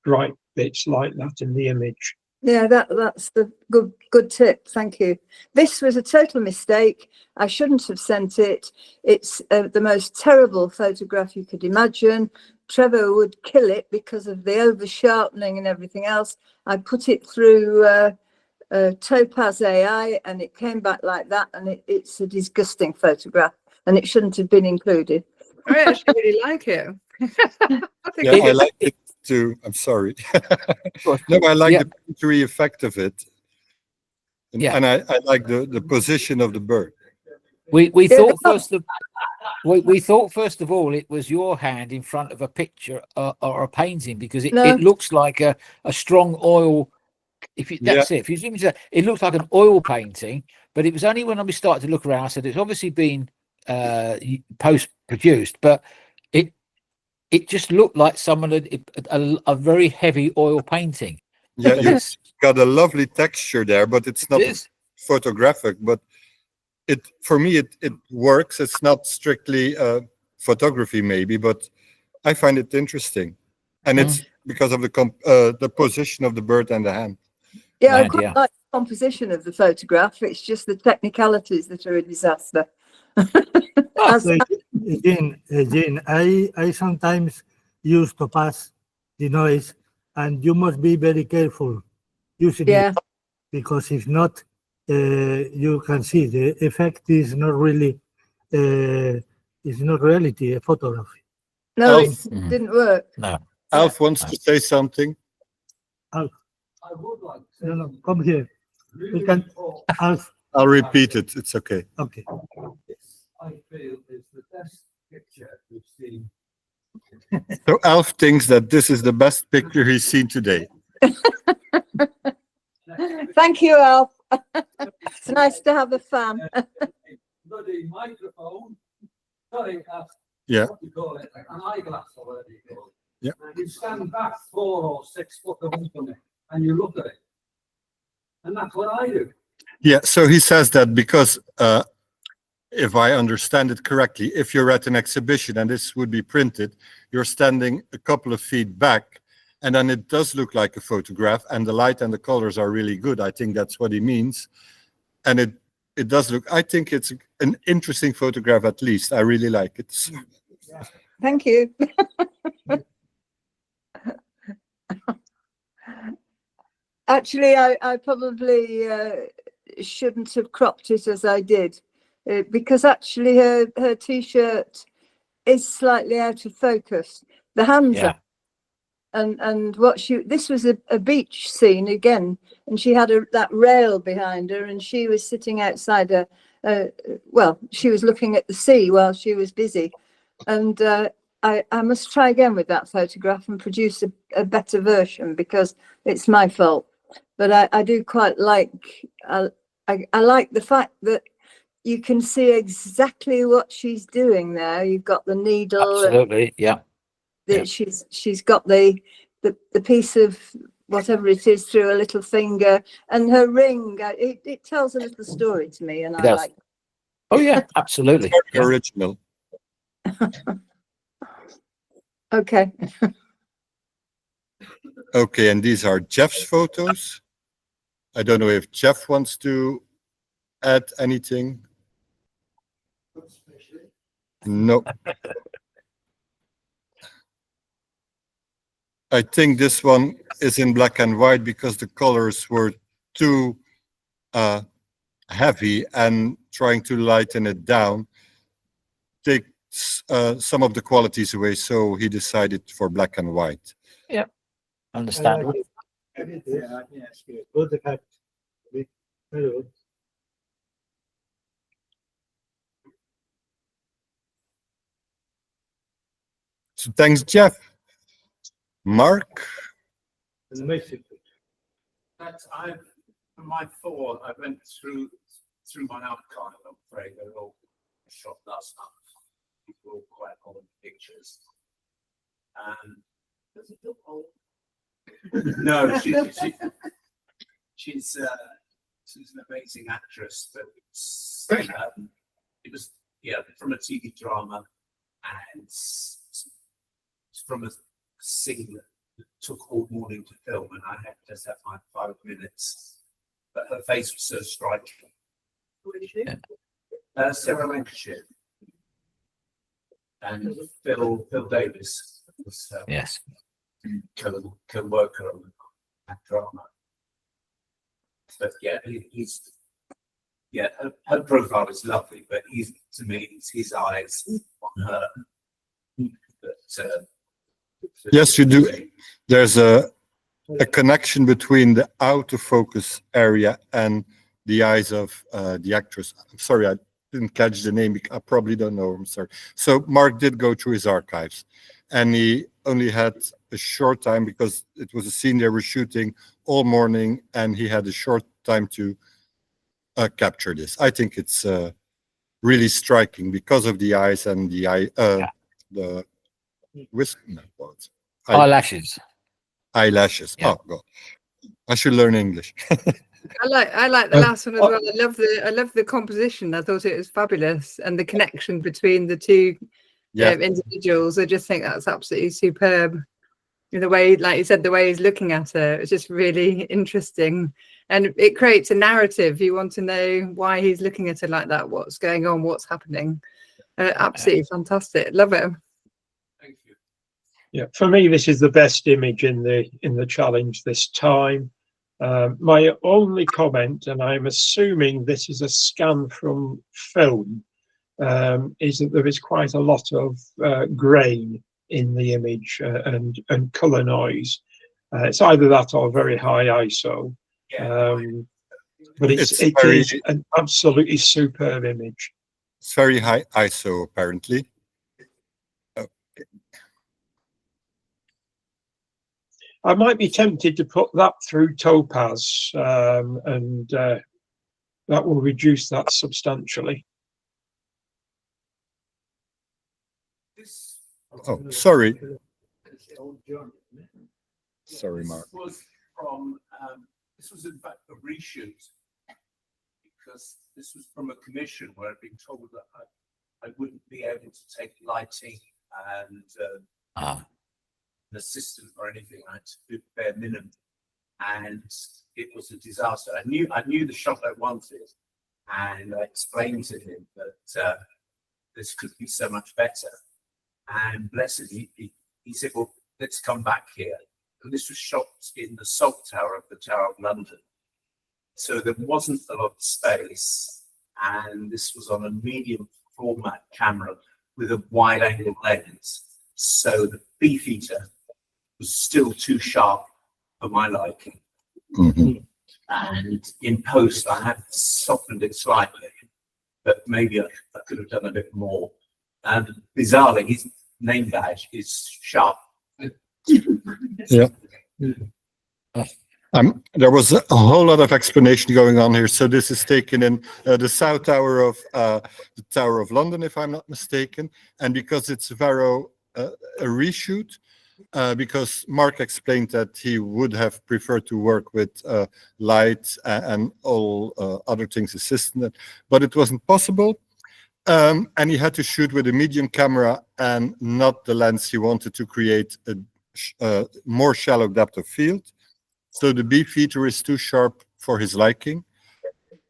bright bits like that in the image. Yeah, that's the good tip. Thank you. This was a total mistake. I shouldn't have sent it. It's the most terrible photograph you could imagine. Trevor would kill it because of the over sharpening and everything else. I put it through Topaz AI and it came back like that, and it's a disgusting photograph and it shouldn't have been included. I actually really like it. I like it too. I'm sorry. No, I like the picture effect of it. And I like the position of the bird. We thought first of all it was your hand in front of a picture or a painting, because it looks like a strong oil. If you zoom into that, it looks like an oil painting. But it was only when we started to look around, I said it's obviously been post-produced, but it just looked like someone had a very heavy oil painting. Yeah, it's got a lovely texture there, but it's not photographic. But for me it works. It's not strictly photography maybe, but I find it interesting, and it's because of the position of the bird and the hand. Yeah, I quite like the composition of the photograph. It's just the technicalities that are a disaster. Jean, I sometimes use Topaz denoise, and you must be very careful using it, because if not, you can see the effect is not really, it's not reality, a photography. No, it didn't work. No. Alf wants to say something. Alf, I would like. No, come here. We can. Alf. I'll repeat it. It's okay. Okay. I feel is the best picture we've seen. So Alf thinks that this is the best picture he's seen today. Thank you, Alf. It's nice to have a fan. Bloody microphone. Sorry, Yeah. what do you call it? An eyeglass or whatever you call it. Yeah. And you stand back 4 or 6 foot away from it and you look at it. And that's what I do. Yeah, so he says that because if I understand it correctly, if you're at an exhibition and this would be printed, you're standing a couple of feet back, and then it does look like a photograph, and the light and the colors are really good. I think that's what he means. And it does look, I think it's an interesting photograph at least. I really like it. Thank you. Actually, I probably shouldn't have cropped it as I did, because actually her t-shirt is slightly out of focus. The hands Yeah. are, and what this was a beach scene again, and she had that rail behind her, and she was sitting outside well, she was looking at the sea while she was busy, and I must try again with that photograph and produce a better version, because it's my fault. But I do quite like, I like the fact that you can see exactly what she's doing there. You've got the needle. Absolutely, yeah. She's got the piece of whatever it is through a little finger, and her ring. It tells a little story to me, and It I does. like. Oh yeah, absolutely. Very original. Okay. Okay, and these are Jeff's photos. I don't know if Jeff wants to add anything. No. I think this one is in black and white because the colors were too heavy, and trying to lighten it down takes some of the qualities away, so he decided for black and white. Yeah, understandable. Yeah, yes, good effect. Very good. So thanks, Jeff. Mark? It's amazing. That's for my 4, I went through my archive. I'm afraid they're all shot last month. People all quite old pictures. Does it look old? No, she's an amazing actress, but it was from a TV drama, and it's from a scene that took all morning to film, and I had to just have my 5 minutes. But her face was so striking. Who is she? Sarah Lancashire. And Phil Davis was yes, co-worker on that drama. But yeah, her profile is lovely, but to me, it's his eyes on her. But, Yes, you do. There's a connection between the out of focus area and the eyes of the actress. I'm sorry, I didn't catch the name. I probably don't know. I'm sorry. So Mark did go through his archives, and he only had a short time because it was a scene they were shooting all morning, and he had a short time to capture this. I think it's really striking because of the eyes and the eyelashes. Eyelashes. Yeah. Oh God, I should learn English. I like the last one as well. I love the composition. I thought it was fabulous, and the connection between the two individuals. I just think that's absolutely superb. In the way, like you said, the way he's looking at her, it's just really interesting, and it creates a narrative. You want to know why he's looking at her like that, what's going on, what's happening. Absolutely fantastic. Love it. Thank you. Yeah, for me, this is the best image in the challenge this time. My only comment, and I'm assuming this is a scan from film, is that there is quite a lot of grain in the image and color noise. It's either that or very high ISO. But it is an absolutely superb image. It's very high ISO, apparently. I might be tempted to put that through Topaz, and that will reduce that substantially. Oh, sorry. Sorry, Mark. This was from, this was in fact a reshoot, because this was from a commission where I'd been told that I wouldn't be able to take lighting and an assistant or anything. I had to do bare minimum, and it was a disaster. I knew the shot I wanted, and I explained to him that this could be so much better. And bless him, he said, "Well, let's come back here." And this was shot in the Salt Tower of the Tower of London, so there wasn't a lot of space, and this was on a medium format camera with a wide angle lens, so the beefeater was still too sharp for my liking. And in post I had softened it slightly, but maybe I could have done a bit more. And bizarrely, his name badge is sharp. Yeah. There was a whole lot of explanation going on here. So this is taken in the South Tower of the Tower of London, if I'm not mistaken. And because it's a reshoot, because Mark explained that he would have preferred to work with light and all other things assistant, but it wasn't possible. And he had to shoot with a medium camera and not the lens he wanted to create a more shallow depth of field. So the beefeater is too sharp for his liking.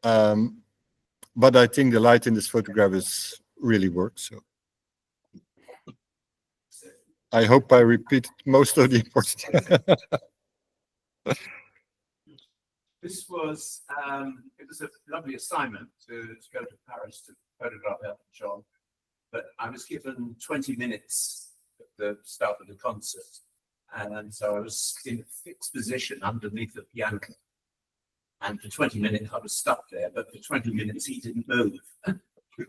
But I think the light in this photograph really works. So I hope I repeated most of the important. This was it was a lovely assignment to go to Paris to photograph Elton John, but I was given 20 minutes at the start of the concert, and so I was in a fixed position underneath the piano, and for 20 minutes I was stuck there, but for 20 minutes he didn't move.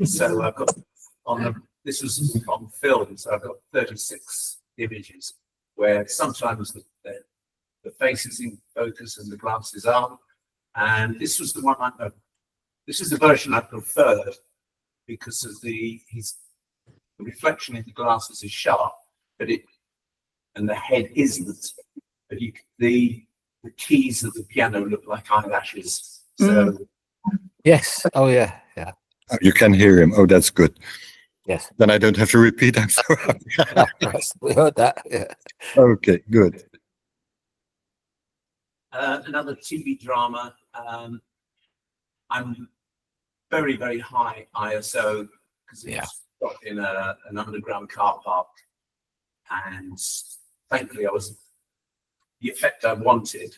So I got this was on film, so I've got 36 images where sometimes the face is in focus and the glasses aren't. And this was the one this is the version I preferred, because of the reflection in the glasses is sharp, but and the head isn't. But the keys of the piano look like eyelashes. So yes. Oh yeah. Yeah. You can hear him. Oh, that's good. Yes. Then I don't have to repeat. I'm sorry. We heard that. Yeah. Okay, good. Another TV drama. I'm very, very high ISO because it's got in an underground car park, and thankfully the effect I wanted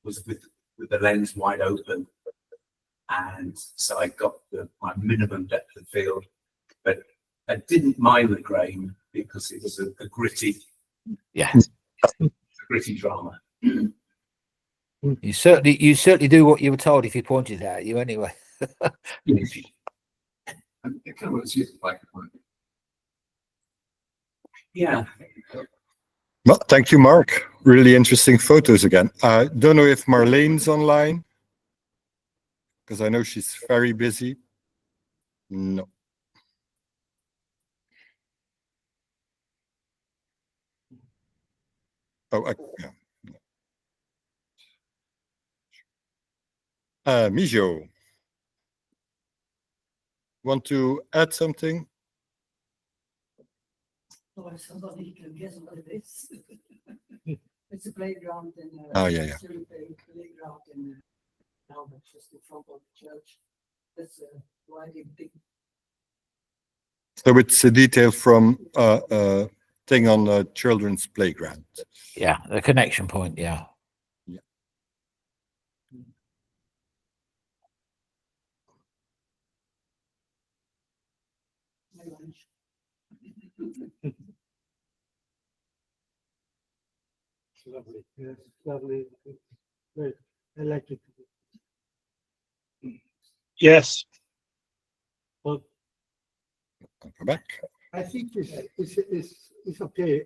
was with the lens wide open, and so I got my minimum depth of field, but I didn't mind the grain because it was a gritty, gritty drama. You certainly do what you were told if he pointed it at you anyway. Yeah. Well, thank you, Mark. Really interesting photos again. I don't know if Marlene's online, because I know she's very busy. No. Oh, yeah. Mijo, want to add something? Oh, somebody can guess what it is. It's a playground in Oh, yeah. playground in Melbourne, just in front of the church. That's a widely big. So it's a detail from a thing on the children's playground. Yeah, the connection point. Yeah. It's lovely. Yes, it's lovely. Great. I like it. Yes. Well, Go back. I think it's okay.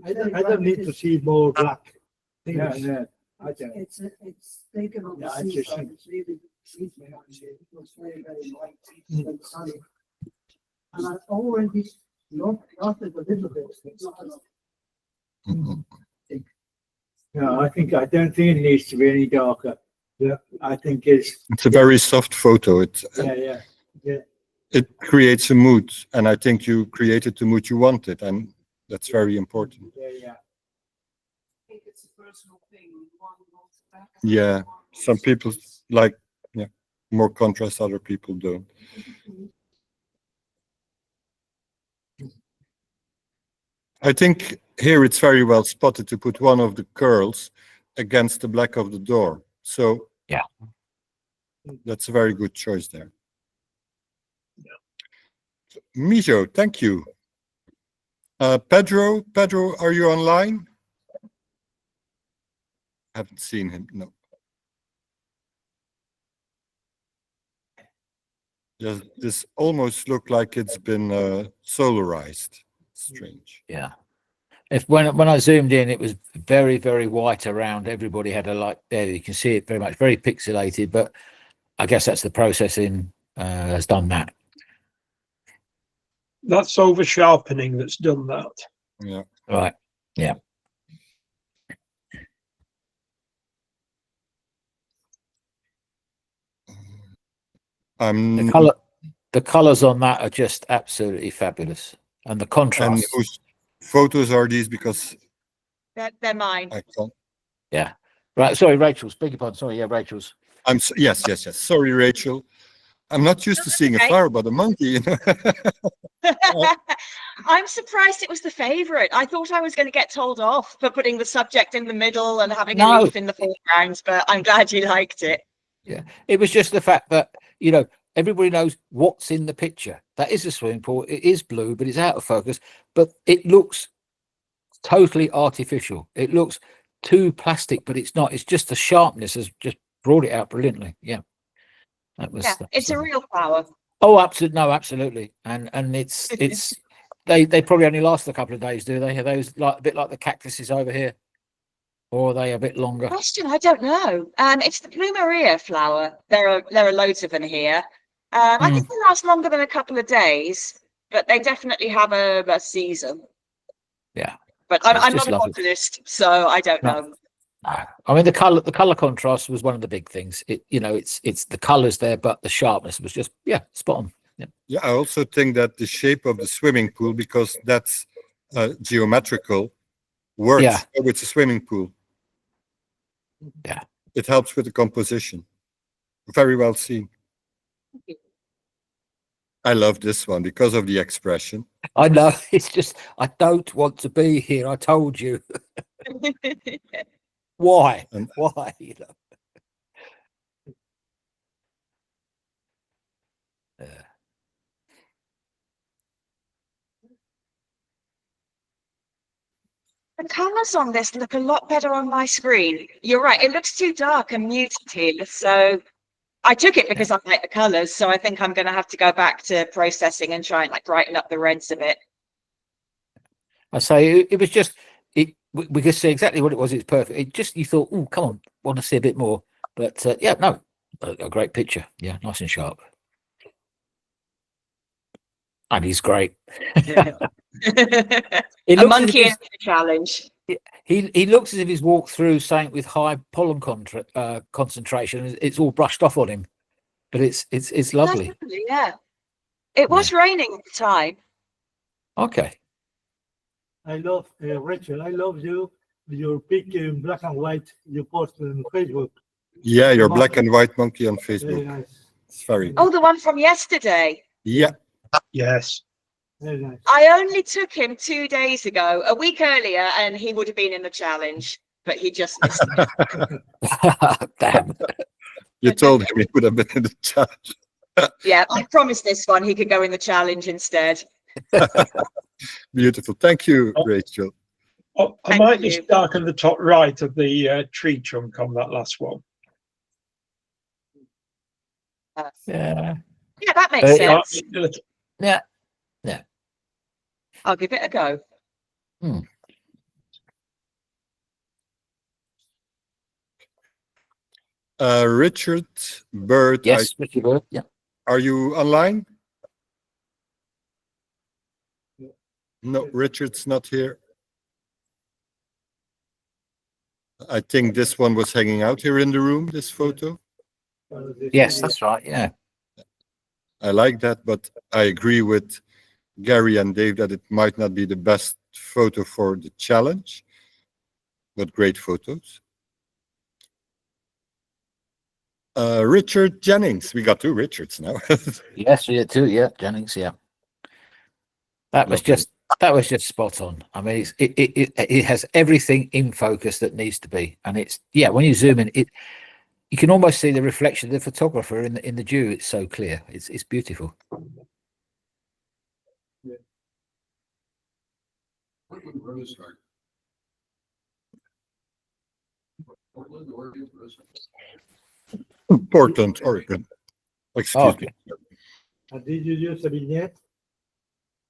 I don't need to see more black things. It's big enough Yeah, I to see, just so think- it's really easy actually. It was very, very light and sunny. And I already noted a little bit. It's not enough. No, I don't think it needs to be any darker. Yeah, I think It's a very soft photo. yeah. It creates a mood, and I think you created the mood you wanted, and that's very important. Yeah. I think it's a personal thing. One wants back. Yeah, some people like more contrast, other people don't. I think here it's very well spotted to put one of the curls against the black of the door. So Yeah. that's a very good choice there. Mijo, thank you. Pedro, are you online? Haven't seen him, no. This almost looked like it's been solarized. Strange. Yeah. When I zoomed in, it was very, very white around. Everybody had a light there. You can see it very much, very pixelated, but I guess that's the processing has done that. That's over sharpening that's done that. Yeah. Right. Yeah. The colors on that are just absolutely fabulous, and the contrast. And whose photos are these? Because They're mine. I can't. Yeah. Right. Sorry, Rachel's. Beg your pardon. Sorry. Yeah, Rachel's. Yes. Sorry, Rachel. I'm not used to seeing a flower, but a monkey. You know? I'm surprised it was the favourite. I thought I was going to get told off for putting the subject in the middle and having a leaf in the foreground, but I'm glad you liked it. Yeah. It was just the fact that, everybody knows what's in the picture. That is a swimming pool. It is blue, but it's out of focus. But it looks totally artificial. It looks too plastic, but it's not. It's just the sharpness has just brought it out brilliantly. Yeah. It's a real flower. Oh, absolutely. No, absolutely. And it's they probably only last a couple of days, do they? Are those a bit like the cactuses over here? Or are they a bit longer? Question, I don't know. It's the plumeria flower. There are loads of them here. I think they last longer than a couple of days, but they definitely have a season. Yeah. But I'm not a botanist, so I don't know. I mean, the color contrast was one of the big things. It's the colors there, but the sharpness was just spot on. Yeah, I also think that the shape of the swimming pool, because that's geometrical, works with the swimming pool. Yeah, it helps with the composition. Very well seen. I love this one because of the expression. I know. It's just, I don't want to be here. I told you. Why? Why? The colours on this look a lot better on my screen. You're right. It looks too dark and muted here. So I took it because I like the colours. So I think I'm going to have to go back to processing and try and brighten up the reds a bit. I say it was just, we could see exactly what it was. It's perfect. It just, you thought, oh, come on, want to see a bit more. But no, a great picture. Yeah, nice and sharp. And he's great. A monkey in the challenge. He looks as if he's walked through something with high pollen concentration. It's all brushed off on him, but it's lovely. Definitely, yeah. It was raining at the time. Okay. I love Rachel. I love your picture in black and white you posted on Facebook. Yeah, your black and white monkey on Facebook. Very nice. It's very Oh, the one from yesterday. Yeah. Yes. Very nice. I only took him 2 days ago, a week earlier, and he would have been in the challenge, but he just missed it. Damn. You told him he would have been in the challenge. Yeah, I promised this one he could go in the challenge instead. Beautiful. Thank you, Rachel. Oh, I might just darken the top right of the tree trunk on that last one. Yeah. Yeah, that makes sense. Yeah. Yeah. I'll give it a go. Richard Bird. Yes, Richard Bird. Yeah. Are you online? No, Richard's not here. I think this one was hanging out here in the room, this photo. Yes, that's right. Yeah. I like that, but I agree with Gary and Dave that it might not be the best photo for the challenge, but great photos. Richard Jennings. We got two Richards now. Yes, we did too. Yeah, Jennings. Yeah. That was just spot on. I mean, it has everything in focus that needs to be, and it's when you zoom in, you can almost see the reflection of the photographer in the dew. It's so clear. It's beautiful. Portland, Oregon. Excuse me. And did you use a vignette?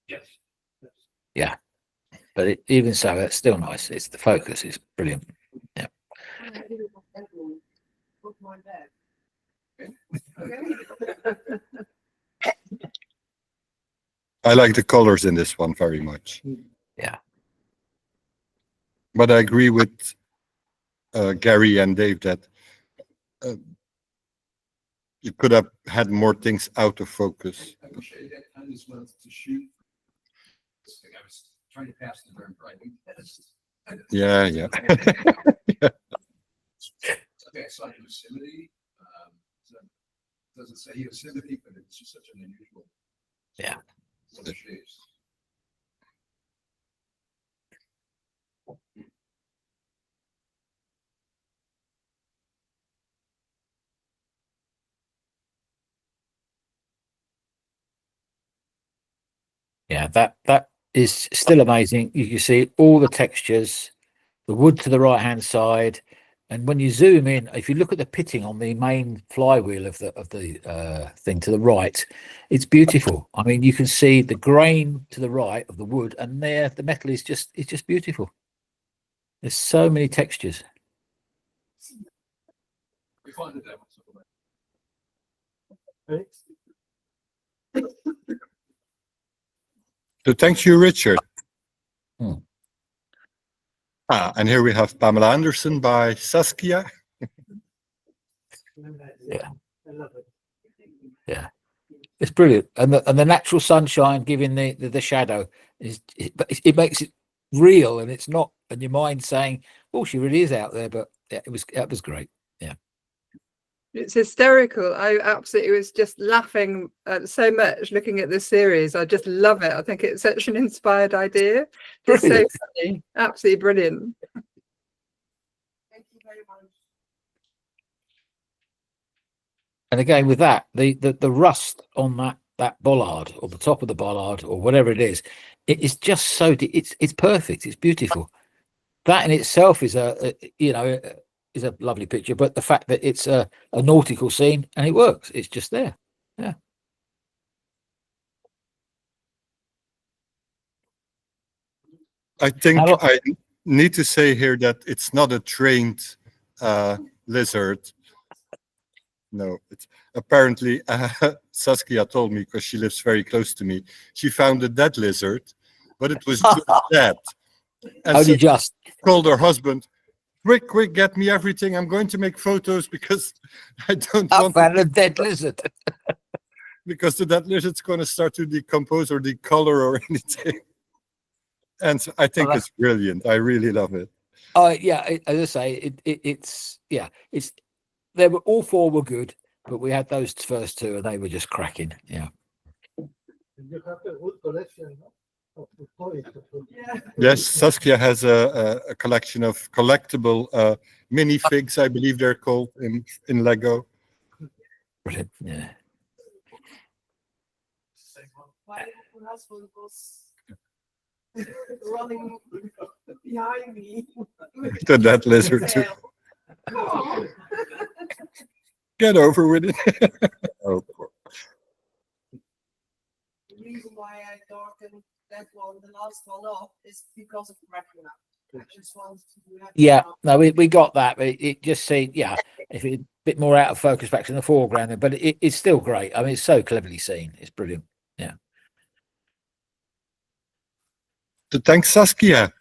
Yes. Yeah, but even so, it's still nice. It's the focus is brilliant. Yeah. I like the colors in this one very much. Yeah. But I agree with Gary and Dave that you could have had more things out of focus. I wish I had time this month to shoot. I was trying to pass the burn driving test. Yeah. Yeah. Okay, I saw Yosemite. So it doesn't say Yosemite, but it's just such an unusual. Yeah. Shapes. Yeah, that is still amazing. You can see all the textures, the wood to the right hand side, and when you zoom in, if you look at the pitting on the main flywheel of the thing to the right, it's beautiful. I mean, you can see the grain to the right of the wood, and there the metal is just beautiful. There's so many textures. We find it that So thank you, Richard. And here we have Pamela Anderson by Saskia. Yeah. Yeah. It's brilliant. And the natural sunshine giving the shadow it makes it real, and it's not in your mind saying, oh, she really is out there, but yeah, that was great. Yeah. It's hysterical. I absolutely was just laughing so much looking at this series. I just love it. I think it's such an inspired idea. It's so funny. Absolutely brilliant. Thank you very much. And again, with that, the rust on that bollard or the top of the bollard or whatever it is just so it's perfect. It's beautiful. That in itself is is a lovely picture, but the fact that it's a nautical scene and it works, it's just there. Yeah. I think I need to say here that it's not a trained lizard. No, it's apparently Saskia told me, because she lives very close to me, she found a dead lizard, but it was just dead. And Only just called her husband, quick, get me everything. I'm going to make photos because I don't want a dead lizard. Because the dead lizard's going to start to decompose or decolor or anything. And so I think it's brilliant. I really love it. Yeah, as I say, it's they were all four were good, but we had those first two and they were just cracking. Yeah. You have a good collection of toys. Yes, Saskia has a collection of collectible minifigs, I believe they're called in Lego. Brilliant. Yeah. My husband was running behind me. To that lizard too. Get over with it. Oh, poor. reason why I darkened that one, the last one off, is because of retina. I just wanted to do that. Yeah, no, we got that, but it just seemed, yeah, if it a bit more out of focus back in the foreground, but it's still great. I mean, it's so cleverly seen. It's brilliant. Yeah. So thanks, Saskia.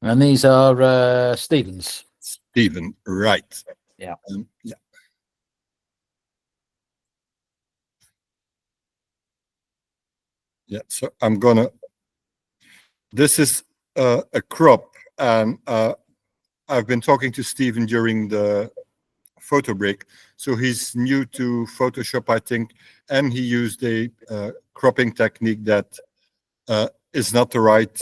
And these are Stevens. Stephen, right. Yeah. Yeah. Yeah, so I'm gonna, this is a crop, and I've been talking to Stephen during the photo break. So he's new to Photoshop, I think, and he used a cropping technique that is not the right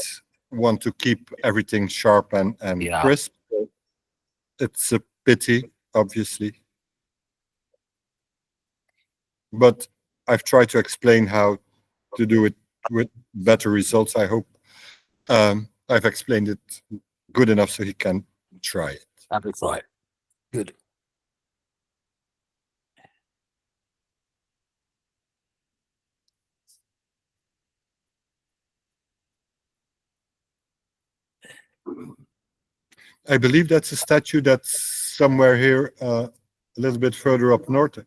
one to keep everything sharp and crisp. So it's a pity, obviously. But I've tried to explain how to do it with better results. I hope I've explained it good enough so he can try it. That's right. Good. I believe that's a statue that's somewhere here, a little bit further up north.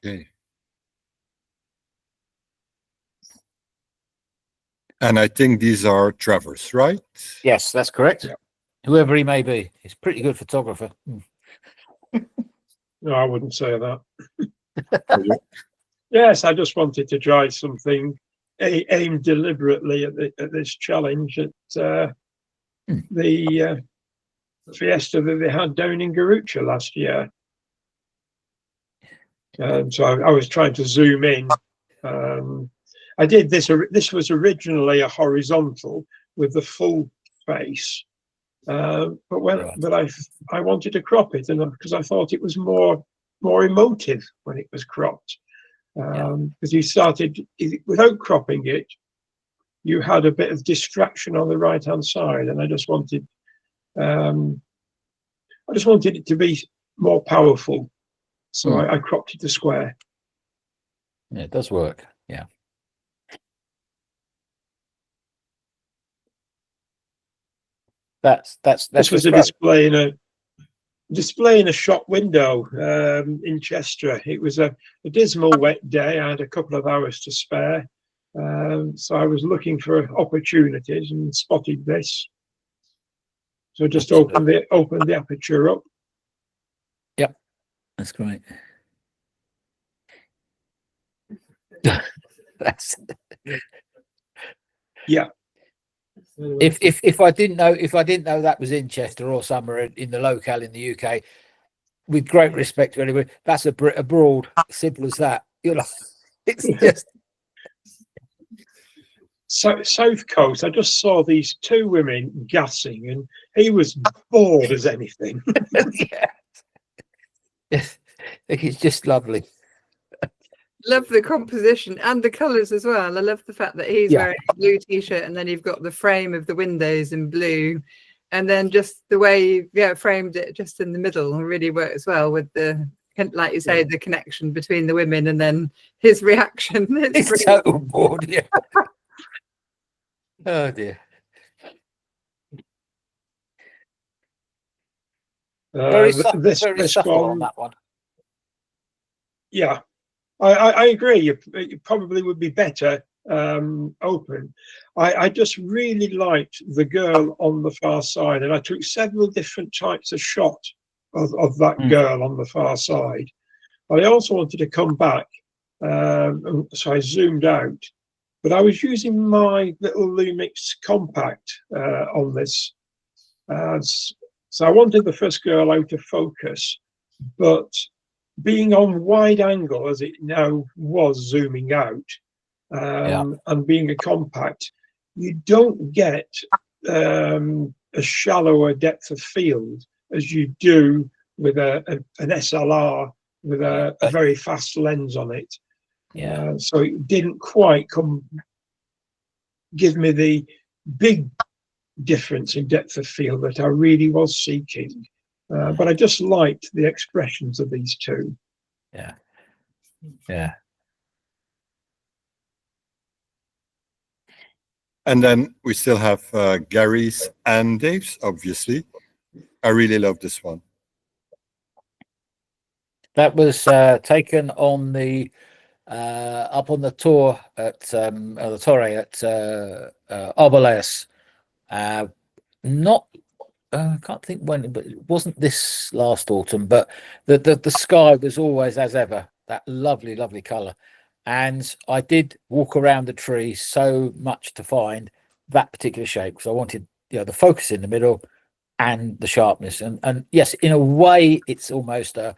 Okay. And I think these are Trevor's, right? Yes, that's correct. Yeah. Whoever he may be, he's a pretty good photographer. No, I wouldn't say that. Yes, I just wanted to try something aimed deliberately at this challenge at the fiesta that they had down in Garucha last year. So I was trying to zoom in. I did this. This was originally a horizontal with the full face, but I wanted to crop it, and because I thought it was more emotive when it was cropped. Because you started without cropping it, you had a bit of distraction on the right hand side, and I just wanted it to be more powerful, so I cropped it to square. Yeah, it does work. Yeah. This was a display in a shop window in Chester. It was a dismal wet day. I had a couple of hours to spare, so I was looking for opportunities and spotted this. So just opened the aperture up. Yep, that's great. That's yeah. If I didn't know that was in Chester or somewhere in the locale in the UK, with great respect to anybody, that's abroad. Simple as that. You know, it's just South Coast. I just saw these two women gassing, and he was bored as anything. Yeah, I think it's just lovely. Love the composition and the colours as well. I love the fact that he's wearing a blue t-shirt, and then you've got the frame of the windows in blue, and then just the way you framed it just in the middle really works well with the, like you say, the connection between the women and then his reaction. It's so bored. Yeah. Oh dear. Very subtle on that one. Yeah. I agree. It probably would be better open. I just really liked the girl on the far side, and I took several different types of shot of that girl on the far side. But I also wanted to come back, so I zoomed out. But I was using my little Lumix compact on this, so I wanted the first girl out of focus, but being on wide angle as it now was zooming out, and being a compact, you don't get a shallower depth of field as you do with an SLR with a very fast lens on it. So it didn't quite give me the big difference in depth of field that I really was seeking. But I just liked the expressions of these two. Yeah. Yeah. And then we still have Gary's and Dave's, obviously. I really love this one. That was taken on the up on the tour at the Torre at Arboleas. Not I can't think when, but it wasn't this last autumn. But the sky was always, as ever, that lovely, lovely colour. And I did walk around the tree so much to find that particular shape, because I wanted, you know, the focus in the middle and the sharpness. And yes, in a way, it's almost a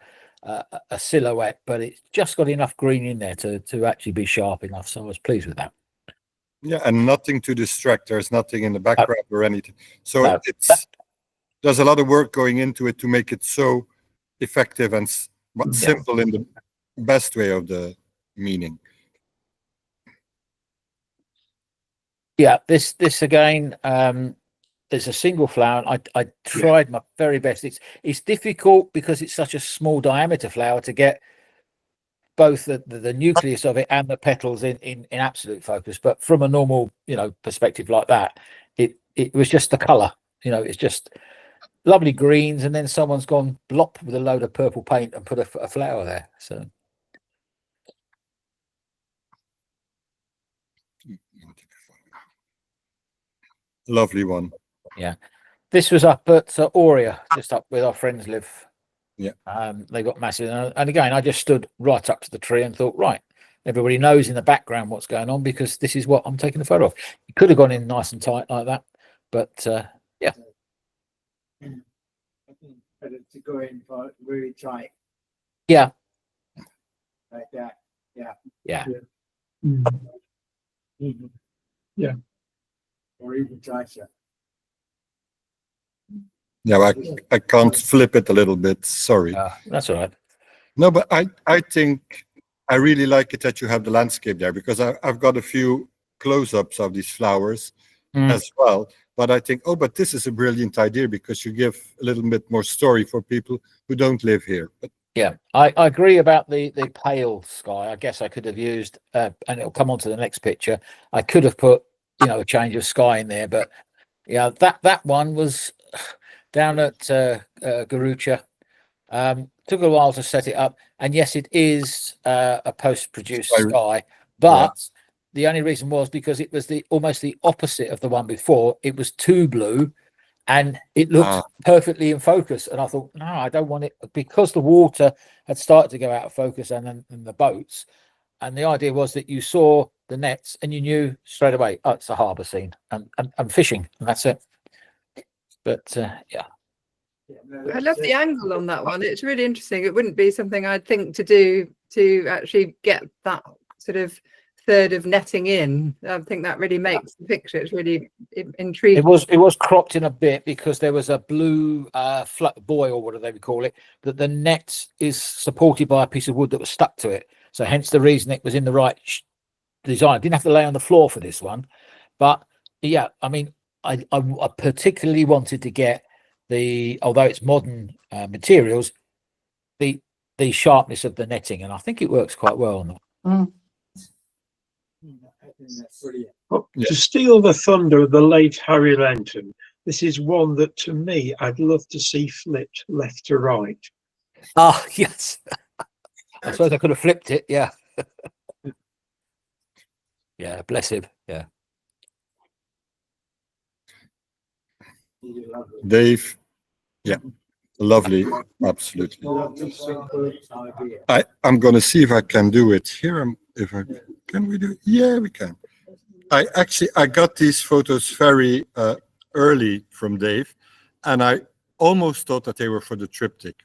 silhouette, but it's just got enough green in there to actually be sharp enough. So I was pleased with that. Yeah, and nothing to distract. There's nothing in the background or anything. So there's a lot of work going into it to make it so effective and simple in the best way of the meaning. Yeah, this again, there's a single flower. I tried my very best. It's difficult because it's such a small diameter flower to get both the nucleus of it and the petals in absolute focus. But from a normal, you know, perspective like that, it was just the color. You know, it's just lovely greens, and then someone's gone blop with a load of purple paint and put a flower there. So. Lovely one. Yeah, this was up at Aurea, just up where our friends live. Yeah, they got massive, and again, I just stood right up to the tree and thought, right, everybody knows in the background what's going on, because this is what I'm taking a photo of. It could have gone in nice and tight like that, but yeah. I think better to go in for really tight Yeah. like that. Yeah. Yeah. Yeah. Or even tighter. Yeah, I can't flip it a little bit. Sorry. That's all right. No, but I think I really like it that you have the landscape there, because I've got a few close-ups of these flowers as well. But I think, oh, but this is a brilliant idea, because you give a little bit more story for people who don't live here. But yeah, I agree about the pale sky. I guess I could have used, and it'll come on to the next picture. I could have put, you know, a change of sky in there, but yeah, that one was down at Garucha. Took a while to set it up, and yes, it is a post-produced sky, but the only reason was because it was almost the opposite of the one before. It was too blue, and it looked perfectly in focus. And I thought, no, I don't want it, because the water had started to go out of focus, and the boats. And the idea was that you saw the nets and you knew straight away, oh, it's a harbour scene and fishing, and that's it. But yeah. I love the angle on that one. It's really interesting. It wouldn't be something I'd think to do to actually get that sort of third of netting in. I think that really makes the picture. It's really intriguing. It was cropped in a bit because there was a blue buoy, or whatever they would call it, that the net is supported by a piece of wood that was stuck to it. So hence the reason it was in the right design. I didn't have to lay on the floor for this one, but yeah, I mean, I particularly wanted to get although it's modern materials, the sharpness of the netting, and I think it works quite well on that. I think that's brilliant. To steal the thunder of the late Harry Lenton, this is one that, to me, I'd love to see flipped left to right. Ah, yes. I suppose I could have flipped it, yeah. Yeah, bless him, yeah. Dave, yeah, lovely, absolutely. I'm going to see if I can do it here. Can we do it? Yeah, we can. I got these photos very early from Dave, and I almost thought that they were for the triptych.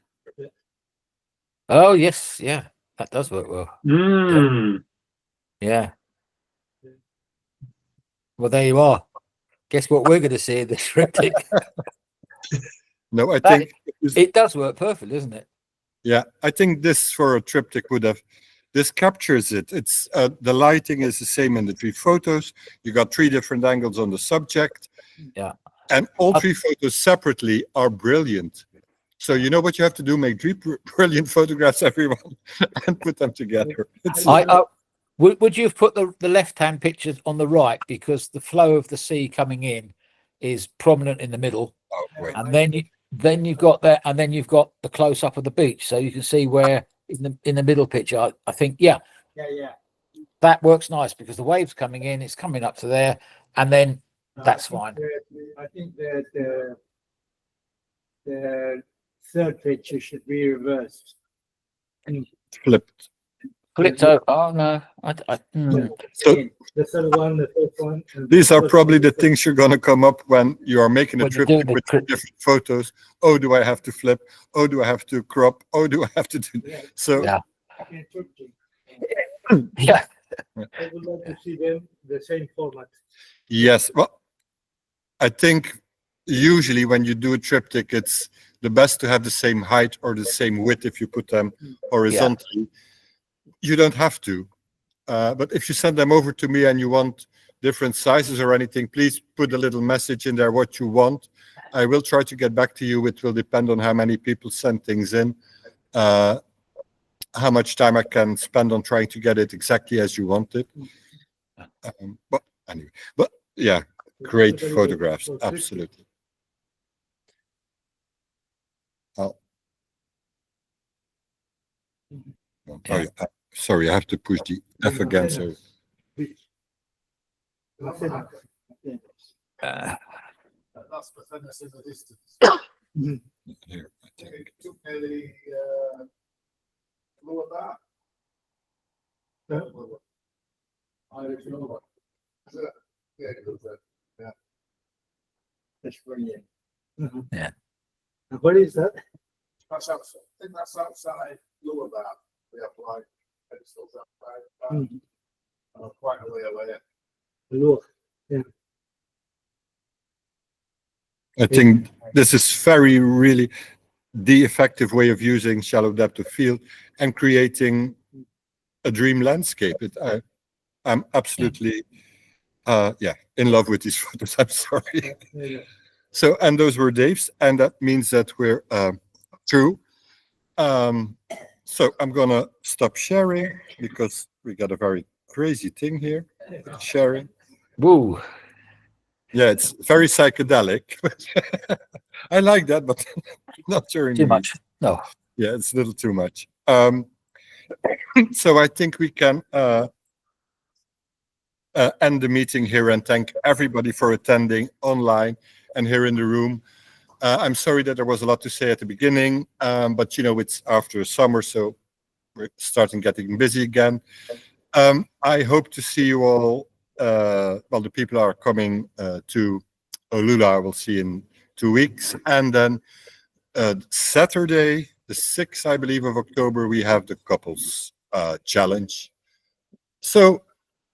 Oh yes, yeah, that does work well. Yeah. Well, there you are. Guess what we're going to see in the triptych. No, I think it does work perfect, doesn't it? Yeah, I think this for a triptych this captures it. It's the lighting is the same in the three photos. You got three different angles on the subject. Yeah. And all three photos separately are brilliant. So you know what you have to do? Make three brilliant photographs, everyone, and put them together. Would you have put the left-hand pictures on the right, because the flow of the sea coming in is prominent in the middle, and then you've got that, and then you've got the close-up of the beach, so you can see where in the middle picture. I think, yeah, that works nice, because the waves coming in, it's coming up to there, and then that's fine. I think that the third picture should be reversed. Flipped. Flipped over. Oh no, So the third one, the fourth one. these are probably the things you're going to come up when you are making a trip with different photos. Oh, do I have to flip? Oh, do I have to crop? Oh, do I have to do? So yeah. I would like to see them the same format. Yes, well, I think usually when you do a triptych, it's the best to have the same height or the same width if you put them horizontally. You don't have to, but if you send them over to me and you want different sizes or anything, please put a little message in there what you want. I will try to get back to you. It will depend on how many people send things in, how much time I can spend on trying to get it exactly as you want it. But anyway, but yeah, great photographs, absolutely. Sorry, I have to push the F again. So That's the fence in the distance. Here, I think. Took nearly lower that. I don't know. Yeah, it goes there. Yeah. That's brilliant. Yeah. What is that? That's outside. I think that's outside lower that. We have like pedestals outside. Quite a way away. Look, yeah. I think this is really the effective way of using shallow depth of field and creating a dream landscape. I'm absolutely, in love with these photos. I'm sorry. So, and those were Dave's, and that means that we're through. So I'm gonna stop sharing because we got a very crazy thing here. Sharing. Woo. Yeah, it's very psychedelic. I like that, but not during too much. No. Yeah, it's a little too much. So I think we can end the meeting here and thank everybody for attending online and here in the room. I'm sorry that there was a lot to say at the beginning, but you know, it's after summer, so we're starting getting busy again. I hope to see you all. Well, the people are coming to Olula, I will see in 2 weeks. And then Saturday, the 6th, I believe, of October, we have the couples challenge. So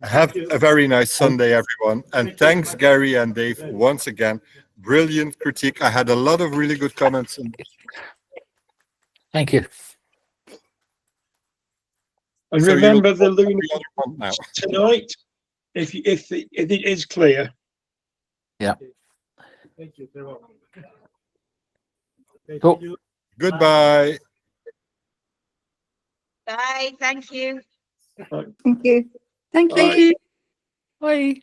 have a very nice Sunday, everyone. And thanks, Gary and Dave, once again. Brilliant critique. I had a lot of really good comments. Thank you. And So remember you'll- the lunar now. tonight, if it is clear. Yeah. Thank you. Cool. Goodbye. Bye. Thank you. Thank you. Thank Bye. you. Bye.